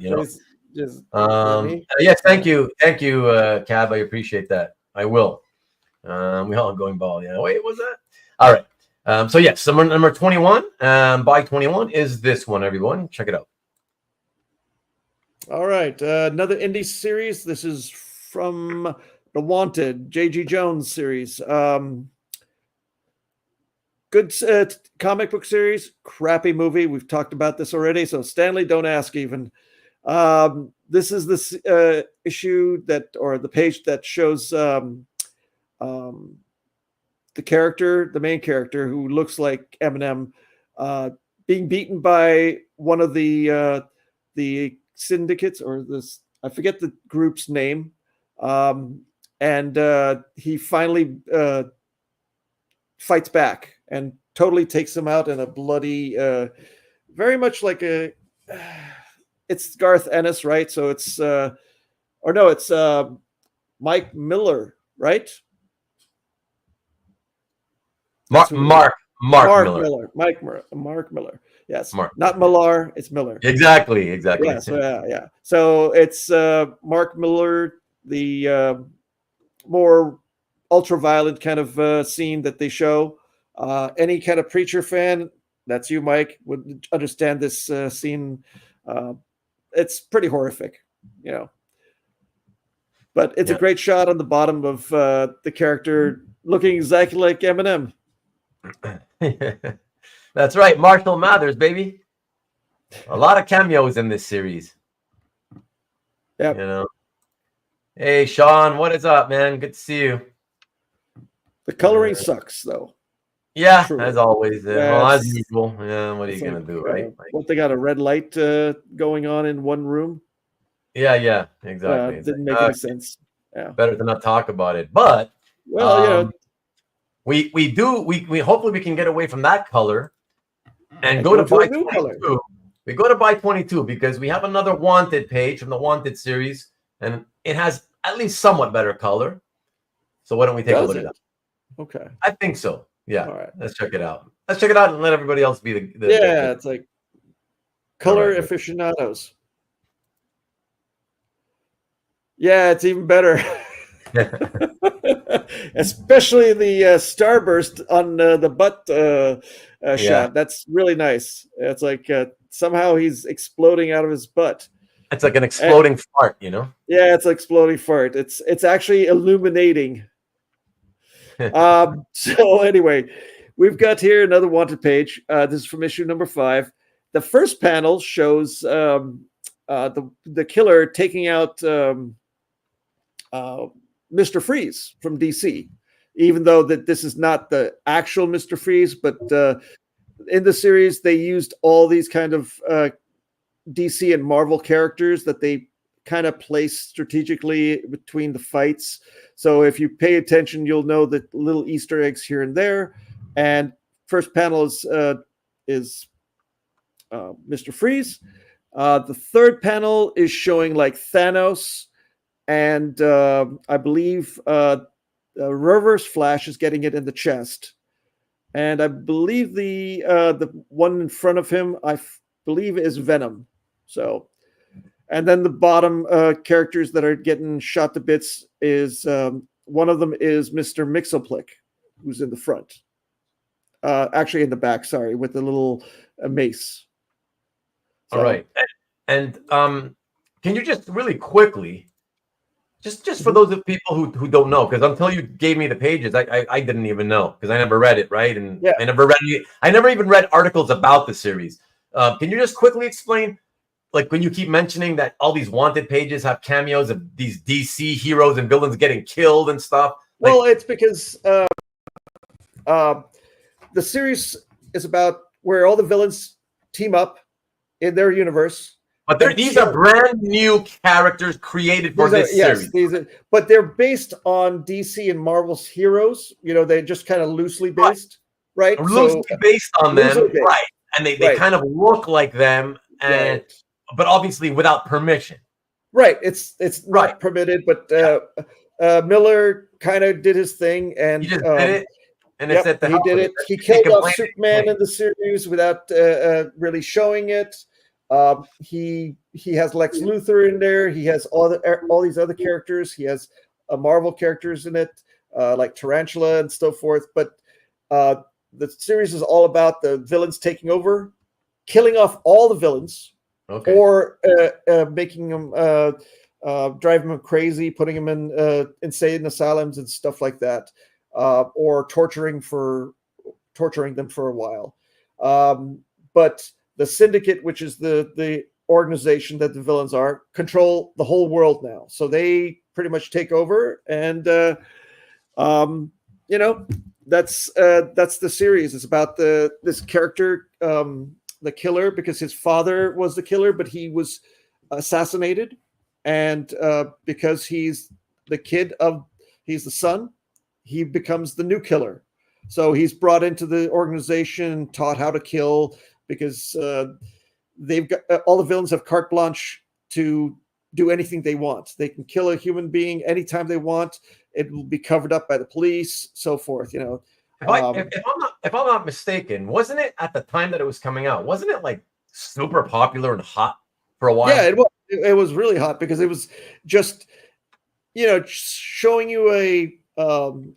Yes, thank you, Cab. I appreciate that. I will. We all going bald. Yeah. Wait, was that? All right. So yes, number 21. By 21 is this one. Everyone, check it out. All right, another indie series. This is from the Wanted J.G. Jones series. Good comic book series, crappy movie. We've talked about this already. So Stanley, don't ask even. This is this issue or the page that shows the main character who looks like Eminem, being beaten by one of the syndicates, or this, I forget the group's name, and he finally fights back and totally takes him out in a bloody, very much like it's Garth Ennis, right? So it's it's Mike Miller, right? Mark Miller. Mark Miller. Yes, Mark. Not Millar, it's Miller. Exactly. Yeah, so it's Mark Miller, the more ultra-violent kind of scene that they show. Any kind of Preacher fan, that's you, Mike, would understand this scene. It's pretty horrific, but it's a great shot on the bottom of the character looking exactly like Eminem. That's right, Marshal Mathers, baby. A lot of cameos in this series. Yeah. Hey, Sean, what is up, man? Good to see you. The coloring sucks, though. Yeah, Truly. As always. Yeah, well, as usual. Yeah, what are you gonna do, right? What, they got a red light going on in one room? Yeah, exactly. Didn't make any sense. Yeah. Better to not talk about it. But well, we hopefully we can get away from that color and go to buy 22. We go to buy 22 because we have another Wanted page from the Wanted series, and it has at least somewhat better color. So why don't we take a look at that? Okay. I think so. Yeah. All right. Let's check it out. Let's check it out and let everybody else be the it's like color aficionados. Yeah, it's even better. Especially the starburst on the butt shot. That's really nice. It's like somehow he's exploding out of his butt. It's like an exploding fart, Yeah, it's an exploding fart. It's actually illuminating. So anyway, we've got here another Wanted page. This is from issue number 5. The first panel shows the killer taking out Mr. Freeze from DC, even though that this is not the actual Mr. Freeze, but in the series they used all these kind of DC and Marvel characters that they kind of place strategically between the fights. So if you pay attention, you'll know the little Easter eggs here and there. And first panel is Mr. Freeze. The third panel is showing like Thanos, and I believe Reverse Flash is getting it in the chest. And I believe the one in front of him, I believe, is Venom. So, and then the bottom characters that are getting shot to bits is one of them is Mr. Mixoplick, who's in the front. Actually, in the back, sorry, with the little mace. So, all right. And can you just really quickly, just for those of people who don't know, because until you gave me the pages, I didn't even know, because I never read it, right? And I never even read articles about the series. Can you just quickly explain, like when you keep mentioning that all these Wanted pages have cameos of these DC heroes and villains getting killed and stuff? Like, well, it's because the series is about where all the villains team up in their universe. But these are brand new characters created for this series. But they're based on DC and Marvel's heroes. They're just kind of loosely based, right? Loosely based on them, right? And they kind of look like them, and but obviously without permission. Right. It's not permitted, but Miller kind of did his thing, and he just did it. And he did it. He killed off Superman in the series without really showing it. He has Lex Luthor in there. He has all these other characters. He has Marvel characters in it, like Tarantula and so forth. But the series is all about the villains taking over, killing off all the villains, or making them driving them crazy, putting them in insane asylums and stuff like that, or torturing them for a while. But the Syndicate, which is the organization that the villains are control the whole world now. So they pretty much take over, and you know, that's the series. It's about this character, the killer, because his father was the killer, but he was assassinated, and because he's the son, he becomes the new killer. So he's brought into the organization, taught how to kill, because they've got all the villains have carte blanche to do anything they want. They can kill a human being anytime they want. It will be covered up by the police, so forth. You know, if I'm not mistaken, wasn't it at the time that it was coming out? Wasn't it like super popular and hot for a while? Yeah, it was really hot because it was just, you know, showing you an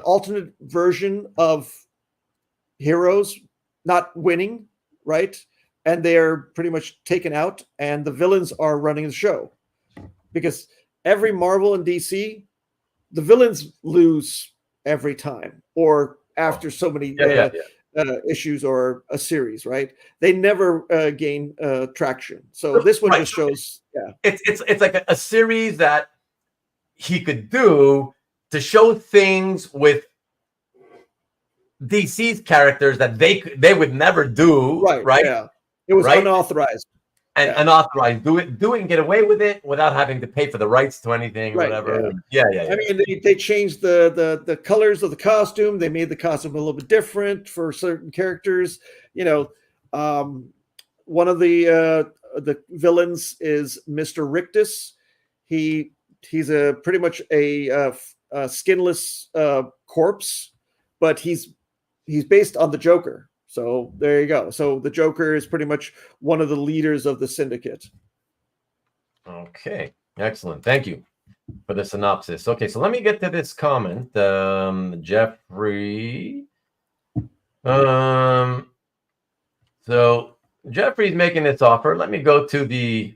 alternate version of heroes not winning, right? And they're pretty much taken out, and the villains are running the show. Because every Marvel and DC, the villains lose every time, or after so many issues or a series, right? They never gain traction. So this one just shows, it's like a series that he could do to show things with DC's characters that they would never do, right? Yeah. It was unauthorized. And unauthorized. Do it and get away with it without having to pay for the rights to anything, whatever. Yeah. I mean, they changed the colors of the costume. They made the costume a little bit different for certain characters. You know, one of the villains is Mr. Rictus. He's pretty much a skinless corpse, but he's based on the Joker. So there you go. So the Joker is pretty much one of the leaders of the syndicate. Okay, excellent. Thank you for the synopsis. Okay, so let me get to this comment. Jeffrey. So Jeffrey's making this offer. Let me go to the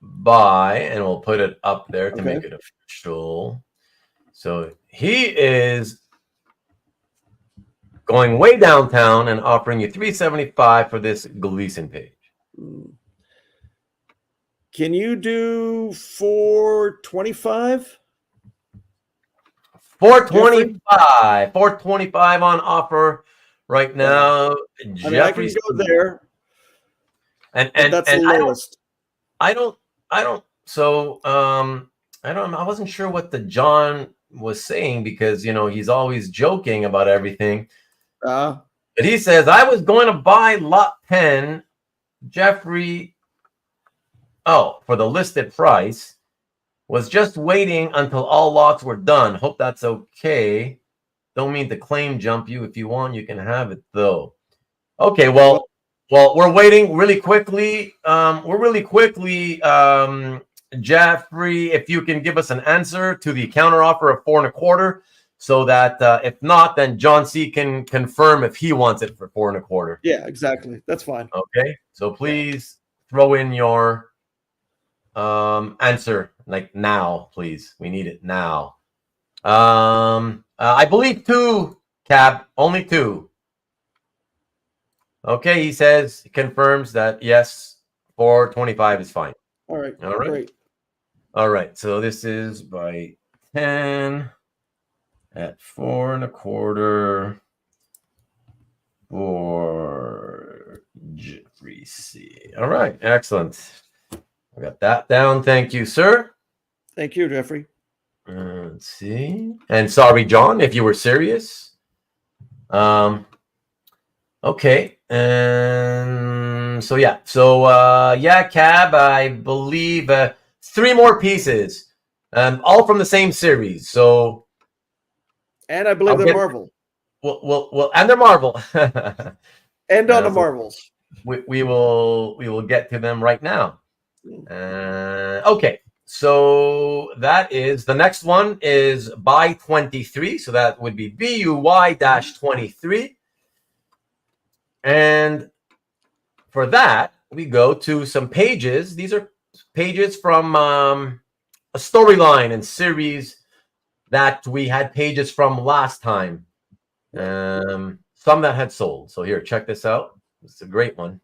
buy, and we'll put it up there to make it official. So he is going way downtown and offering you $375 for this Gleason page. Can you do $425? $425 on offer right now. Jeffrey, I can go there, and that's the lowest. I don't. So I wasn't sure what the John was saying, because you know he's always joking about everything. But he says, I was going to buy lot 10, Jeffrey, for the listed price, was just waiting until all lots were done. Hope that's okay. Don't mean to claim jump you. If you want, you can have it, though. Okay, well, we're waiting really quickly. Jeffrey, if you can give us an answer to the counter offer of $4.25. So that if not, then John C can confirm if he wants it for $4.25. Yeah, exactly. That's fine. Okay. So please throw in your answer like now, please. We need it now. I believe 2, Cab. Only 2. Okay, he says, he confirms that yes, $4.25 is fine. All right. Great. All right. So this is by 10. At $4.25 for Jeffrey C. All right, excellent. I got that down. Thank you, sir. Thank you, Jeffrey. Let's see. And sorry, John, if you were serious. Okay. And so Cab, I believe 3 more pieces, all from the same series. So. And I believe they're Marvel. Well, and they're Marvel. And on the Marvels. We will get to them right now. Okay, so that is the next one is buy 23. So that would be BUY-23. And for that, we go to some pages. These are pages from a storyline and series that we had pages from last time. Some that had sold. So here, check this out. It's a great one.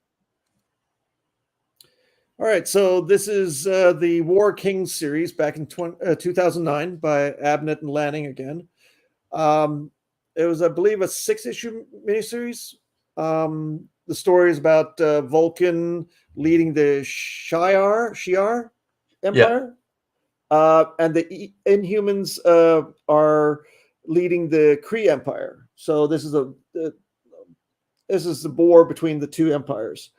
All right, so this is the War Kings series back in 2009 by Abnett and Lanning again. It was, I believe, a 6-issue miniseries. The story is about Vulcan leading the Shi'ar Empire, and the Inhumans are leading the Kree Empire. So this is the war between the two empires.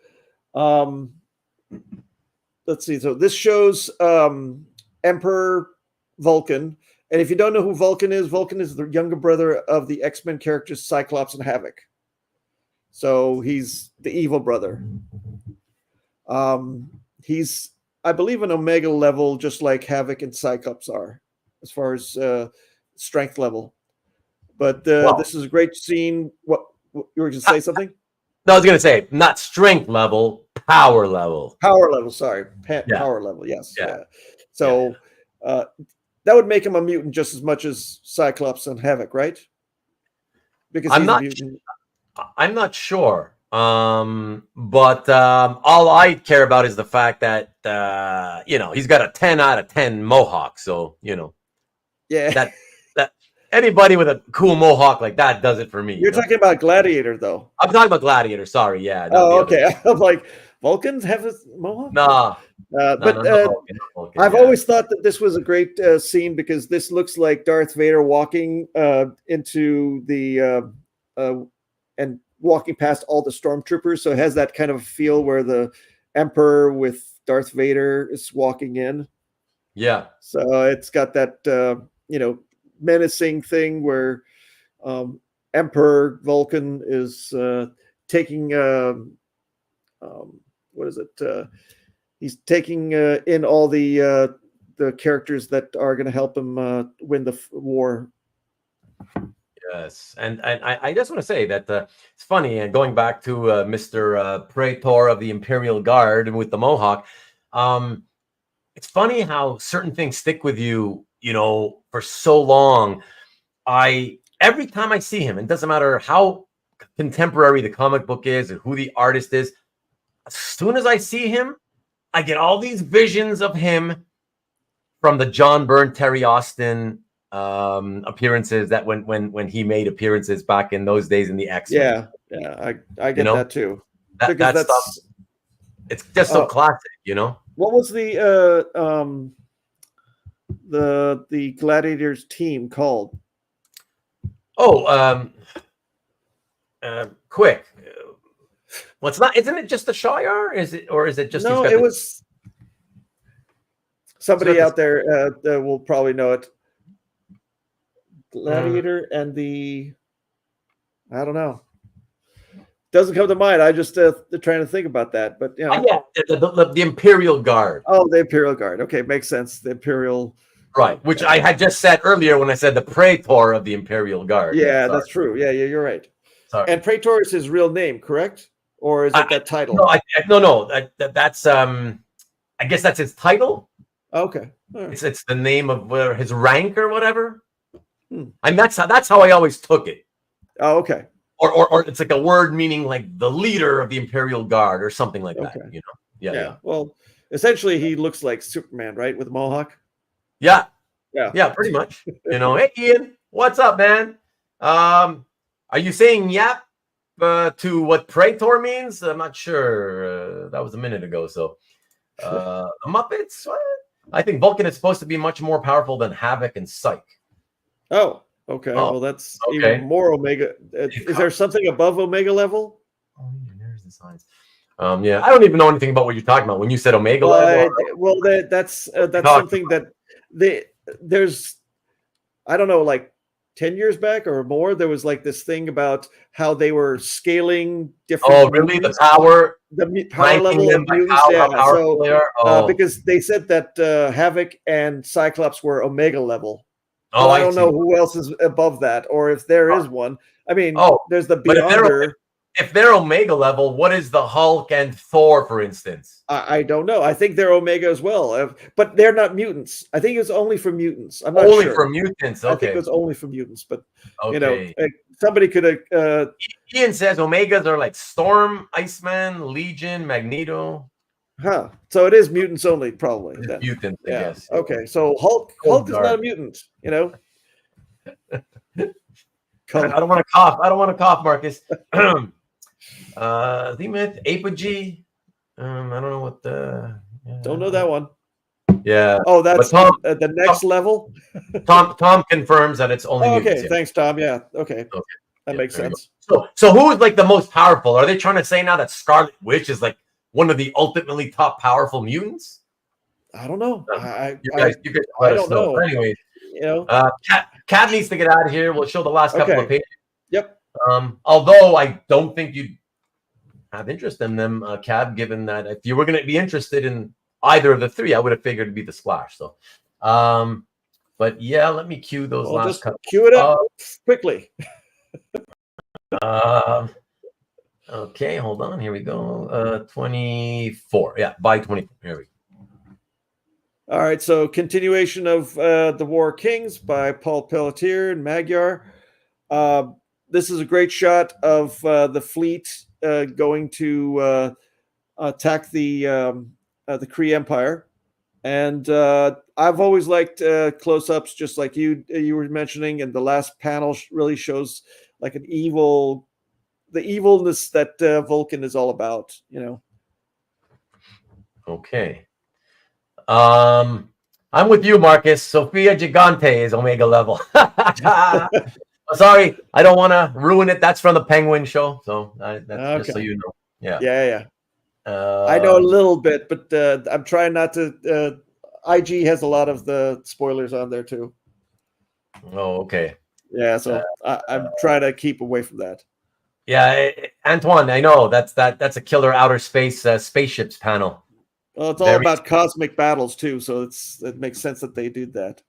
Let's see. So this shows Emperor Vulcan. And if you don't know who Vulcan is the younger brother of the X-Men characters Cyclops and Havoc. So he's the evil brother. He's, I believe, an Omega level, just like Havoc and Cyclops are, as far as strength level. But this is a great scene. What you were going to say something? No, I was going to say, not strength level, power level. Power level, sorry. Power level, yes. Yeah. So that would make him a mutant just as much as Cyclops and Havoc, right? Because he's a mutant. I'm not sure. But all I care about is the fact that, he's got a 10 out of 10 mohawk. So, yeah. That anybody with a cool mohawk like that does it for me. You're talking about Gladiator, though. I'm talking about Gladiator. Sorry. Yeah. Okay. I'm like, Vulcans have a mohawk? Nah. I've always thought that this was a great scene because this looks like Darth Vader walking into the and walking past all the stormtroopers. So it has that kind of feel where the Emperor with Darth Vader is walking in. Yeah. So it's got that, menacing thing where Emperor Vulcan is taking, what is it? He's taking in all the characters that are going to help him win the war. Yes, and I just want to say that it's funny, and going back to Mr. Praetor of the Imperial Guard with the Mohawk, it's funny how certain things stick with you, for so long. Every time I see him, it doesn't matter how contemporary the comic book is or who the artist is, as soon as I see him, I get all these visions of him from the John Byrne, Terry Austin appearances that when he made appearances back in those days in the X-Men. Yeah, I get that too. That stuff, it's just so classic, What was the Gladiators team called? Quick. Well, it's not. Isn't it just the Shi'ar? Is it just? No, it was somebody out there that will probably know it. Gladiator and the, I don't know. Doesn't come to mind. I just trying to think about that, but the Imperial Guard. Oh, the Imperial Guard. Okay, makes sense. The Imperial. Right, which I had just said earlier when I said the Praetor of the Imperial Guard. Yeah, that's true. Yeah, you're right. Sorry. And Praetor is his real name, correct? Or is it that title? No. That's I guess that's his title. Okay, right. It's the name of his rank or whatever. And that's how I always took it. Oh, okay. Or it's like a word meaning like the leader of the Imperial Guard or something like that. Yeah. Well, essentially, he looks like Superman, right, with a mohawk. Yeah, pretty much. Hey Ian, what's up, man? Are you saying yap to what Praetor means? I'm not sure. That was a minute ago. So, the Muppets. What? I think Vulcan is supposed to be much more powerful than Havoc and Psyche. Oh, okay. Well, that's even more Omega. Is there something above Omega level? Oh, yeah, there's the signs. I don't even know anything about what you're talking about when you said Omega level. Well, that's something that there's, I don't know, like 10 years back or more, there was like this thing about how they were scaling different. Oh, really? The power level of mutants. Because they said that Havoc and Cyclops were Omega level. Oh, I don't know who else is above that, or if there is one. I mean, there's the Beyonder. If they're Omega level, what is the Hulk and Thor, for instance? I don't know. I think they're Omega as well, but they're not mutants. I think it's only for mutants. I'm not only sure. for mutants. Okay, I think it's only for mutants. But somebody could have. Ian says Omegas are like Storm, Iceman, Legion, Magneto. Huh. So it is mutants only, probably. It's Then. mutants, I Yeah. guess. Okay. So Hulk is not a mutant, you know. I don't want to cough. I don't want to cough, Marcus. The myth, Apogee. I don't know what the. Don't know that one. Yeah. Oh, that's Tom, the next level. Tom confirms that it's only. Okay. Mutants, yeah. Thanks, Tom. Yeah. Okay. That Yeah, makes sense. So who is like the most powerful? Are they trying to say now that Scarlet Witch is like one of the ultimately top powerful mutants? I don't know. You guys I don't know. Anyway, you know, Cat needs to get out of here. We'll show the last couple of pages. Yep. Although I don't think you'd have interest in them, Cab, given that if you were going to be interested in either of the three, I would have figured it'd be the Splash. So, but yeah, let me cue those last couple. Cue it up quickly. Okay, hold on. Here we go. 24. Yeah, by 24. Here we go. All right, so continuation of The War Kings by Paul Pelletier and Magyar. This is a great shot of the fleet going to attack the Kree Empire. And I've always liked close-ups, just like you were mentioning, and the last panel really shows like the evilness that Vulcan is all about, you know. Okay. I'm with you, Marcus. Sophia Gigante is Omega level. Sorry, I don't want to ruin it. That's from the Penguin show, so that's just so you know. Yeah. I know a little bit, but I'm trying not to. IG has a lot of the spoilers on there too. Oh, okay. Yeah, so I'm trying to keep away from that. Yeah, Antoine, I know that's a killer outer space spaceships panel. Well, it's all about cosmic battles too, so it makes sense that they do that.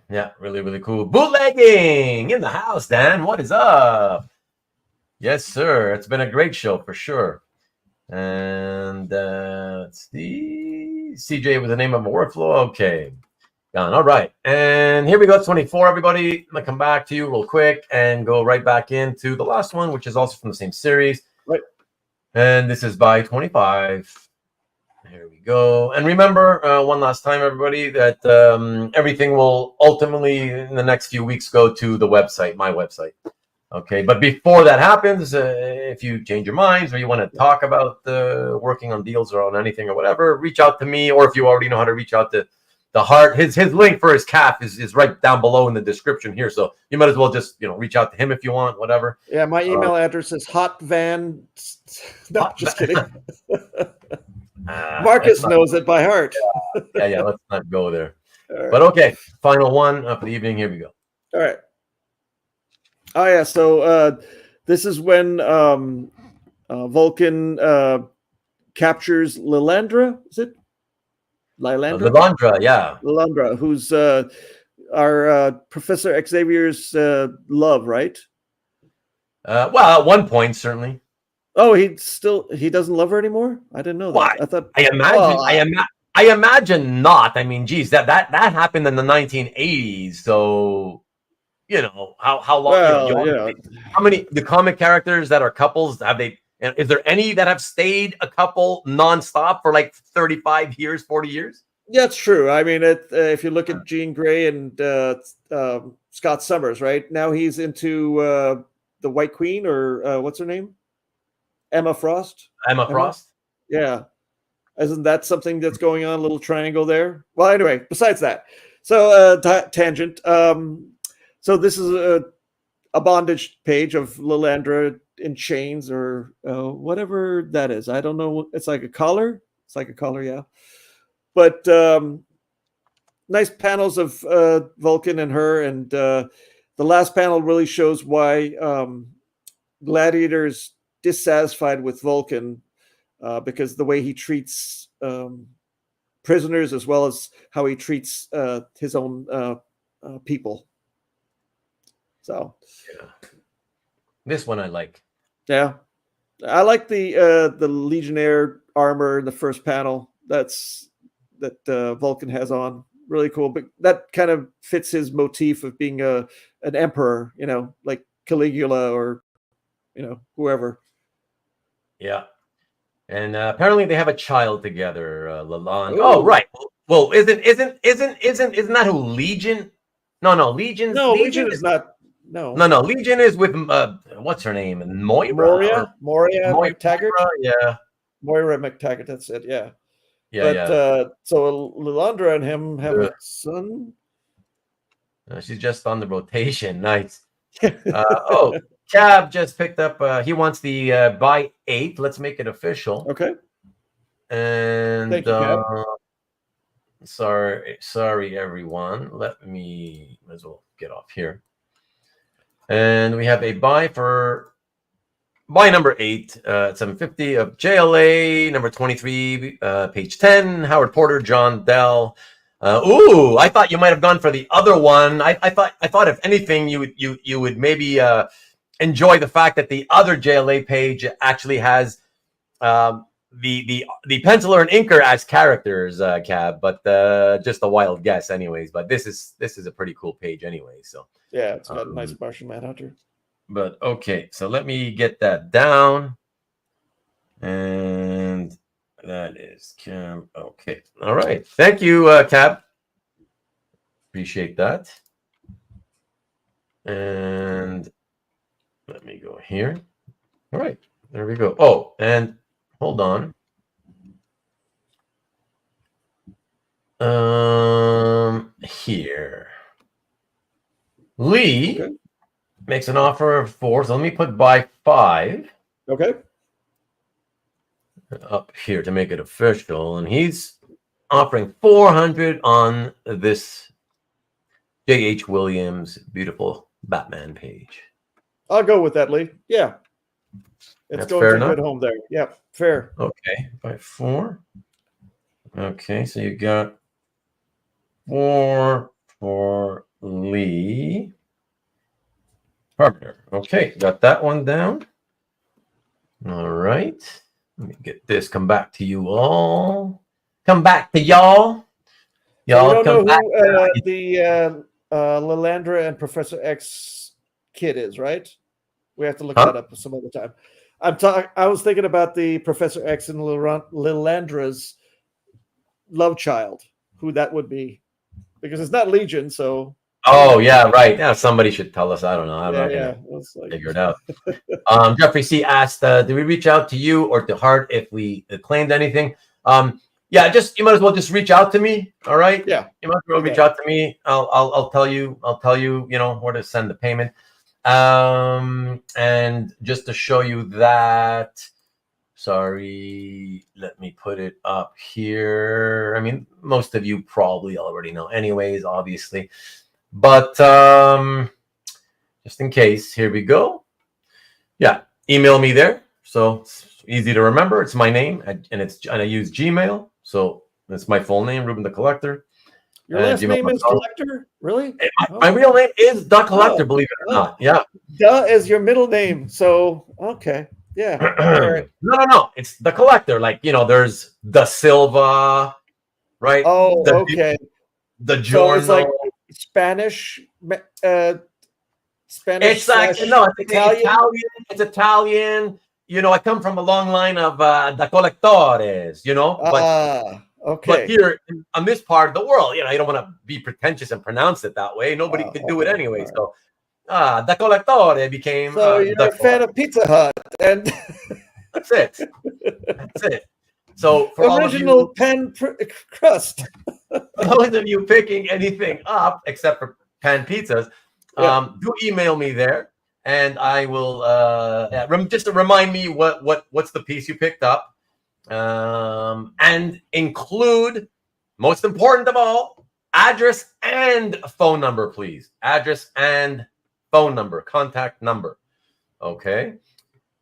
Yeah, really, really cool. Bootlegging in the house, Dan. What is up? Yes, sir. It's been a great show for sure. And let's see. CJ was the name of a workflow. Okay. Done. All right. And here we go. 24, everybody. I'm going to come back to you real quick and go right back into the last one, which is also from the same series. Right. And this is by 25. Here we go. And remember, one last time, everybody, that everything will ultimately, in the next few weeks, go to the website, my website. Okay. But before that happens, if you change your minds or you want to talk about working on deals or on anything or whatever, reach out to me. Or if you already know how to reach out to the Hart, his link for his calf is right down below in the description here. So you might as well just, reach out to him if you want, whatever. Yeah. My email address is hotvan. No, just kidding. Marcus knows it by heart. Yeah, let's not go there. Right. But okay, final one for the evening. Here we go. All right. Oh yeah, so this is when Vulcan captures Lilandra. Is it Lilandra? Lilandra, yeah. Lilandra, who's our Professor Xavier's love, right? Well, at one point, certainly. Oh, he doesn't love her anymore? I didn't know that. Well, I thought I imagine not. I mean, geez, that happened in the 1980s. So, how long? Well, how many the comic characters that are couples have they? Is there any that have stayed a couple nonstop for like 35 years, 40 years? Yeah, it's true. I mean, if you look at Jean Grey and Scott Summers, right now he's into the White Queen, or what's her name? Emma Frost. Emma Frost. Yeah. Isn't that something that's going on? A little triangle there. Well, anyway, besides that. So tangent. So this is a bondage page of Lilandra in chains or whatever that is. I don't know. It's like a collar. It's like a collar, yeah. But nice panels of Vulcan and her. And the last panel really shows why Gladiator's dissatisfied with Vulcan because the way he treats prisoners as well as how he treats his own people. So, this one I like. Yeah, I like the Legionnaire armor in the first panel. That Vulcan has on, really cool. But that kind of fits his motif of being an emperor, like Caligula or whoever. Yeah. And apparently they have a child together, Lalonde. Oh, right. Well, isn't that who Legion? No, Legion is not. No, Legion is with what's her name? Moira McTaggart. Yeah, Moira McTaggart. That's it. Yeah. Yeah. So Lilandra and him have a son. She's just on the rotation. Nice. Cab just picked up. He wants the buy 8. Let's make it official. Okay. And thank you, Cab. Sorry, everyone. Let me as well get off here. And we have a buy number 8 at 750 of JLA number 23, page 10. Howard Porter, John Dell. I thought you might have gone for the other one. I thought if anything, you would maybe enjoy the fact that the other JLA page actually has the penciler and inker as characters, Cab. But just a wild guess, anyways. But this is a pretty cool page, anyway. So yeah, it's got a nice Martian Manhunter. But okay, so let me get that down, and that is Cab. Okay, all right. Thank you, Cab. Appreciate that. And let me go here. All right, there we go. Oh, and hold on. Here. Lee makes an offer of 4, so let me put buy 5. Okay. Up here to make it official, and he's offering 400 on this J.H. Williams beautiful Batman page. I'll go with that, Lee. Yeah. It's going to a good home there. Yeah, fair. Okay, by 4. Okay, so you got 4 for Lee. Partner. Okay, got that one down. All right. Let me get this. Come back to you all. Come back to y'all. Y'all don't come know back. Who the Lilandra and Professor X kid is, right? We have to look that up some other time. I was thinking about the Professor X and Lilandra's love child, who that would be, because it's not Legion, so. Oh yeah, right. Now somebody should tell us. I don't know. I'm not gonna figure it out. Jeffrey C asked, "Did we reach out to you or to Hart if we claimed anything?" Yeah, you might as well just reach out to me. All right. Yeah, you might as well reach out to me. I'll tell you. Where to send the payment. And just to show you that. Sorry, let me put it up here. I mean, most of you probably already know, anyways. Obviously. But just in case, here we go. Yeah, email me there. So it's easy to remember. It's my name, and I use Gmail. So it's my full name, Ruben DaCollector. Your last name is Collector? Really? My real name is DaCollector, believe it or not. Yeah. Duh is your middle name. So, okay. Yeah. Right. No. It's DaCollector. Like, there's Da Silva, right? Oh, okay. The Giorno. So it's like Spanish. It's like Italian. It's Italian. I come from a long line of DaCollectores. Okay. But here on this part of the world, you don't want to be pretentious and pronounce it that way. Nobody can do it anyway. Right. So, DaCollectore became. So you're a fan of Pizza Hut, and that's it. That's it. So for original all of you, pan crust. Those of you picking anything up except for pan pizzas, do email me there, and I will just to remind me what's the piece you picked up, and include, most important of all, address and phone number, please. Address and phone number, contact number. Okay,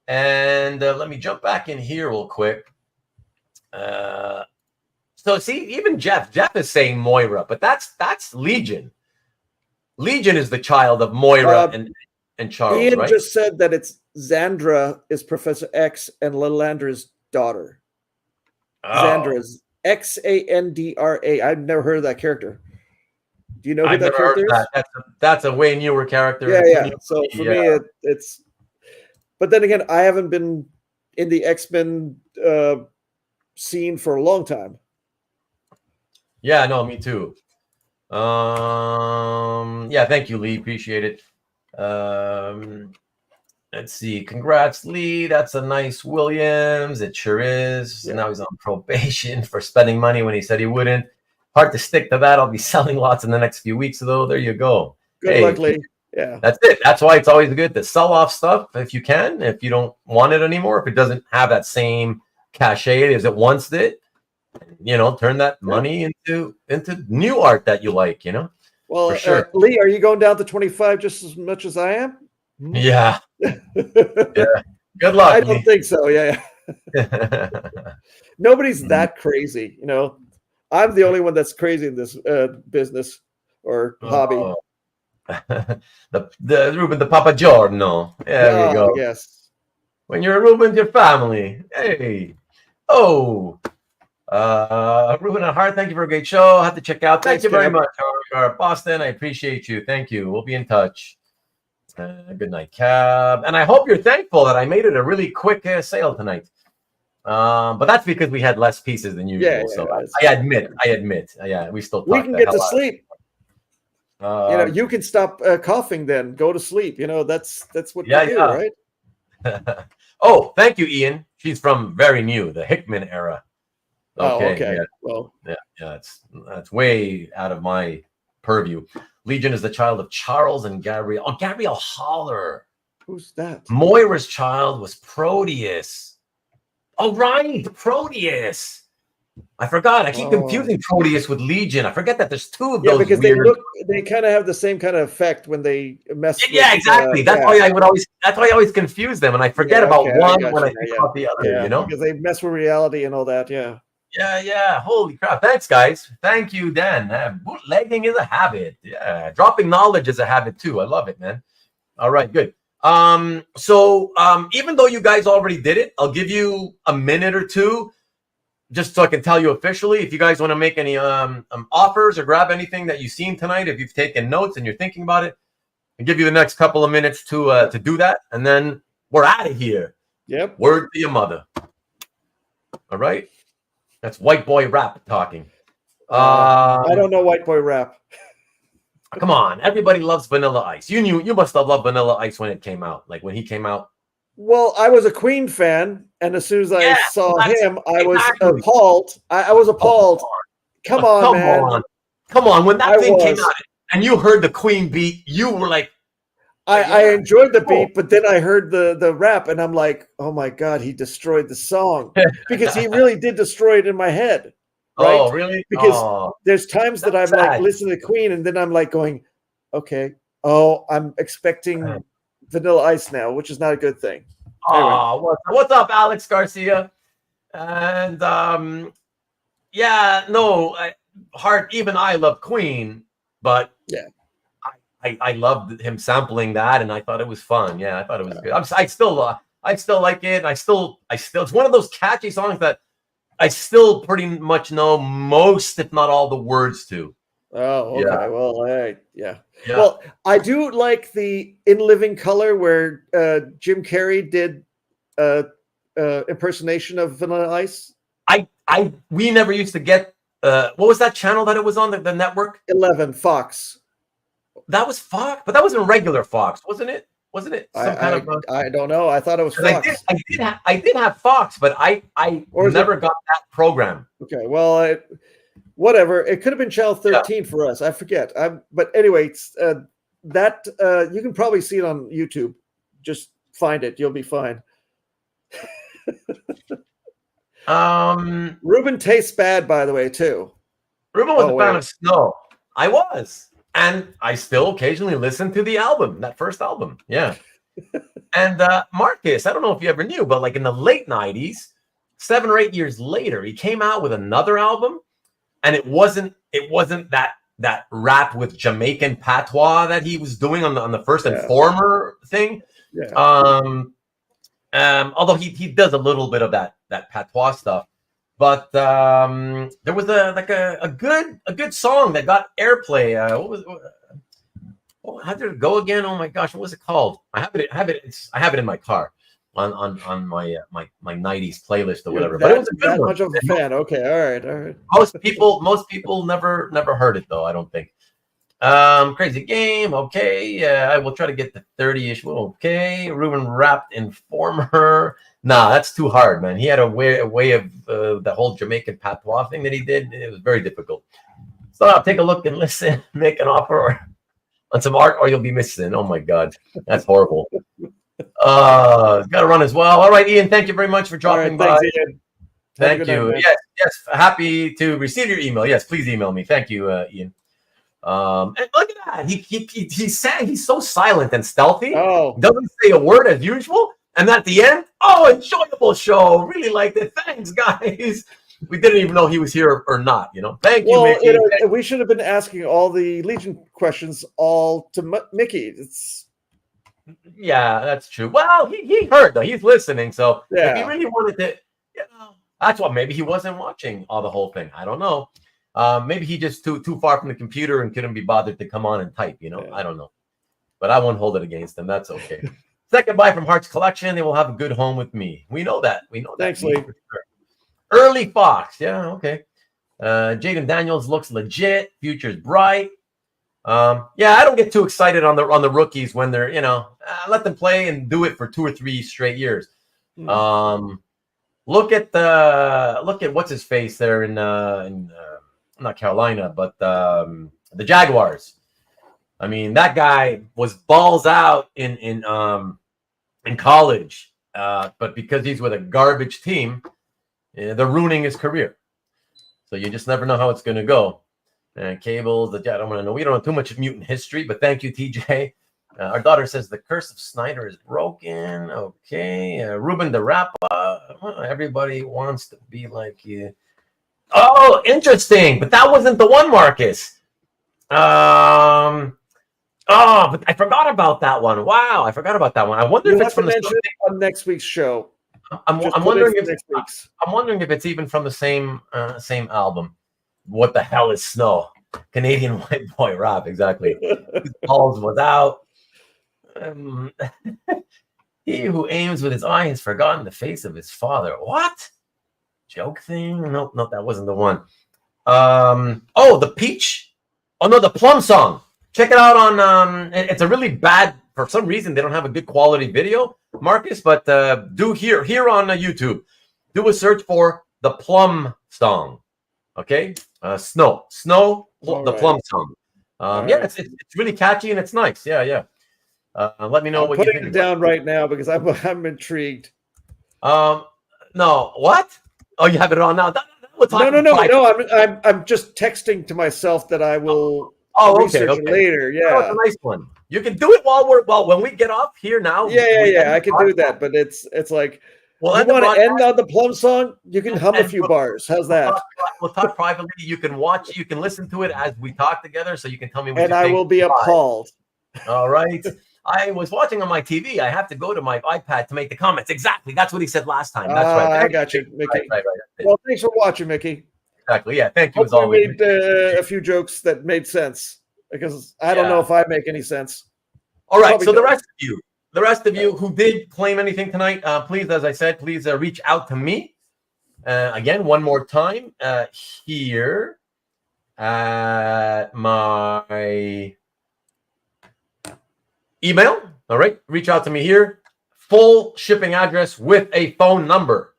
and let me jump back in here real quick. So see, even Jeff is saying Moira, but that's Legion. Legion is the child of Moira and Charles. Ian right? just said that it's Xandra is Professor X and Lilandra's daughter. Xandra is Xandra. I've never heard of that character. Do you know who that character is? That's a way newer character. Yeah. So for me, it's. But then again, I haven't been in the X-Men scene for a long time. Yeah, no, me too. Yeah, thank you, Lee. Appreciate it. Let's see. Congrats, Lee. That's a nice Williams. It sure is. Yeah. Now he's on probation for spending money when he said he wouldn't. Hard to stick to that. I'll be selling lots in the next few weeks, though. There you go. Good luck, Lee. Yeah. That's it. That's why it's always good to sell off stuff if you can. If you don't want it anymore, if it doesn't have that same cachet as it once did, turn that money into new art that you like, Well, for sure. Lee, are you going down to 25 just as much as I am? Yeah. Yeah. Good luck. I don't think so. Yeah. Nobody's that crazy. I'm the only one that's crazy in this business or hobby. the Ruben, the Papa Giorno. There you go. Yes. When you're a Ruben, your family. Hey. Oh. Ruben and Hart, thank you for a great show. I have to check out. Thank you very much, Boston. I appreciate you. Thank you. We'll be in touch. Good night, Cab. And I hope you're thankful that I made it a really quick sale tonight. But that's because we had less pieces than usual. Yeah, so I admit. Yeah, we still we can get to sleep. You can stop coughing. Then go to sleep. That's what you do, right? Oh, thank you, Ian. She's from very new, the Hickman era. Okay. Yeah. Well, that's way out of my purview. Legion is the child of Charles and Gabrielle. Oh, Gabrielle Holler. Who's that? Moira's child was Proteus. Oh, right, Proteus. I forgot. I keep confusing Proteus with Legion. I forget that there's two of those. Yeah, because they kind of have the same kind of effect when they mess. Yeah, exactly. That's why I always confuse them, and I forget about one when I think about the other. Because they mess with reality and all that. Yeah. Yeah. Holy crap. Thanks, guys. Thank you, Dan. Bootlegging is a habit. Yeah. Dropping knowledge is a habit too. I love it, man. All right, good. So even though you guys already did it, I'll give you a minute or two just so I can tell you officially. If you guys want to make any offers or grab anything that you've seen tonight, if you've taken notes and you're thinking about it, I'll give you the next couple of minutes to do that. And then we're out of here. Yep. Word to your mother. All right. That's white boy rap talking. I don't know white boy rap. Come on, everybody loves Vanilla Ice. You must have loved Vanilla Ice when it came out, like when he came out. Well, I was a Queen fan, and as soon as I saw him, I was appalled. I was appalled. Come on, man. Come on. When that thing came out and you heard the Queen beat, you were like, I enjoyed the beat, but then I heard the rap, and I'm like, oh my God, he destroyed the song. Because he really did destroy it in my head. Right? Oh, really? Because there's times that I'm like listening to Queen, and then I'm like going, okay, I'm expecting Vanilla Ice now, which is not a good thing. Oh, what's up, Alex Garcia? And Hart, even I love Queen, but I loved him sampling that, and I thought it was fun. Yeah, I thought it was good. I still like it. I still it's one of those catchy songs that I still pretty much know most, if not all, the words to. Oh, okay. Yeah. Well, yeah. Well, I do like the In Living Color where Jim Carrey did impersonation of Vanilla Ice. We never used to get what was that channel that it was on the network? 11 Fox. That was Fox, but that wasn't regular Fox, wasn't it? Wasn't it some kind of? I don't know. I thought it was Fox. I did have Fox, but I never got that program. Okay, well, whatever. It could have been channel 13 for us. I forget. But anyway, that you can probably see it on YouTube. Just find it. You'll be fine. Ruben tastes bad, by the way, too. Ruben was a fan of Snow. I was. And I still occasionally listen to the album, that first album. Yeah. And Marcus, I don't know if you ever knew, but like in the late 90s, 7 or 8 years later, he came out with another album. And it wasn't that rap with Jamaican patois that he was doing on the first Informer thing. Yeah. Although he does a little bit of that patois stuff. But there was a good song that got airplay. How did it go again? Oh my gosh, what was it called? I have it in my car. on my my 90s playlist or whatever. That, but it was a good that one. much of a fan. Okay, all right. Most people never heard it though, I don't think. Crazy game. Okay. I will try to get the 30-ish. Okay. Ruben wrapped Informer. Nah, that's too hard, man. He had a way of the whole Jamaican patois thing that he did. It was very difficult. So I'll take a look and listen, make an offer on some art, or you'll be missing. Oh my God, that's horrible. Got to run as well. All right, Ian. Thank you very much for dropping by. Thanks, Ian. Thank you. Yes. Happy to receive your email. Yes, please email me. Thank you, Ian. And look at that. He's so silent and stealthy. Oh, doesn't say a word as usual. And at the end, enjoyable show. Really liked it. Thanks, guys. We didn't even know he was here or not. Thank you, Mickey. We should have been asking all the Legion questions all to Mickey. Yeah, that's true. Well, he heard though. He's listening. So yeah. If he really wanted to, that's what. Maybe he wasn't watching all the whole thing. I don't know. Maybe he just too far from the computer and couldn't be bothered to come on and type. Yeah. I don't know. But I won't hold it against him. That's okay. Second buy from Hart's collection. They will have a good home with me. We know that. Thanks, Lee. Sure. Early Fox. Yeah, okay. Jaden Daniels looks legit. Future's bright. I don't get too excited on the rookies when they're, let them play and do it for 2 or 3 straight years. Look at what's his face there in not Carolina, but the Jaguars. I mean, that guy was balls out in college, but because he's with a garbage team, they're ruining his career. So you just never know how it's going to go. Cables, I don't want to know. We don't know too much of mutant history, but thank you, TJ. Our daughter says the curse of Snyder is broken. Okay. Ruben the Rapper. Everybody wants to be like you. Oh, interesting. But that wasn't the one, Marcus. But I forgot about that one. Wow, I forgot about that one. I wonder if it's from on next week's show. I'm wondering if it's even from the same album. What the hell is Snow? Canadian white boy rap, exactly. Paul's was out. He who aims with his eye has forgotten the face of his father. What? Joke thing? Nope, that wasn't the one. The Peach. Oh no, the Plum song. Check it out on. It's a really bad. For some reason, they don't have a good quality video, Marcus. But do here on YouTube. Do a search for the Plum song. Okay, Snow, the Plum song. It's really catchy and it's nice. Yeah. Let me know what you think. I'm putting it down right now because I'm intrigued. No, what? Oh, you have it on now. No. I'm just texting to myself that I will. Okay. Later, yeah. That's a nice one. You can do it when we get off here now. Yeah. I can do that, but it's like. Well, you want to end on the Plum song? You can hum a few bars. How's that? We'll talk privately. You can listen to it as we talk together, so you can tell me what you think. And I will be appalled. All right. I was watching on my TV. I have to go to my iPad to make the comments. Exactly. That's what he said last time. That's right. I got you, Mickey. Right. Well, thanks for watching, Mickey. Exactly. Yeah. Thank you as always. We made a few jokes that made sense because I don't know if I make any sense. All right. So the rest of you who did claim anything tonight, please, as I said, please reach out to me. Again, one more time here at my email. All right. Reach out to me here. Full shipping address with a phone number,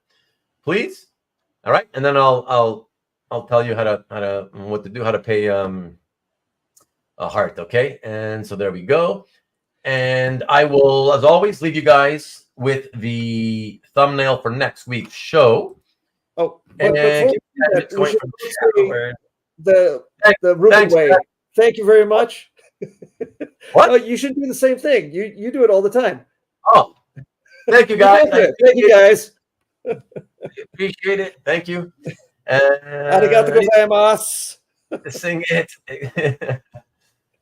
please. All right. And then I'll tell you how to pay a Hart. Okay. And so there we go. And I will, as always, leave you guys with the thumbnail for next week's show. Oh, but the Ruben way. Thank you very much. What? Oh, you should do the same thing. You do it all the time. Oh, thank you, guys. Thank you, guys. Appreciate it. Thank you. Arigato gozaimasu. Sing it.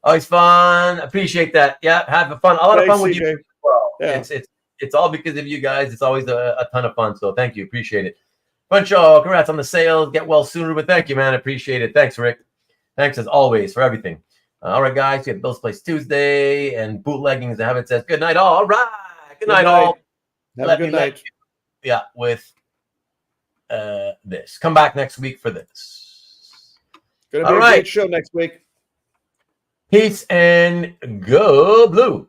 Always fun. Appreciate that. Yeah, have fun. A lot of fun with you as well. Yeah. It's all because of you guys. It's always a ton of fun. So thank you. Appreciate it. Fun show. Congrats on the sales. Get well soon, Ruben. Thank you, man. Appreciate it. Thanks, Rick. Thanks as always for everything. All right, guys. We have Bill's Place Tuesday and bootlegging, as the habit says. Good night, all. All right. Good night, all. Have a good night. Yeah, with this. Come back next week for this. Gonna be a great show next week. Peace and go blue.